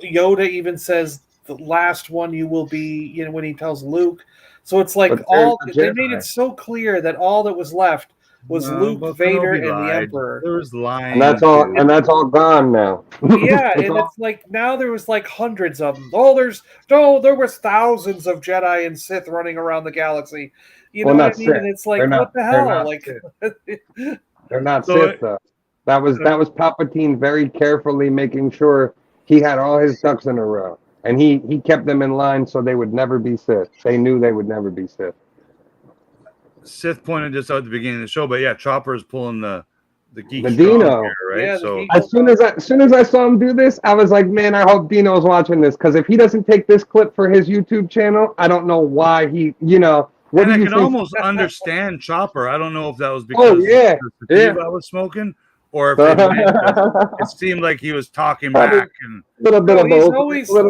Yoda even says the last one you will be, when he tells Luke. So it's like they made it so clear that all that was left was Luke, Vader, and the Emperor. There was lying, and that's all gone now. Yeah, and it's like now there was like hundreds of them. There was thousands of Jedi and Sith running around the galaxy. You know what I mean? And it's like, what the hell? Like. They're not Sith though. That was Palpatine very carefully making sure he had all his ducks in a row, and he kept them in line so they would never be Sith. They knew they would never be Sith. Sith pointed this out at the beginning of the show, but yeah, Chopper is pulling the geek Dino, here, right? Yeah, so as soon as I saw him do this, I was like, man, I hope Dino's watching this because if he doesn't take this clip for his YouTube channel, I don't know why he, What and do I you can think? almost understand Chopper. I don't know if that was because the sativa I was smoking, or if it seemed like he was talking back. And a little bit of both.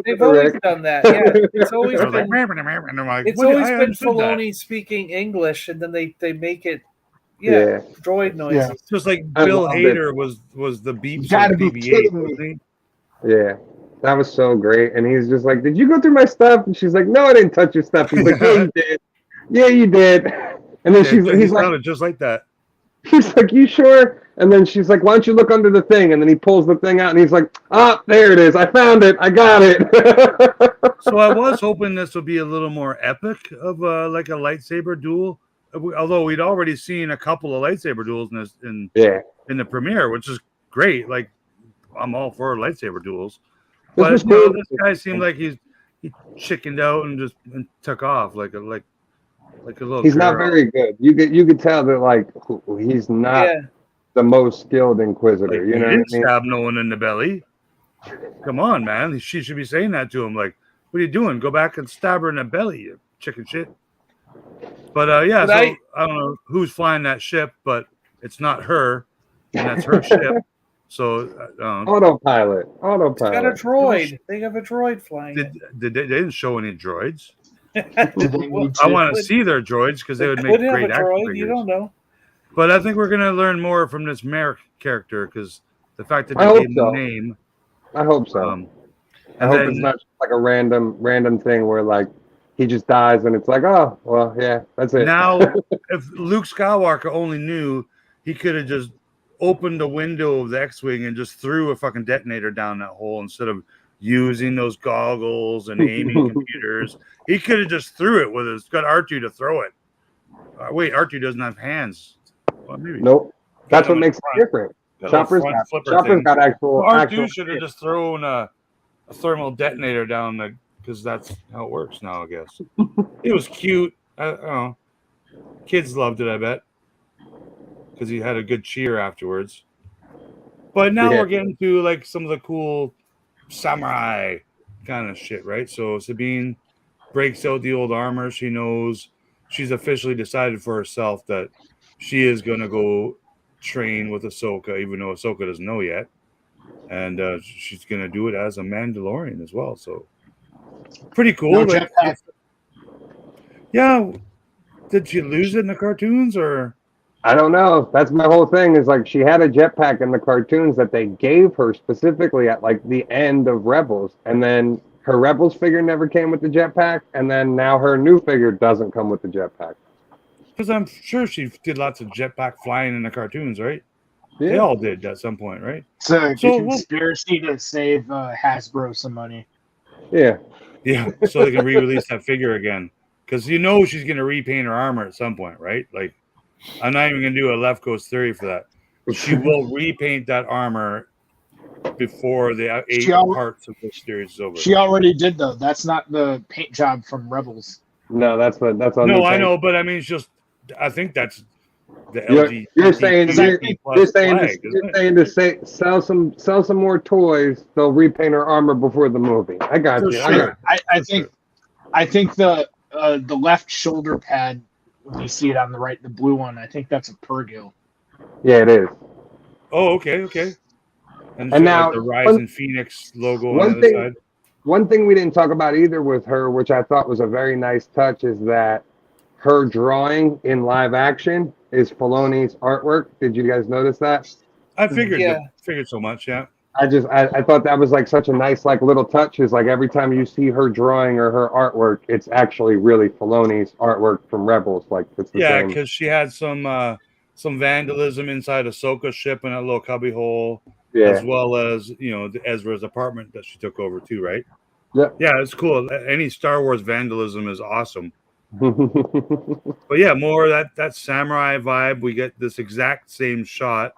They've always done that. Yeah, it's always been. It's always been Filoni speaking English, and then they make it. Yeah, droid noises. Yeah. Just like Bill Hader was the beep BB-8, wasn't he? Yeah. That was so great. And he's just like, did you go through my stuff? And she's like, no, I didn't touch your stuff. He's like, yeah, you did. Yeah, you did. And then he's like, just like that. He's like, you sure? And then she's like, why don't you look under the thing? And then he pulls the thing out and he's like, ah, there it is. I found it. I got it. So I was hoping this would be a little more epic of like a lightsaber duel. Although we'd already seen a couple of lightsaber duels in the premiere, which is great. Like, I'm all for lightsaber duels. But was you know, cool. this guy seemed like he chickened out and took off like a little. He's not girl. very good. You could tell that like he's not the most skilled Inquisitor. Like, you know didn't what I mean? stab no one in the belly. Come on, man. She should be saying that to him. Like, what are you doing? Go back and stab her in the belly, you chicken shit. But yeah, so I don't know who's flying that ship, but it's not her, and that's her ship. So Autopilot. It's got a droid. They have a droid flying. They didn't show any droids. Well, I want to see their droids because they would make have great a action droid. figures. You don't know. But I think we're going to learn more from this Merrick character because the fact that I they hope gave him so. a name. I hope so. I hope it's not just like a random thing where like he just dies and it's like, oh well, yeah, that's it. Now, if Luke Skywalker only knew, he could have just opened the window of the X-wing and just threw a fucking detonator down that hole instead of using those goggles and aiming computers. He could have just threw it with his got R2 to throw it. Wait, R2 doesn't have hands. Well, maybe. Nope. That's what makes it different. Chopper's got actual. R2 should have just thrown a thermal detonator down because that's how it works now, I guess. It was cute. I don't know. Kids loved it, I bet. Because he had a good cheer afterwards. But now we're getting to like some of the cool samurai kind of shit, right? So Sabine breaks out the old armor. She knows she's officially decided for herself that she is going to go train with Ahsoka, even though Ahsoka doesn't know yet. And she's going to do it as a Mandalorian as well. So pretty cool. No jetpack. Yeah. Did she lose it in the cartoons or? I don't know. That's my whole thing. Is like she had a jetpack in the cartoons that they gave her specifically at like the end of Rebels, and then her Rebels figure never came with the jetpack, and then now her new figure doesn't come with the jetpack. Because I'm sure she did lots of jetpack flying in the cartoons, right? Yeah. They all did at some point, right? It's a conspiracy to save Hasbro some money. Yeah. Yeah, so they can re-release that figure again. Because you know she's going to repaint her armor at some point, right? Like, I'm not even going to do a left coast theory for that. She will repaint that armor before the 8 parts of the series is over. She already did, though. That's not the paint job from Rebels. No, that's on. No, I know, but I mean, it's just. I think that's the You're saying to sell some more toys. They'll repaint her armor before the movie. I got you. Sure. I think the left shoulder pad. When you see it on the right, the blue one, I think that's a Purgil. Yeah, it is. Oh, okay. And now like the Rising Phoenix logo on the other side. One thing we didn't talk about either with her, which I thought was a very nice touch, is that her drawing in live action is Filoni's artwork. Did you guys notice that? I figured so much, yeah. I thought that was like such a nice like little touch. Is like every time you see her drawing or her artwork, it's actually really Filoni's artwork from Rebels. Like it's the same. Because she had some vandalism inside Ahsoka's ship in that little cubby hole, as well as Ezra's apartment that she took over too, right? Yeah, it's cool. Any Star Wars vandalism is awesome. But yeah, more of that samurai vibe. We get this exact same shot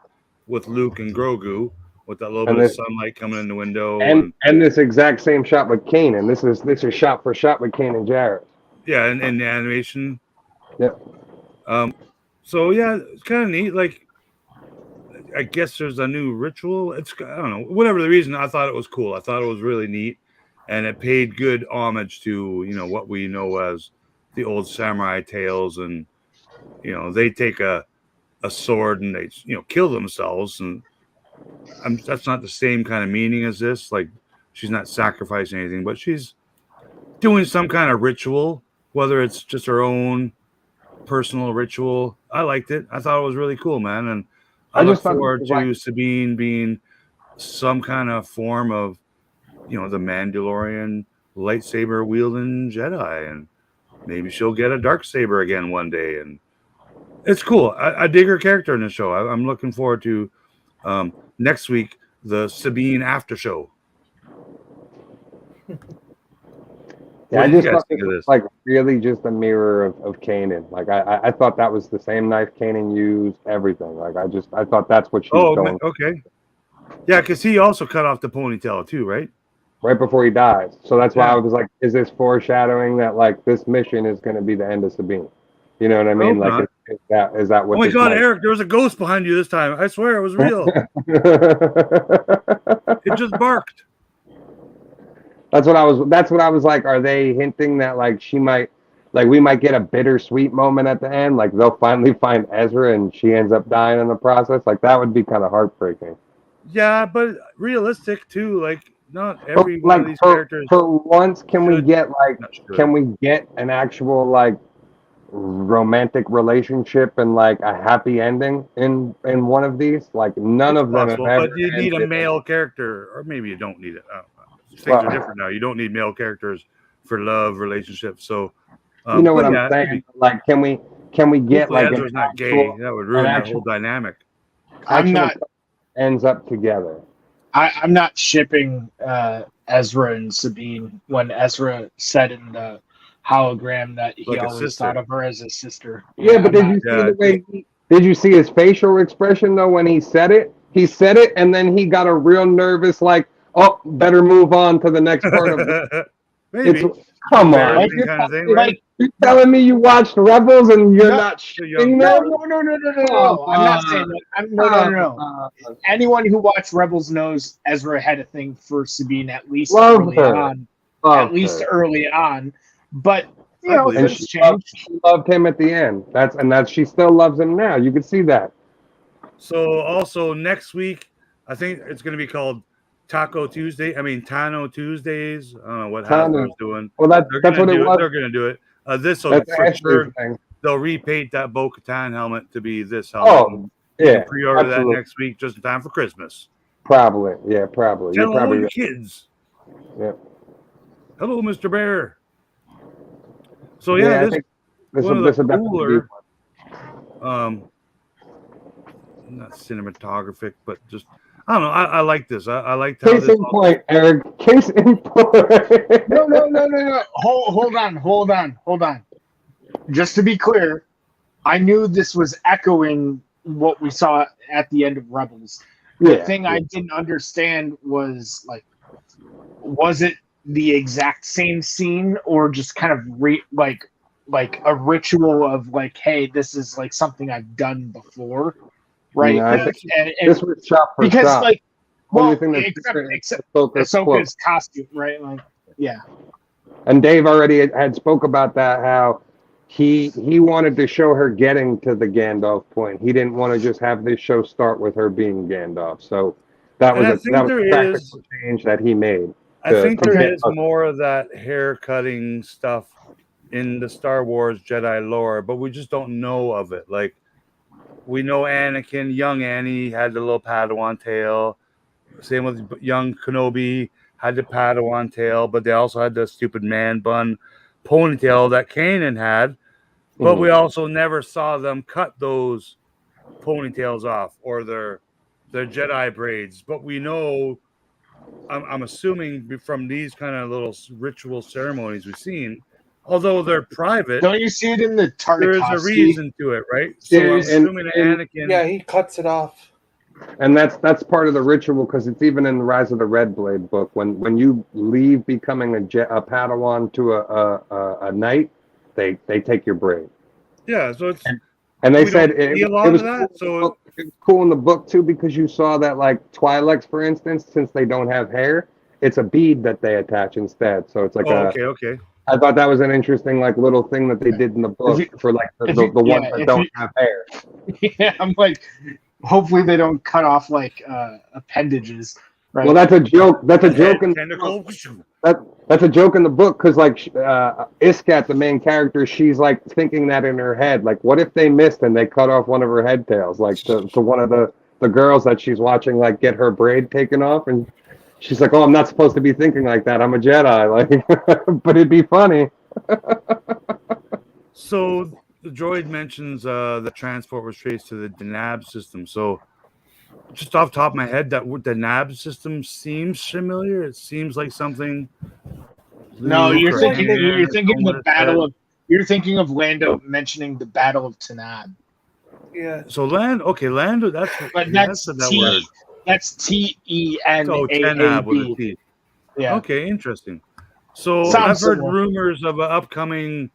with Luke and GOoooo with that little bit of sunlight coming in the window, and this exact same shot with Kanan. This is shot for shot with Kanan Jarrett. Yeah, and the animation. Yep. So yeah, it's kind of neat. Like, I guess there's a new ritual. I don't know. Whatever the reason, I thought it was cool. I thought it was really neat, and it paid good homage to what we know as the old samurai tales, and they take a sword and they kill themselves, and that's not the same kind of meaning as this. Like, she's not sacrificing anything, but she's doing some kind of ritual, whether it's just her own personal ritual. I liked it. I thought it was really cool, man, and I look forward to Sabine being some kind of form of the Mandalorian lightsaber wielding Jedi, and maybe she'll get a dark saber again one day, and It's cool. I dig her character in the show. I'm looking forward to next week the Sabine after show. Yeah, What I do you just guys thought think this of was this? like really just a mirror of Kanan. Like I thought that was the same knife Kanan used, everything. Like I thought that's what she was going okay. Yeah, because he also cut off the ponytail too, right? right before he dies. So that's why Yeah. I was like, is this foreshadowing that like this mission is going to be the end of Sabine? You know what I mean? hope Like is that what? Oh my this God, might- Eric, there was a ghost behind you this time. I swear it was real. It just barked. That's what I was like. Are they hinting that like she might, like we might get a bittersweet moment at the end? Like they'll finally find Ezra and she ends up dying in the process. Like that would be kind of heartbreaking. Yeah, but realistic too. Like not But, every one of these characters. for once, can we should- get like not should. can we get an actual like romantic relationship and like a happy ending in one of these? Like none It's of them possible, have ever but you need a ended. male character, or maybe you don't need it. I don't know. Things Well- are different now. You don't need male characters for love relationships. So You know what but I'm yeah, it could saying? be- Like can we get hopefully like Ezra's an not gay. actual- That would ruin an that actual- whole dynamic. I'm not. ends up together? I'm not shipping Ezra and Sabine when Ezra said in the hologram that he Like a always sister. thought of her as a sister. Yeah, but did I'm you not- see the way? Did you see his facial expression though when he said it? He said it, and then he got a real nervous, like, "Oh, better move on to the next part of it." Maybe. Come on, Embarrassing kind of thing, right? Like, you're telling me you watched Rebels and you're No, not Too shipping young. no, them? no. I'm not saying that. No. Anyone who watched Rebels knows Ezra had a thing for Sabine at least Love early her. on. Love At least her. early on, but you I know believe And things she loved, change. she loved him at the end. That's she still loves him now. You can see that. So also next week, I think it's going to be called Taco Tuesday. I mean Tano Tuesdays. I don't know what Tano. Hasbro's doing. Well, that's They're what gonna it do was. They're going to do it. This will That's for Ashley's sure. thing. They'll repaint that Bo-Katan helmet to be this helmet. Oh, You yeah. can pre-order absolutely. that next week, just in time for Christmas. Probably. Yeah, probably. Tell You're all probably your kids. Yep. Hello, Mr. Bear. So Yeah, I yeah, this think this one will of the definitely be cooler, not cinematographic, but just I don't know. I like this. I liked how Case this. in point, Eric. Case in point. No. Hold on. Just to be clear, I knew this was echoing what we saw at the end of Rebels. The Yeah, thing I didn't understand was like, was it the exact same scene or just kind of like a ritual of like, hey, this is like something I've done before, right? No, I think and this was shot for because shot. like, Only well, thing that's except different is Ahsoka's cloak. Ahsoka's costume, right? Like, yeah. And Dave already had spoke about that, how he wanted to show her getting to the Gandalf point. He didn't want to just have this show start with her being Gandalf. So that And I was think a there practical is- change that he made. I think to there get is us. more of that hair cutting stuff in the Star Wars Jedi lore, but we just don't know of it. Like we know Anakin, young Annie had the little Padawan tail. Same with young Kenobi had the Padawan tail, but they also had the stupid man bun ponytail that Kanan had. But we also never saw them cut those ponytails off or their Jedi braids. But we know, I'm assuming from these kind of little ritual ceremonies we've seen, although they're private, Don't you see it in the there is a Tartakovsky? reason to it, right? So Yeah, I'm and- assuming that and- Anakin. Yeah, he cuts it off. And that's part of the ritual, because it's even in the Rise of the Red Blade book. When you leave becoming a Padawan to a knight, they take your braid. Yeah, so it's And they We said don't it, see a lot it was of that, cool. It was cool in the book too, because you saw that like Twi'leks, for instance, since they don't have hair, it's a bead that they attach instead. So it's like okay. I thought that was an interesting like little thing that they did in the book for like the ones that don't have hair. Yeah, I'm like, hopefully they don't cut off like appendages. Right? Well, that's a joke. That's a joke in Tentacle. that's a joke in the book, because like Iskat, the main character, she's like thinking that in her head. Like, what if they missed and they cut off one of her head tails, like to one of the girls that she's watching, like get her braid taken off, and she's like, "Oh, I'm not supposed to be thinking like that. I'm a Jedi." Like, but it'd be funny. So the droid mentions the transport was traced to the Denab system. So, just off the top of my head, that the Denab system seems familiar. It seems like something. No, Luke you're or thinking Han you're or thinking someone the has said. battle of you're thinking of Lando mentioning the Battle of Tanab. Yeah. So Lando. That's But that's that word. that's TENAAB. Oh, Tenab with a T. Yeah. Okay, interesting. So Sounds I've heard similar. rumors of an upcoming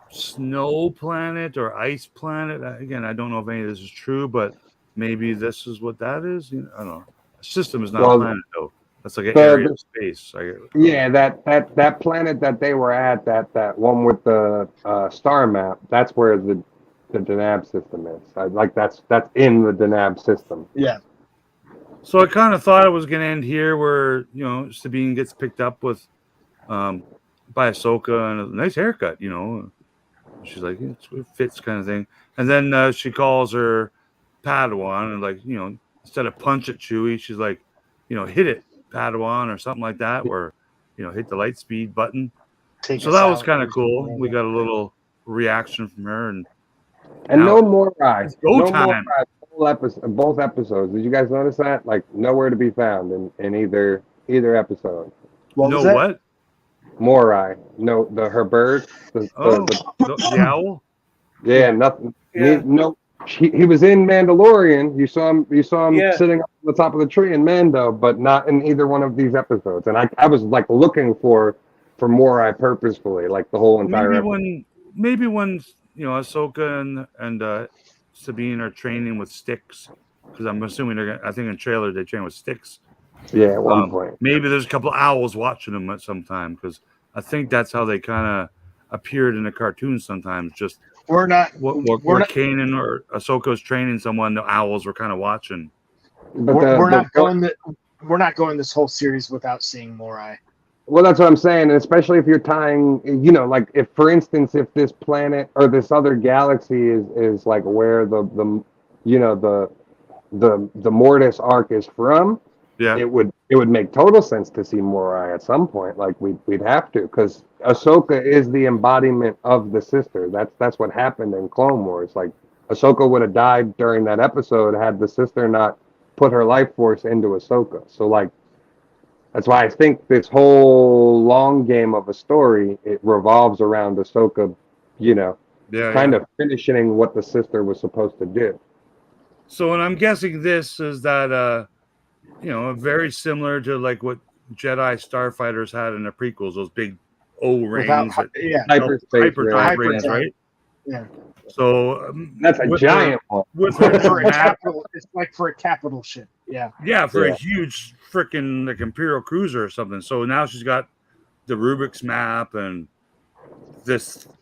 snow planet or ice planet. Again, I don't know if any of this is true, but maybe this is what that is. I don't know. A system is not a planet, though. That's like an area of space. Yeah, that planet that they were at, that one with the star map, that's where the Denab system is. That's in the Denab system. Yeah. So I kind of thought it was going to end here, where Sabine gets picked up with by Ahsoka and a nice haircut. She's like, it fits, kind of thing. And then she calls her Padawan and instead of punch at Chewie, she's like, hit it, Padawan, or something like that, or hit the light speed button. So that was kind of cool. We got a little reaction from her, and no more rides. Go time. Both episodes. Did you guys notice that? Like nowhere to be found in either episode. What? Morai. No, her bird. The owl. Yeah, nothing. Yeah. He was in Mandalorian. You saw him sitting up on the top of the tree in Mando, but not in either one of these episodes. And I was like looking for Morai purposefully, like the whole entire episode. Maybe when Ahsoka and Sabine are training with sticks, because I'm assuming I think in the trailer they train with sticks. Yeah, at one point. Maybe there's a couple of owls watching them at some time, because I think that's how they kind of appeared in the cartoons sometimes. Just where Kanan or Ahsoka's training someone, the owls were kind of watching. But we're not going this whole series without seeing Morai. Well, that's what I'm saying, and especially if you're tying, like if, for instance, if this planet or this other galaxy is like where the Mortis arc is from, it would make total sense to see Morai at some point. Like we'd have to, because Ahsoka is the embodiment of the sister. That's what happened in Clone Wars. Like Ahsoka would have died during that episode had the sister not put her life force into Ahsoka. So like. That's why I think this whole long game of a story, it revolves around Ahsoka, kind of finishing what the sister was supposed to do. So, and I'm guessing this is that, very similar to like what Jedi starfighters had in the prequels, those big O-rings, hyperdrive rings, right? Yeah. So that's a giant one. It's like for a capital ship. Yeah. Yeah, for a huge freaking like Imperial cruiser or something. So now she's got the Rubik's map, and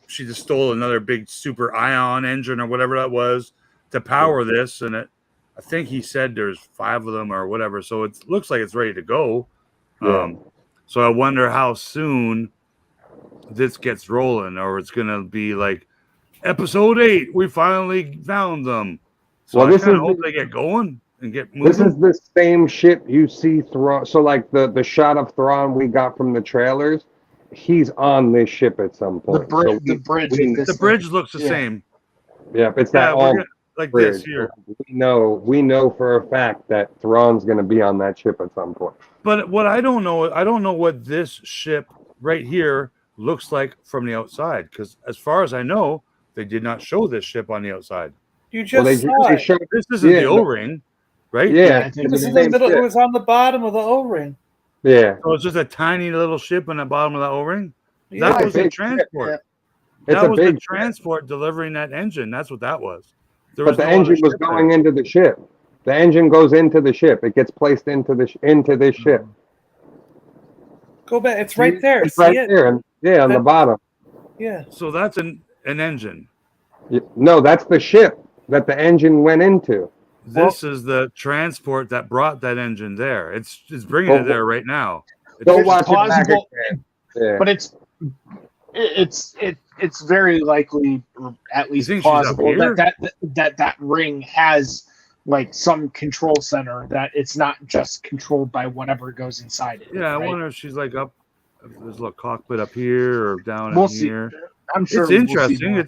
she just stole another big super ion engine or whatever that was to power this, and I think he said there's 5 of them or whatever. So it looks like it's ready to go. Yeah. So I wonder how soon this gets rolling, or it's gonna be like Episode 8, we finally found them. So I kind of hope they get going and get moving. This is the same ship you see Thrawn. So like the shot of Thrawn we got from the trailers, he's on this ship at some point. The bridge looks the same. Yeah, it's that like bridge. This here. We know for a fact that Thrawn's going to be on that ship at some point. But what I don't know what this ship right here looks like from the outside, because as far as I know, they did not show this ship on the outside. You just saw it. This isn't the O-ring, right? Yeah, this is the middle. It was on the bottom of the O-ring. Yeah. So it's just a tiny little ship on the bottom of the O-ring. That was a transport. Yeah. That was the transport delivering that engine. That's what that was. But the engine was going into the ship. The engine goes into the ship. It gets placed into this ship. Go back. It's right there. It's right there. On the bottom. Yeah. So that's an engine. No, that's the ship that the engine went into. This is the transport that brought that engine there. It's bringing it there right now. Don't watch plausible, it but it's very likely, at least plausible, that ring has like some control center, that it's not just controlled by whatever goes inside it. Yeah, I wonder if she's like up. If there's a little cockpit up here or down we'll in here. I'm sure it's interesting.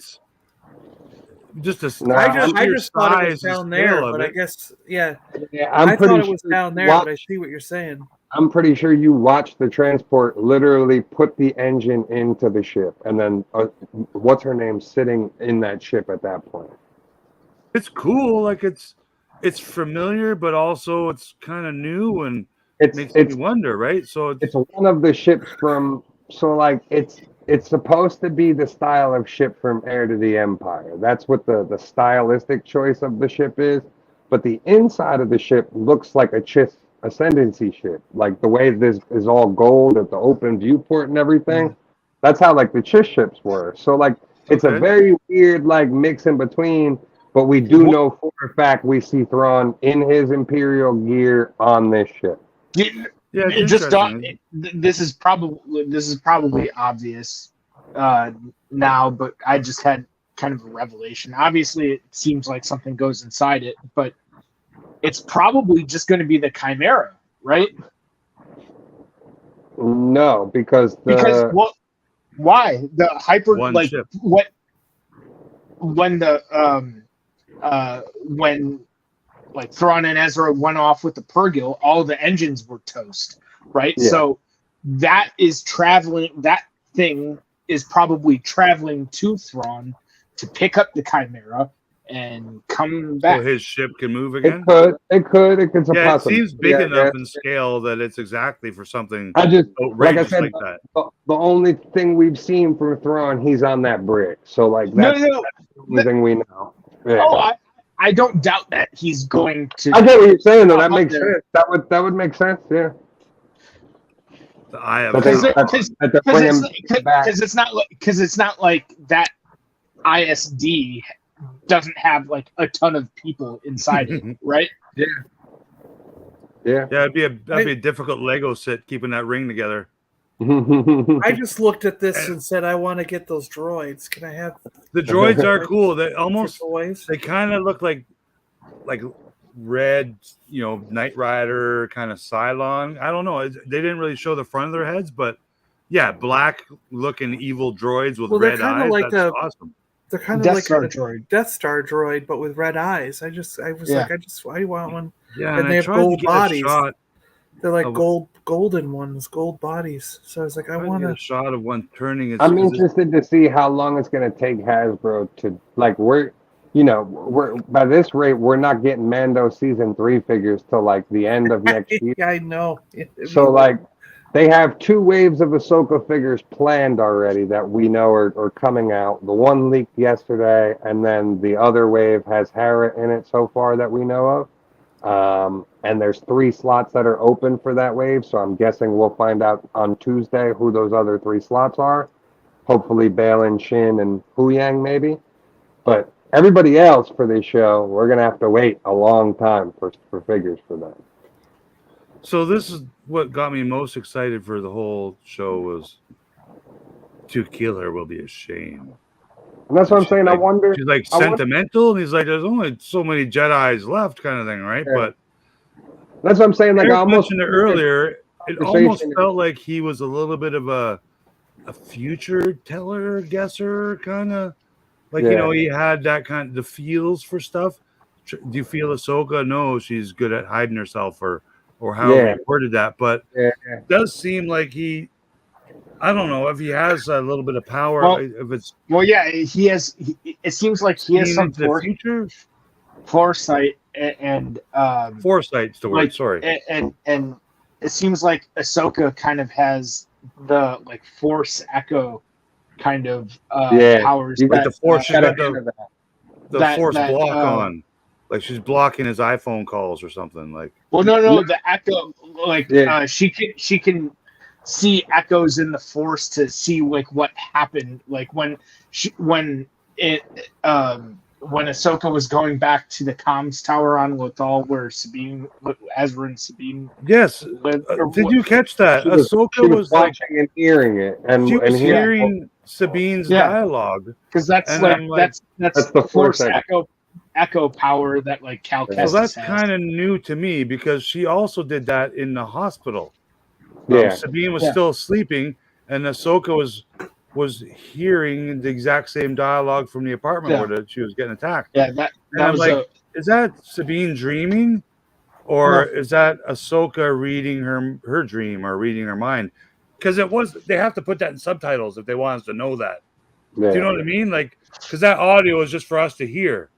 just a No, I sheer just thought it size was and down there, scale of but I it. guess yeah. I'm I pretty thought it was sure down you there, watched- but I see what you're saying. I'm pretty sure you watched the transport literally put the engine into the ship, and then what's her name sitting in that ship at that point. It's cool. Like it's familiar, but also it's kind of new and makes me wonder, right? So it's one of the ships from. So like it's supposed to be the style of ship from Heir to the Empire. That's what the stylistic choice of the ship is. But the inside of the ship looks like a Chiss Ascendancy ship. Like the way this is all gold at the open viewport and everything. That's how like the Chiss ships were. So like it's a very weird like mix in between. But we do know for a fact we see Thrawn in his Imperial gear on this ship. Yeah, it just this is probably obvious now, but I just had kind of a revelation. Obviously, it seems like something goes inside it, but it's probably just going to be the Chimera, right? No, because why the hyper one like ship. what when the when like Thrawn and Ezra went off with the Purrgil, all the engines were toast, right? Yeah. So that is traveling. That thing is probably traveling to Thrawn to pick up the Chimera and come back. So his ship can move again? It could. It's a yeah, possibility. it seems big enough in scale that it's exactly for something like I said, like that. The only thing we've seen from Thrawn, he's on that bridge. So like that's the only thing we know. Yeah. Oh, I don't doubt that he's going to. I get what you're saying though. That makes sense. That would make sense. Yeah. Because it's not like that ISD doesn't have like a ton of people inside it, right? Yeah. That'd be a difficult Lego set keeping that ring together. I just looked at this and said, I want to get those droids. Can I have the droids? Are cool. They almost they kind of look like red, Knight Rider kind of Cylon. I don't know. They didn't really show the front of their heads, but yeah, black looking evil droids with red eyes. Like that's awesome. They're kind of like a Death Star droid, but with red eyes. I want one. Yeah, and they have gold bodies. They're like golden ones, gold bodies. So I was like, I want a shot of one turning. I'm interested to see how long it's going to take Hasbro to like. We're by this rate, we're not getting Mando season 3 figures till like the end of next year. I know. So like, they have 2 waves of Ahsoka figures planned already that we know are coming out. The one leaked yesterday, and then the other wave has Hera in it so far that we know of. And there's 3 slots that are open for that wave, so I'm guessing we'll find out on Tuesday who those other 3 slots are. Hopefully Balin, Shin, and Huyang maybe. But everybody else for this show, we're going to have to wait a long time for figures for them. So this is what got me most excited for the whole show was to kill her will be a shame. And that's what I'm saying. Like, I wonder. She's like sentimental, and he's like, "There's only so many Jedi's left," kind of thing, right? Yeah. But that's what I'm saying. Like I almost mentioned it earlier, it almost felt like he was a little bit of a future teller, guesser, kind of like he had that kind of the feels for stuff. Do you feel Ahsoka? No, she's good at hiding herself, or how he worded that, but it does seem like he. I don't know if he has a little bit of power. If it's he has. It seems like he has some foresight and foresight's the word. Like, sorry, and it seems like Ahsoka kind of has the like Force Echo kind of powers. Like the Force, the Force block on. Like she's blocking his iPhone calls or something. Like the Echo. Like she can see echoes in the Force to see like what happened. Like when Ahsoka was going back to the comms tower on Lothal where Ezra and Sabine. Yes. Did you catch that? Ahsoka was watching like, and hearing it, and she was hearing Sabine's dialogue because that's the Force echo power that like Cal Kestis So that's has. kind of new to me because she also did that in the hospital. Sabine was still sleeping, and Ahsoka was was hearing the exact same dialogue from the apartment where she was getting attacked. Yeah, that I'm was like, is that Sabine dreaming, or is that Ahsoka reading her dream or reading her mind? Because they have to put that in subtitles if they want us to know that. Yeah. Do you know what I mean? Like, because that audio is just for us to hear,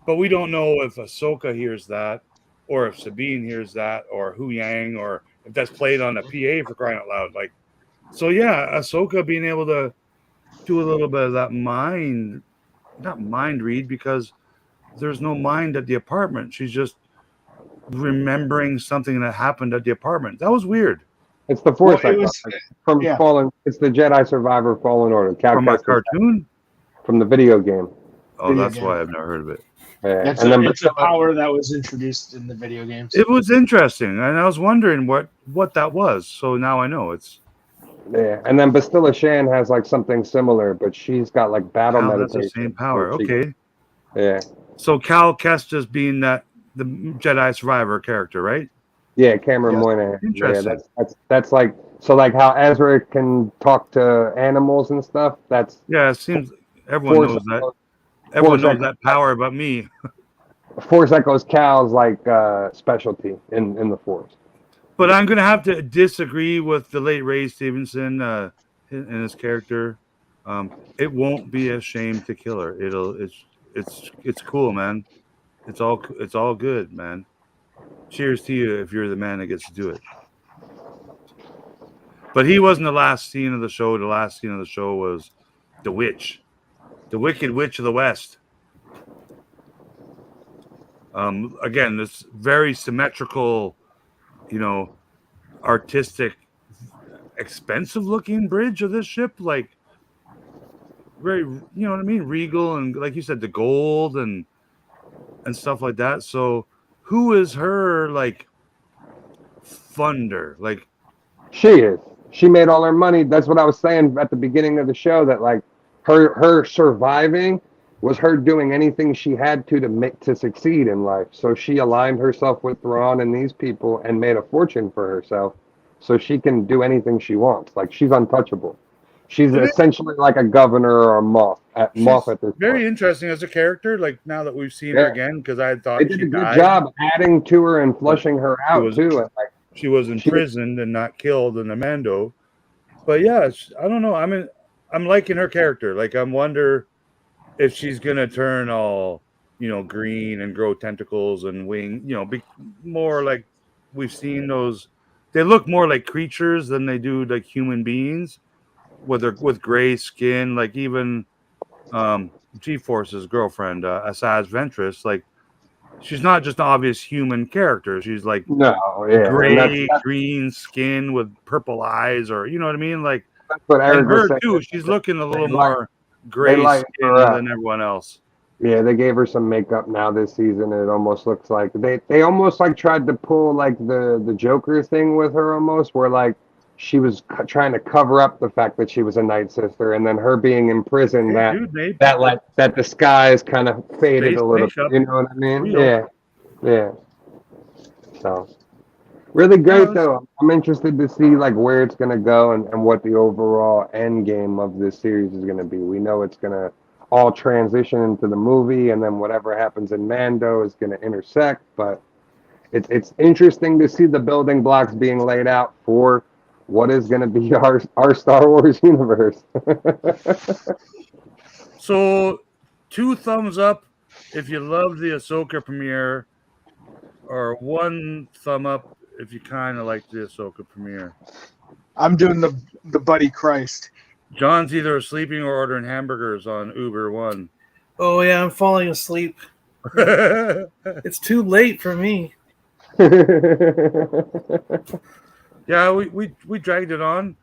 but we don't know if Ahsoka hears that, or if Sabine hears that, or Hu Yang, or if that's played on a PA for crying out loud. Like, so yeah, Ahsoka being able to do a little bit of that not mind read, because there's no mind at the apartment. She's just remembering something that happened at the apartment. That was weird. It's the Force Well, it Echo was- from yeah. Fallen. It's the Jedi Survivor Fallen Order. From a cartoon? From the video game. Oh, Video that's game. why I've never heard of it. Yeah. It's And then a power that was introduced in the video games. It was interesting, and I was wondering what that was. So now I know it's. yeah, and then Bastilla Shan has like something similar, but she's got like battle Wow, that's meditation. the same power. where she- Okay. Yeah. So Cal Kestis being the Jedi Survivor character, right? Yeah, Cameron Yes. Moynihan. Interesting. Yeah, that's like so like how Ezra can talk to animals and stuff. That's Yeah, it seems everyone Force knows that. Echo- Everyone Force knows that power about me. Force Echoes Cal's like specialty in the Force. But I'm gonna have to disagree with the late Ray Stevenson in his character. It won't be a shame to kill her. It's cool, man. It's all good, man. Cheers to you if you're the man that gets to do it. But he wasn't the last scene of the show. The last scene of the show was the witch, the Wicked Witch of the West. Again, this very symmetrical, artistic, expensive-looking bridge of this ship, like very, you know what I mean, regal, and like you said, the gold and stuff like that. So, who is her like funder? Like, She is. She made all her money. That's what I was saying at the beginning of the show. That like her surviving was her doing anything she had to succeed in life. So she aligned herself with Thrawn and these people and made a fortune for herself, so she can do anything she wants. Like she's untouchable. She's essentially like a governor or a moth at this very point. interesting as a character. Like now that we've seen her again, because I thought They did she a good died. job adding to her and flushing her out too. And like She was imprisoned and not killed in the Mando. But yeah, I don't know. I'm liking her character. Like I wonder if she's gonna turn all green and grow tentacles and wing. Be more like we've seen those. They look more like creatures than they do like human beings, with gray skin. Like even G-Force's girlfriend, Asajj Ventress, like. She's not just an obvious human character. She's like gray, green skin with purple eyes, or you know what I mean? Like, that's what and Eric was her saying. too. She's looking a little more gray skin than everyone else. Yeah, they gave her some makeup now this season. It almost looks like they almost like tried to pull like the Joker thing with her almost, where like she was trying to cover up the fact that she was a Night Sister, and then her being in prison, that disguise kind of faded a little. You know what I mean? Yeah. So really great though. I'm interested to see like where it's gonna go and what the overall end game of this series is gonna be. We know it's gonna all transition into the movie, and then whatever happens in Mando is gonna intersect. But it's interesting to see the building blocks being laid out for what is going to be our Star Wars universe. So, 2 thumbs up if you love the Ahsoka premiere, or 1 thumb up if you kind of like the Ahsoka premiere. I'm doing the Buddy Christ. John's either sleeping or ordering hamburgers on Uber One. Oh yeah, I'm falling asleep. It's too late for me. Yeah, we dragged it on.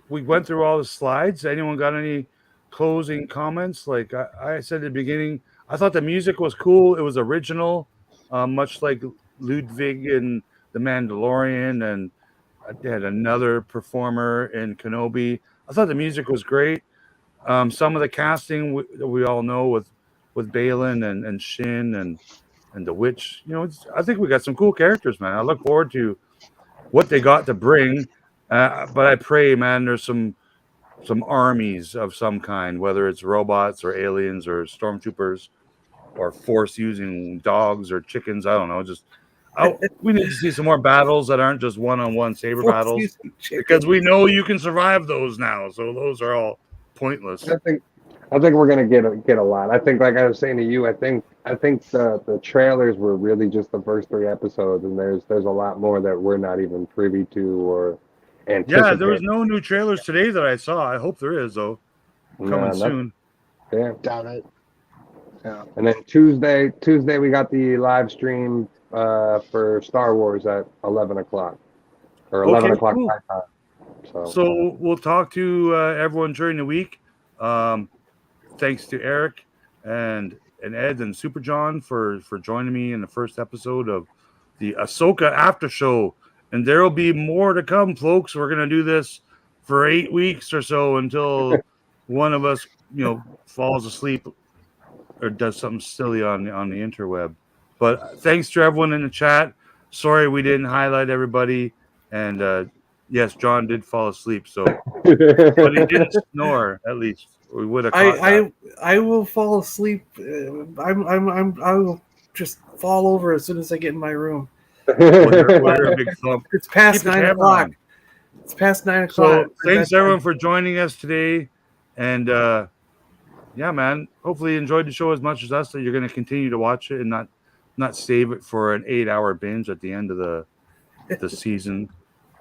We went through all the slides. Anyone got any closing comments? Like I said at the beginning, I thought the music was cool. It was original, much like Ludwig in The Mandalorian, and they had another performer in Kenobi. I thought the music was great. Some of the casting we all know with Balin and Shin and the Witch. I think we got some cool characters, man. I look forward to what they got to bring, but I pray, man, there's some armies of some kind, whether it's robots or aliens or stormtroopers or force using dogs or chickens. I don't know. We need to see some more battles that aren't just one-on-one saber battles, because we know you can survive those now. So those are all pointless. I think we're gonna get a lot. I think, like I was saying to you, I think the trailers were really just the first 3 episodes, and there's a lot more that we're not even privy to or anticipate. Yeah, there was no new trailers today that I saw. I hope there is though. Coming soon. Yeah, Doubt it. Yeah. And then Tuesday we got the live stream for Star Wars at 11 o'clock or 11 o'clock cool. my time. So we'll talk to everyone during the week. Thanks to Eric and Ed and Super John for joining me in the first episode of the Ahsoka After Show. And there will be more to come, folks. We're going to do this for 8 weeks or so until one of us, falls asleep or does something silly on the interweb. But thanks to everyone in the chat. Sorry we didn't highlight everybody. And yes, John did fall asleep, but he didn't snore. At least we would have. I will fall asleep. I will just fall over as soon as I get in my room. We're a big thump. It's past 9 o'clock. It's past 9 o'clock. So thanks everyone for joining us today, and yeah, man. Hopefully you enjoyed the show as much as us. That you're going to continue to watch it and not save it for an 8-hour binge at the end of the season.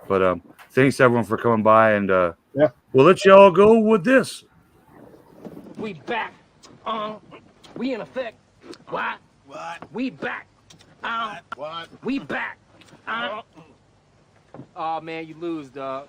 But thanks everyone for coming by, and we'll let you all go with this. We back. We in effect. What? We back. What? We back. Oh man, you lose, dog.